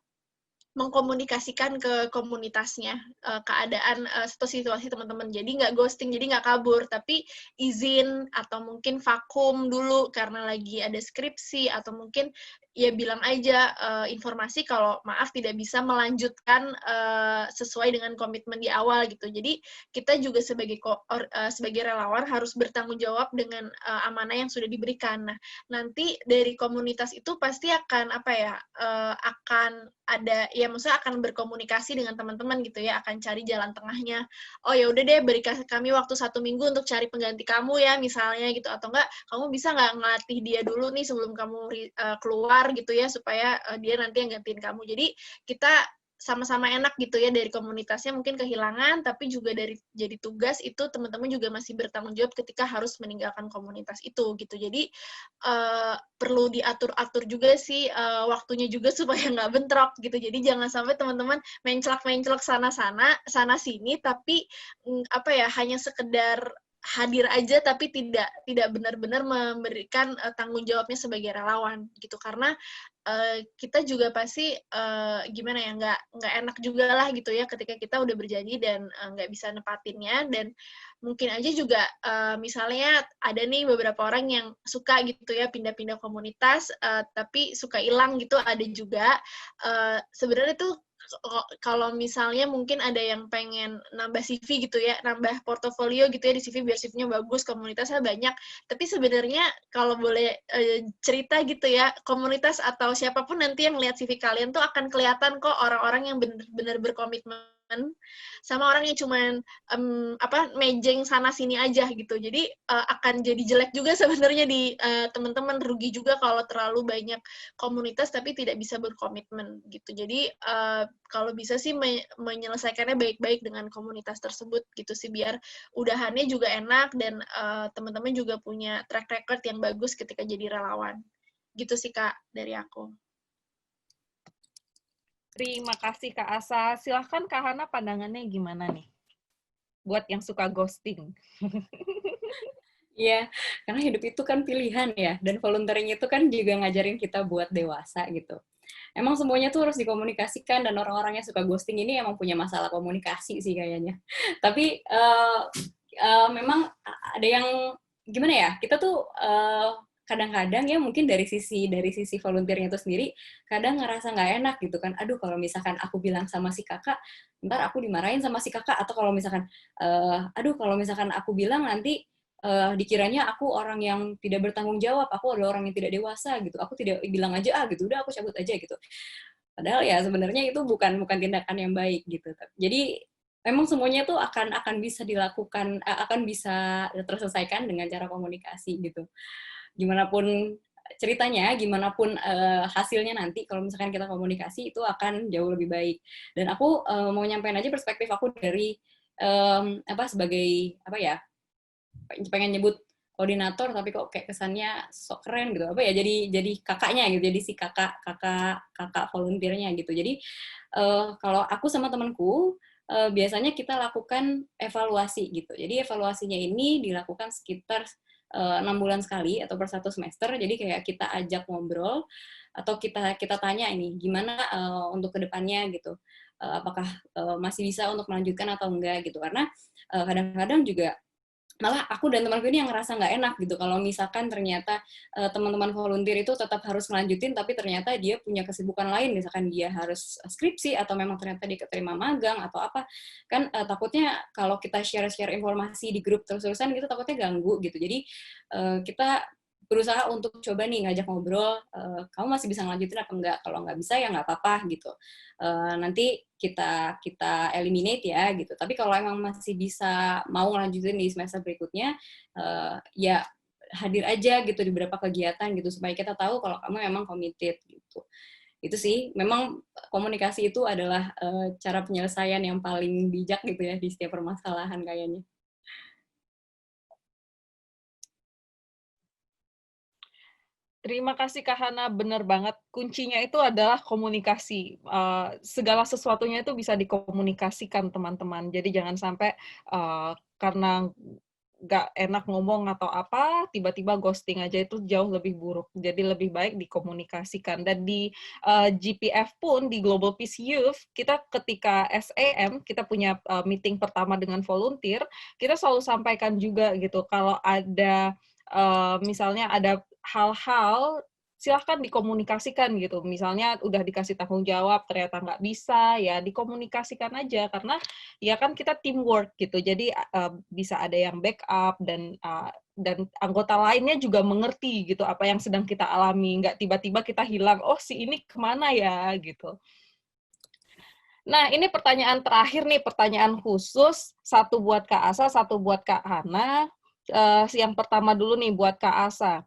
mengkomunikasikan ke komunitasnya keadaan atau situasi teman-teman. Jadi nggak ghosting, jadi nggak kabur, tapi izin atau mungkin vakum dulu karena lagi ada skripsi, atau mungkin ya bilang aja informasi kalau maaf tidak bisa melanjutkan sesuai dengan komitmen di awal gitu. Jadi kita juga sebagai relawan harus bertanggung jawab dengan amanah yang sudah diberikan. Nah, nanti dari komunitas itu pasti akan akan ada ya, maksudnya akan berkomunikasi dengan teman-teman gitu ya, akan cari jalan tengahnya. Oh ya udah deh, beri kami waktu 1 minggu untuk cari pengganti kamu ya misalnya gitu, atau enggak kamu bisa nggak ngelatih dia dulu nih sebelum kamu keluar gitu ya, supaya dia nanti yang gantiin kamu. Jadi kita sama-sama enak gitu ya, dari komunitasnya mungkin kehilangan, tapi juga dari jadi tugas itu teman-teman juga masih bertanggung jawab ketika harus meninggalkan komunitas itu gitu. Jadi perlu diatur-atur juga sih waktunya juga supaya nggak bentrok gitu. Jadi jangan sampai teman-teman menclak-menclak sana-sini, tapi hanya sekedar hadir aja tapi tidak benar-benar memberikan tanggung jawabnya sebagai relawan gitu. Karena kita juga pasti nggak enak juga lah gitu ya ketika kita udah berjanji dan nggak bisa nepatinnya. Dan mungkin aja juga misalnya ada nih beberapa orang yang suka gitu ya pindah-pindah komunitas tapi suka hilang gitu, ada juga. Sebenarnya tuh kalau misalnya mungkin ada yang pengen nambah CV gitu ya, nambah portofolio gitu ya di CV biar CV-nya bagus, komunitasnya banyak. Tapi sebenarnya kalau boleh cerita gitu ya, komunitas atau siapapun nanti yang lihat CV kalian tuh akan kelihatan kok orang-orang yang benar-benar berkomitmen sama orang yang cuman mejeng sana sini aja gitu. Jadi akan jadi jelek juga sebenarnya di teman-teman, rugi juga kalau terlalu banyak komunitas tapi tidak bisa berkomitmen gitu. Jadi kalau bisa sih menyelesaikannya baik-baik dengan komunitas tersebut gitu sih, biar udahannya juga enak dan teman-teman juga punya track record yang bagus ketika jadi relawan. Gitu sih Kak dari aku. Terima kasih Kak Asa. Silahkan Kak Hana, pandangannya gimana nih? Buat yang suka ghosting. Iya, karena hidup itu kan pilihan ya, dan volunteering itu kan juga ngajarin kita buat dewasa gitu. Emang semuanya tuh harus dikomunikasikan, dan orang-orang yang suka ghosting ini emang punya masalah komunikasi sih kayaknya. Tapi memang ada yang, gimana ya, kita tuh kadang-kadang ya mungkin dari sisi volunteernya itu sendiri kadang ngerasa nggak enak gitu kan. Aduh, kalau misalkan aku bilang sama si kakak, ntar aku dimarahin sama si kakak, atau kalau misalkan aduh kalau misalkan aku bilang nanti dikiranya aku orang yang tidak bertanggung jawab, aku adalah orang yang tidak dewasa gitu. Aku tidak bilang aja gitu, udah aku cabut aja gitu. Padahal ya sebenarnya itu bukan tindakan yang baik gitu. Jadi memang semuanya tuh akan bisa dilakukan, akan bisa terselesaikan dengan cara komunikasi gitu. Gimana pun ceritanya, gimana pun hasilnya nanti, kalau misalkan kita komunikasi itu akan jauh lebih baik. Dan aku mau nyampein aja perspektif aku dari sebagai pengen nyebut koordinator tapi kok kayak kesannya sok keren gitu, jadi kakaknya gitu, jadi si kakak volunteernya gitu. Jadi kalau aku sama temanku biasanya kita lakukan evaluasi gitu. Jadi evaluasinya ini dilakukan sekitar 6 bulan sekali atau per 1 semester. Jadi kayak kita ajak ngobrol atau kita tanya ini gimana untuk kedepannya gitu. Apakah masih bisa untuk melanjutkan atau enggak gitu. Karena kadang-kadang juga malah aku dan temanku ini yang ngerasa nggak enak gitu kalau misalkan ternyata teman-teman volunteer itu tetap harus ngelanjutin tapi ternyata dia punya kesibukan lain, misalkan dia harus skripsi atau memang ternyata dia keterima magang atau apa, kan takutnya kalau kita share informasi di grup terus-terusan gitu takutnya ganggu gitu. Jadi kita berusaha untuk coba nih ngajak ngobrol, kamu masih bisa ngelanjutin apa enggak, kalau nggak bisa ya nggak apa-apa gitu. Nanti kita eliminate ya gitu. Tapi kalau emang masih bisa mau ngelanjutin di semester berikutnya, ya hadir aja gitu di beberapa kegiatan gitu supaya kita tahu kalau kamu memang committed gitu. Itu sih, memang komunikasi itu adalah cara penyelesaian yang paling bijak gitu ya di setiap permasalahan kayaknya. Terima kasih Kak Hana, benar banget. Kuncinya itu adalah komunikasi. Segala sesuatunya itu bisa dikomunikasikan teman-teman. Jadi jangan sampai karena nggak enak ngomong atau apa, tiba-tiba ghosting aja, itu jauh lebih buruk. Jadi lebih baik dikomunikasikan. Dan di GPF pun, di Global Peace Youth, kita ketika SAM, kita punya meeting pertama dengan volunteer, kita selalu sampaikan juga gitu, kalau ada misalnya ada hal-hal, silahkan dikomunikasikan gitu. Misalnya udah dikasih tanggung jawab, ternyata nggak bisa, ya dikomunikasikan aja. Karena ya kan kita teamwork gitu, jadi bisa ada yang backup dan anggota lainnya juga mengerti gitu apa yang sedang kita alami. Nggak tiba-tiba kita hilang, oh si ini kemana ya gitu. Nah, ini pertanyaan terakhir nih, pertanyaan khusus. Satu buat Kak Asa, satu buat Kak Hana. Yang pertama dulu nih buat Kak Asa.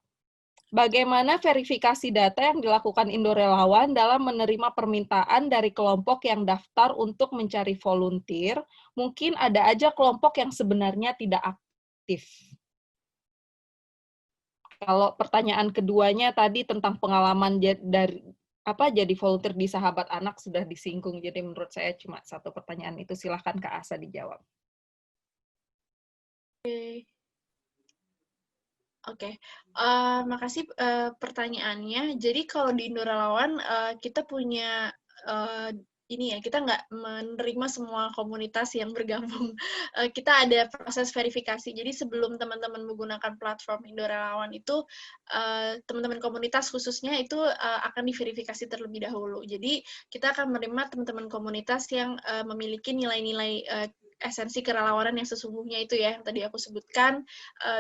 Bagaimana verifikasi data yang dilakukan Indorelawan dalam menerima permintaan dari kelompok yang daftar untuk mencari volunteer? Mungkin ada aja kelompok yang sebenarnya tidak aktif. Kalau pertanyaan keduanya tadi tentang pengalaman dari jadi volunteer di Sahabat Anak sudah disinggung. Jadi menurut saya cuma satu pertanyaan itu, silahkan Kak Asa dijawab. Oke, makasih pertanyaannya. Jadi kalau di Indorelawan kita punya kita nggak menerima semua komunitas yang bergabung. Kita ada proses verifikasi. Jadi sebelum teman-teman menggunakan platform Indorelawan itu, teman-teman komunitas khususnya itu akan diverifikasi terlebih dahulu. Jadi kita akan menerima teman-teman komunitas yang memiliki nilai-nilai esensi kerelawanan yang sesungguhnya itu ya, yang tadi aku sebutkan,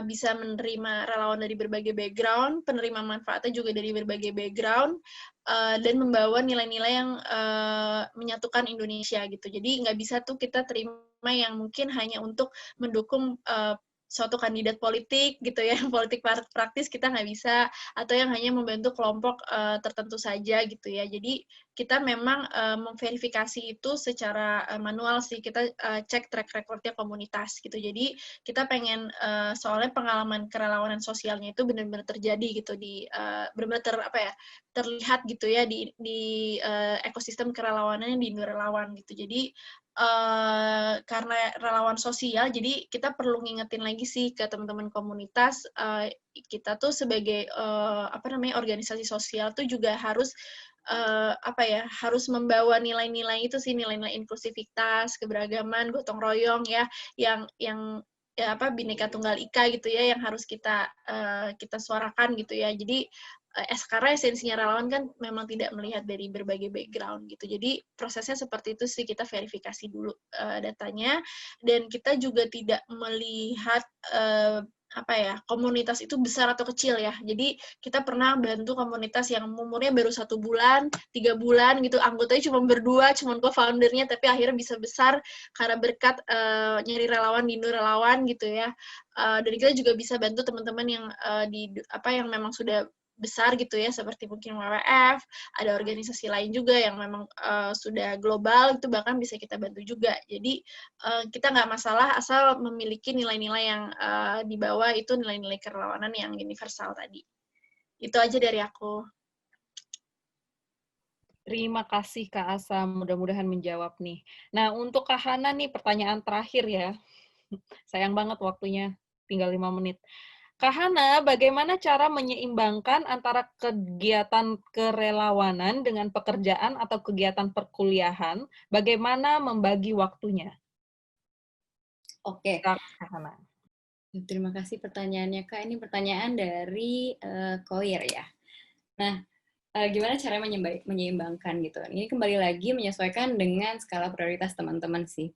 bisa menerima relawan dari berbagai background, penerima manfaatnya juga dari berbagai background, dan membawa nilai-nilai yang menyatukan Indonesia gitu. Jadi nggak bisa tuh kita terima yang mungkin hanya untuk mendukung suatu kandidat politik gitu ya, politik praktis kita nggak bisa, atau yang hanya membantu kelompok tertentu saja gitu ya. Jadi kita memang memverifikasi itu secara manual sih, kita cek track recordnya komunitas gitu. Jadi kita pengen soalnya pengalaman kerelawanan sosialnya itu benar-benar terjadi gitu, di benar-benar terlihat gitu ya di ekosistem kerelawanannya di Indorelawan gitu. Jadi karena relawan sosial, jadi kita perlu ngingetin lagi sih ke teman-teman komunitas, kita tuh sebagai organisasi sosial tuh juga harus harus membawa nilai-nilai itu sih, nilai-nilai inklusivitas, keberagaman, gotong royong ya, yang ya apa Bhinneka Tunggal Ika gitu ya yang harus kita kita suarakan gitu ya. Jadi karena esensinya relawan kan memang tidak melihat dari berbagai background gitu. Jadi prosesnya seperti itu sih, kita verifikasi dulu datanya, dan kita juga tidak melihat apa ya, komunitas itu besar atau kecil ya. Jadi kita pernah bantu komunitas yang umurnya baru 1 bulan, 3 bulan gitu, anggotanya cuma berdua, cuma co-foundernya, tapi akhirnya bisa besar karena berkat nyari relawan di Indo Relawan gitu ya. Dan kita juga bisa bantu teman-teman yang yang memang sudah besar gitu ya, seperti mungkin WWF, ada organisasi lain juga yang memang sudah global, itu bahkan bisa kita bantu juga. Jadi kita nggak masalah asal memiliki nilai-nilai yang dibawa itu nilai-nilai kerelawanan yang universal tadi. Itu aja dari aku. Terima kasih Kak Asa, mudah-mudahan menjawab nih. Nah, untuk Kak Hana nih pertanyaan terakhir ya. Sayang banget waktunya, tinggal 5 menit. Kak Hana, bagaimana cara menyeimbangkan antara kegiatan kerelawanan dengan pekerjaan atau kegiatan perkuliahan? Bagaimana membagi waktunya? Oke. Kak Hana. Terima kasih pertanyaannya, Kak. Ini pertanyaan dari Koir ya. Nah, gimana cara menyeimbangkan gitu? Ini kembali lagi menyesuaikan dengan skala prioritas teman-teman sih.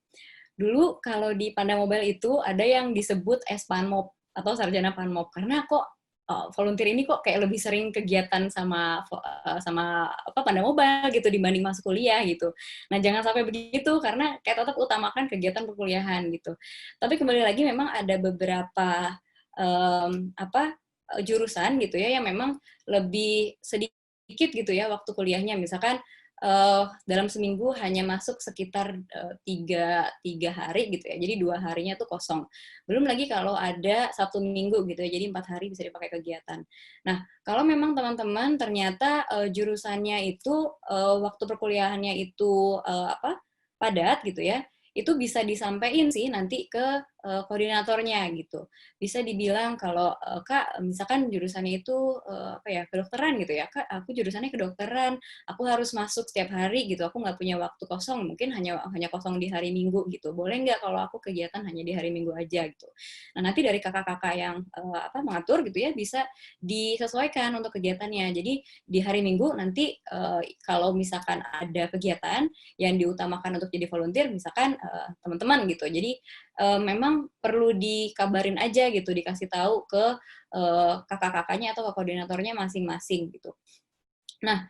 Dulu kalau di Panda Mobile itu ada yang disebut S-Panmob atau Sarjana Panmob, karena kok volunteer ini kok kayak lebih sering kegiatan sama Panda Mobile gitu dibanding masuk kuliah gitu. Nah, jangan sampai begitu karena kayak tetap utamakan kegiatan perkuliahan gitu. Tapi kembali lagi memang ada beberapa jurusan gitu ya yang memang lebih sedikit gitu ya waktu kuliahnya. Misalkan dalam seminggu hanya masuk sekitar 3 hari gitu ya, jadi 2 harinya tuh kosong. Belum lagi kalau ada Sabtu Minggu gitu ya, jadi 4 hari bisa dipakai kegiatan. Nah, kalau memang teman-teman ternyata jurusannya itu waktu perkuliahannya itu padat gitu ya, itu bisa disampaikan sih nanti ke koordinatornya gitu. Bisa dibilang kalau Kak, misalkan jurusannya itu kedokteran gitu ya, Kak, aku jurusannya kedokteran, aku harus masuk setiap hari gitu, aku nggak punya waktu kosong, mungkin hanya kosong di hari Minggu gitu. Boleh nggak kalau aku kegiatan hanya di hari Minggu aja gitu. Nah, nanti dari kakak-kakak yang mengatur gitu ya, bisa disesuaikan untuk kegiatannya. Jadi di hari Minggu nanti kalau misalkan ada kegiatan yang diutamakan untuk jadi volunteer, misalkan teman-teman gitu. Jadi memang perlu dikabarin aja gitu, dikasih tahu ke kakak-kakaknya atau ke koordinatornya masing-masing gitu. Nah,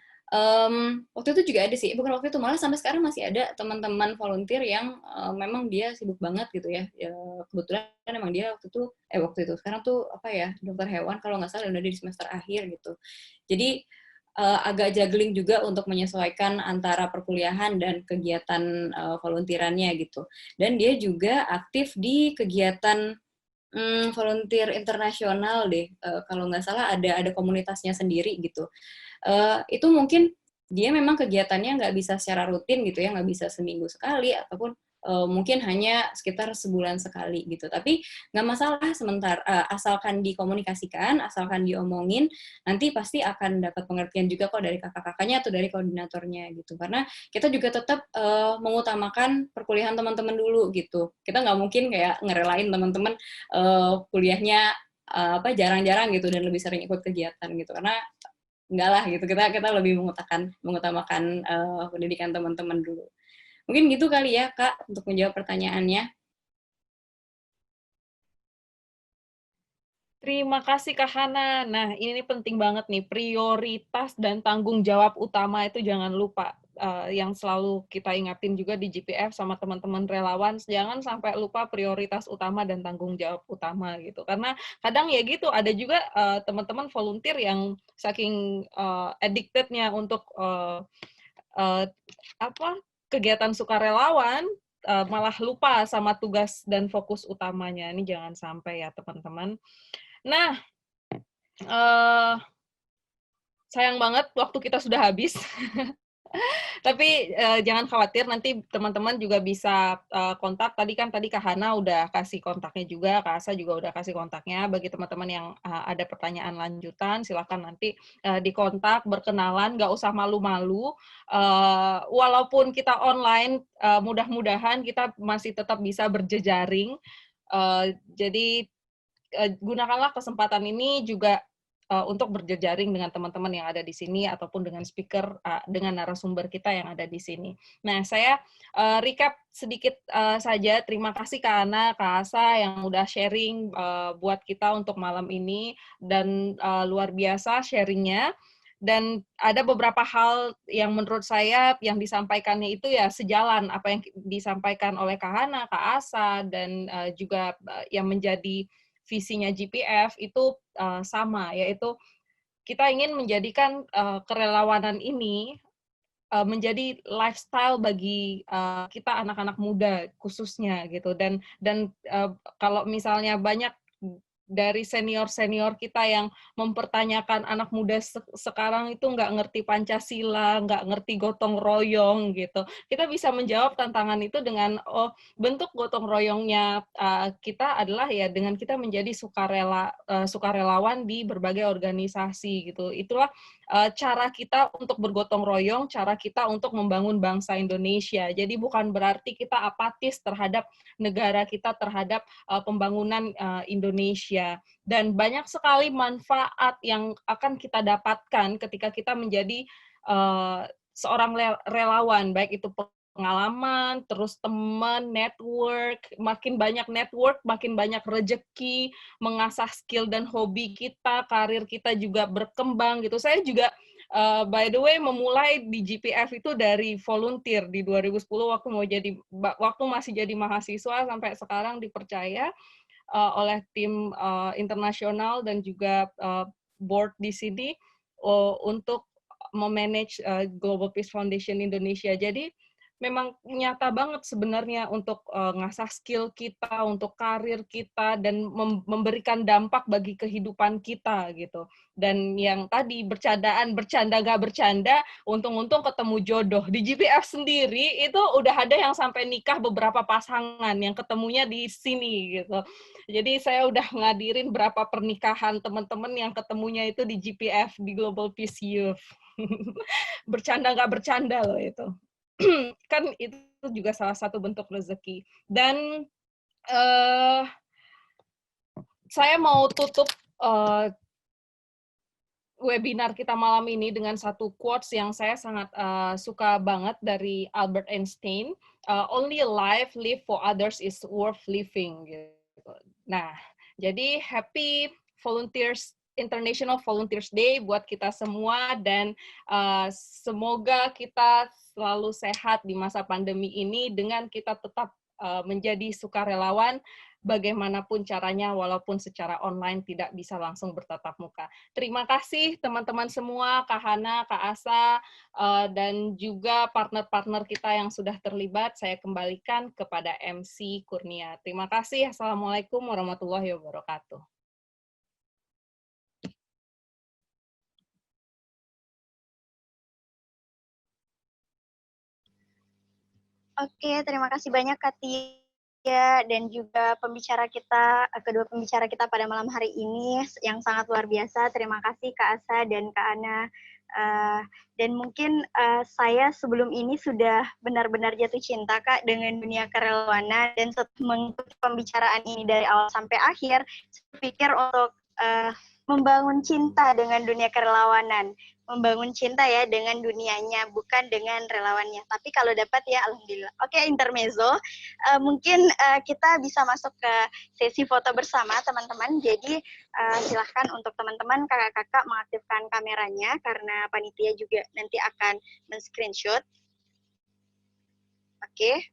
waktu itu juga ada sih, bukan waktu itu, malah sampai sekarang masih ada teman-teman volunteer yang memang dia sibuk banget gitu ya. Kebetulan emang dia waktu itu sekarang tuh dokter hewan kalau nggak salah udah di semester akhir gitu. Jadi agak juggling juga untuk menyesuaikan antara perkuliahan dan kegiatan volunteerannya gitu. Dan dia juga aktif di kegiatan volunteer internasional deh. Kalau nggak salah ada komunitasnya sendiri gitu. Itu mungkin dia memang kegiatannya nggak bisa secara rutin gitu ya, nggak bisa seminggu sekali ataupun mungkin hanya sekitar sebulan sekali gitu. Tapi nggak masalah asalkan dikomunikasikan, asalkan diomongin, nanti pasti akan dapat pengertian juga kok dari kakak-kakaknya atau dari koordinatornya gitu. Karena kita juga tetap mengutamakan perkuliahan teman-teman dulu gitu. Kita nggak mungkin kayak ngerelain teman-teman kuliahnya jarang-jarang gitu dan lebih sering ikut kegiatan gitu. Karena enggak lah gitu, kita lebih mengutamakan pendidikan teman-teman dulu. Mungkin gitu kali ya, Kak, untuk menjawab pertanyaannya. Terima kasih Kak Hana. Nah, ini penting banget nih, prioritas dan tanggung jawab utama itu jangan lupa. Yang selalu kita ingatin juga di GPF sama teman-teman relawan, jangan sampai lupa prioritas utama dan tanggung jawab utama gitu. Karena kadang ya gitu, ada juga teman-teman volunteer yang saking addicted-nya untuk kegiatan sukarelawan, malah lupa sama tugas dan fokus utamanya. Ini jangan sampai ya teman-teman. Nah, sayang banget waktu kita sudah habis. Tapi jangan khawatir, nanti teman-teman juga bisa kontak. Tadi Kak Hana udah kasih kontaknya juga, Kak Asa juga udah kasih kontaknya. Bagi teman-teman yang ada pertanyaan lanjutan, silakan nanti dikontak, berkenalan, nggak usah malu-malu. Walaupun kita online, mudah-mudahan kita masih tetap bisa berjejaring. Jadi gunakanlah kesempatan ini juga untuk berjejaring dengan teman-teman yang ada di sini ataupun dengan speaker, dengan narasumber kita yang ada di sini. Nah, saya recap sedikit saja. Terima kasih Kak Ana, Kak Asa yang udah sharing buat kita untuk malam ini, dan luar biasa sharingnya. Dan ada beberapa hal yang menurut saya yang disampaikannya itu ya sejalan apa yang disampaikan oleh Kak Hana, Kak Asa, dan juga yang menjadi visinya GPF itu sama, yaitu kita ingin menjadikan kerelawanan ini menjadi lifestyle bagi kita anak-anak muda khususnya gitu. Dan kalau misalnya banyak dari senior-senior kita yang mempertanyakan anak muda sekarang itu nggak ngerti Pancasila, nggak ngerti gotong royong gitu. Kita bisa menjawab tantangan itu dengan bentuk gotong royongnya kita adalah ya dengan kita menjadi sukarelawan di berbagai organisasi gitu. Itulah cara kita untuk bergotong royong, cara kita untuk membangun bangsa Indonesia. Jadi bukan berarti kita apatis terhadap negara kita, terhadap pembangunan Indonesia. Dan banyak sekali manfaat yang akan kita dapatkan ketika kita menjadi seorang relawan, baik itu pengalaman, terus teman, network, makin banyak network, makin banyak rejeki, mengasah skill dan hobi kita, karir kita juga berkembang gitu. Saya juga by the way memulai di GPF itu dari volunteer di 2010 waktu masih jadi mahasiswa sampai sekarang dipercaya oleh tim internasional dan juga board di sini untuk memanage Global Peace Foundation Indonesia. Jadi memang nyata banget sebenarnya untuk ngasah skill kita, untuk karir kita, dan memberikan dampak bagi kehidupan kita gitu. Dan yang tadi bercanda gak bercanda, untung-untung ketemu jodoh. Di GPF sendiri itu udah ada yang sampai nikah beberapa pasangan yang ketemunya di sini gitu. Jadi saya udah ngadirin berapa pernikahan teman-teman yang ketemunya itu di GPF, di Global Peace Youth. Bercanda nggak bercanda loh itu. Kan itu juga salah satu bentuk rezeki. Dan saya mau tutup webinar kita malam ini dengan satu quotes yang saya sangat suka banget dari Albert Einstein. Only a life lived for others is worth living. Gitu. Nah, jadi happy International Volunteers Day buat kita semua, dan semoga kita selalu sehat di masa pandemi ini dengan kita tetap menjadi sukarelawan bagaimanapun caranya, walaupun secara online tidak bisa langsung bertatap muka. Terima kasih teman-teman semua, Kak Hana, Kak Asa, dan juga partner-partner kita yang sudah terlibat. Saya kembalikan kepada MC Kurnia. Terima kasih. Assalamualaikum warahmatullahi wabarakatuh. Oke, terima kasih banyak Kak Tia dan juga kedua pembicara kita pada malam hari ini yang sangat luar biasa. Terima kasih Kak Asa dan Kak Ana. Dan mungkin saya sebelum ini sudah benar-benar jatuh cinta Kak dengan dunia kerelawanan, dan setelah mengikuti pembicaraan ini dari awal sampai akhir, saya pikir untuk membangun cinta dengan dunia kerelawanan, membangun cinta ya dengan dunianya, bukan dengan relawannya. Tapi kalau dapat ya alhamdulillah. Oke, intermezzo. Mungkin kita bisa masuk ke sesi foto bersama teman-teman. Jadi silahkan untuk teman-teman, kakak-kakak mengaktifkan kameranya karena panitia juga nanti akan men-screenshot. Oke,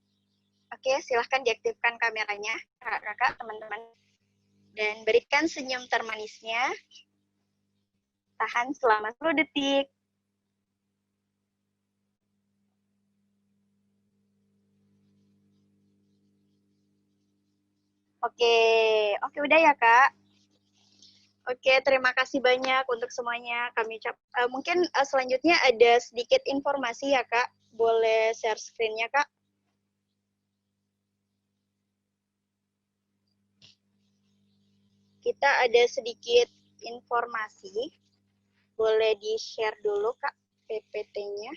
silahkan diaktifkan kameranya, kakak-kakak, teman-teman. Dan berikan senyum termanisnya. Tahan selama 10 detik. Oke, udah ya Kak. Oke, terima kasih banyak untuk semuanya. Mungkin selanjutnya ada sedikit informasi ya Kak. Boleh share screen-nya Kak. Kita ada sedikit informasi. Boleh di-share dulu, Kak, PPT-nya.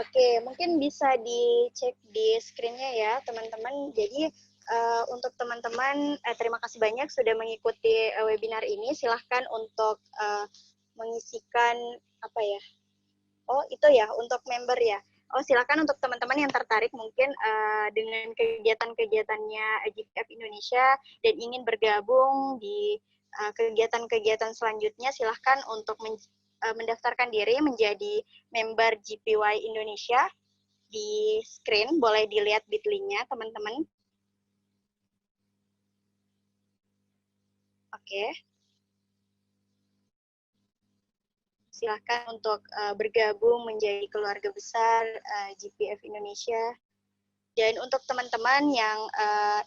Oke, mungkin bisa dicek di screen-nya ya, teman-teman. Jadi, untuk teman-teman, terima kasih banyak sudah mengikuti webinar ini. Silahkan untuk mengisikan, apa ya? Oh, itu ya, untuk member ya. Oh, silakan untuk teman-teman yang tertarik mungkin dengan kegiatan-kegiatannya GPF Indonesia dan ingin bergabung di kegiatan-kegiatan selanjutnya, silahkan untuk mendaftarkan diri menjadi member GPY Indonesia. Di screen boleh dilihat bit.ly-nya, teman-teman. Oke. Silahkan untuk bergabung menjadi keluarga besar GPF Indonesia. Dan untuk teman-teman yang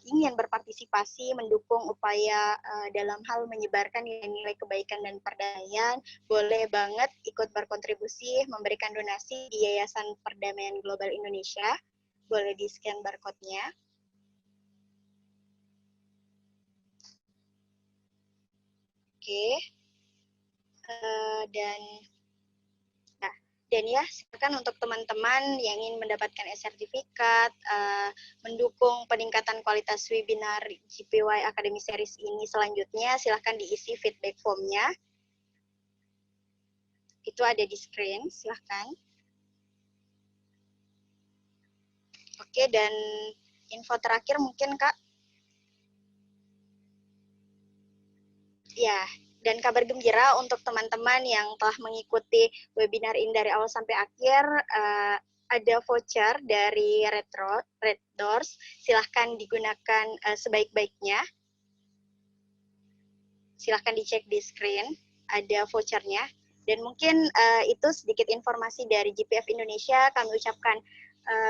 ingin berpartisipasi mendukung upaya dalam hal menyebarkan nilai-nilai kebaikan dan perdamaian, boleh banget ikut berkontribusi memberikan donasi di Yayasan Perdamaian Global Indonesia. Boleh di-scan barcode-nya. Oke. Dan ya, silakan untuk teman-teman yang ingin mendapatkan sertifikat, mendukung peningkatan kualitas webinar GPY Academy Series ini selanjutnya, silakan diisi feedback form-nya. Itu ada di screen, silakan. Oke, dan info terakhir mungkin, Kak. Ya, dan kabar gembira untuk teman-teman yang telah mengikuti webinar ini dari awal sampai akhir, ada voucher dari Red Doors, silahkan digunakan sebaik-baiknya. Silahkan dicek di screen, ada vouchernya. Dan mungkin itu sedikit informasi dari GPF Indonesia. Kami ucapkan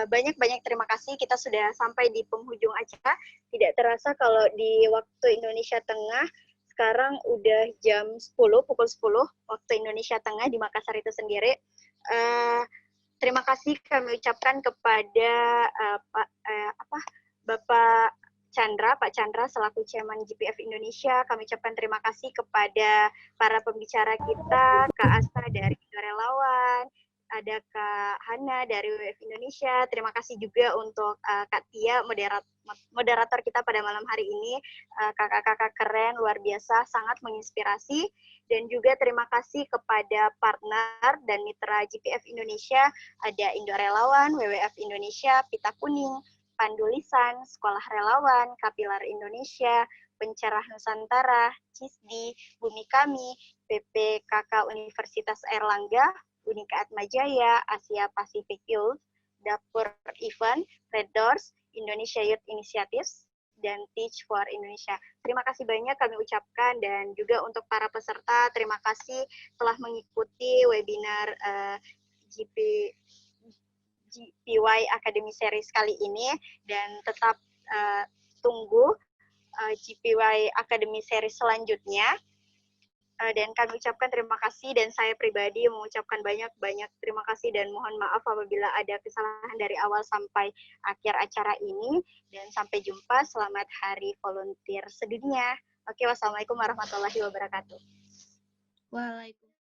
banyak-banyak terima kasih. Kita sudah sampai di penghujung acara. Tidak terasa kalau di waktu Indonesia Tengah, sekarang udah jam 10, pukul 10 waktu Indonesia Tengah di Makassar itu sendiri. Terima kasih kami ucapkan kepada Bapak Chandra, Pak Chandra selaku Chairman GPF Indonesia. Kami ucapkan terima kasih kepada para pembicara kita, Kak Asta dari Relawan, ada Kak Hana dari WWF Indonesia. Terima kasih juga untuk Kak Tia, moderator kita pada malam hari ini. Kakak-kakak keren, luar biasa, sangat menginspirasi. Dan juga terima kasih kepada partner dan mitra GPF Indonesia, ada Indo Relawan, WWF Indonesia, Pita Kuning, Pandulisan, Sekolah Relawan, Kapilar Indonesia, Pencerah Nusantara, CISDI, Bumi Kami, PPKK Universitas Airlangga, Unika Atmajaya, Asia Pacific Youth, Dapur Event, Red Doors, Indonesia Youth Initiatives, dan Teach for Indonesia. Terima kasih banyak kami ucapkan, dan juga untuk para peserta, terima kasih telah mengikuti webinar GPY Academy Series kali ini, dan tetap tunggu GPY Academy Series selanjutnya. Dan kami ucapkan terima kasih, dan saya pribadi mengucapkan banyak-banyak terima kasih dan mohon maaf apabila ada kesalahan dari awal sampai akhir acara ini. Dan sampai jumpa, selamat Hari Volunteer sedunia. Oke, wassalamualaikum warahmatullahi wabarakatuh. Waalaikumsalam.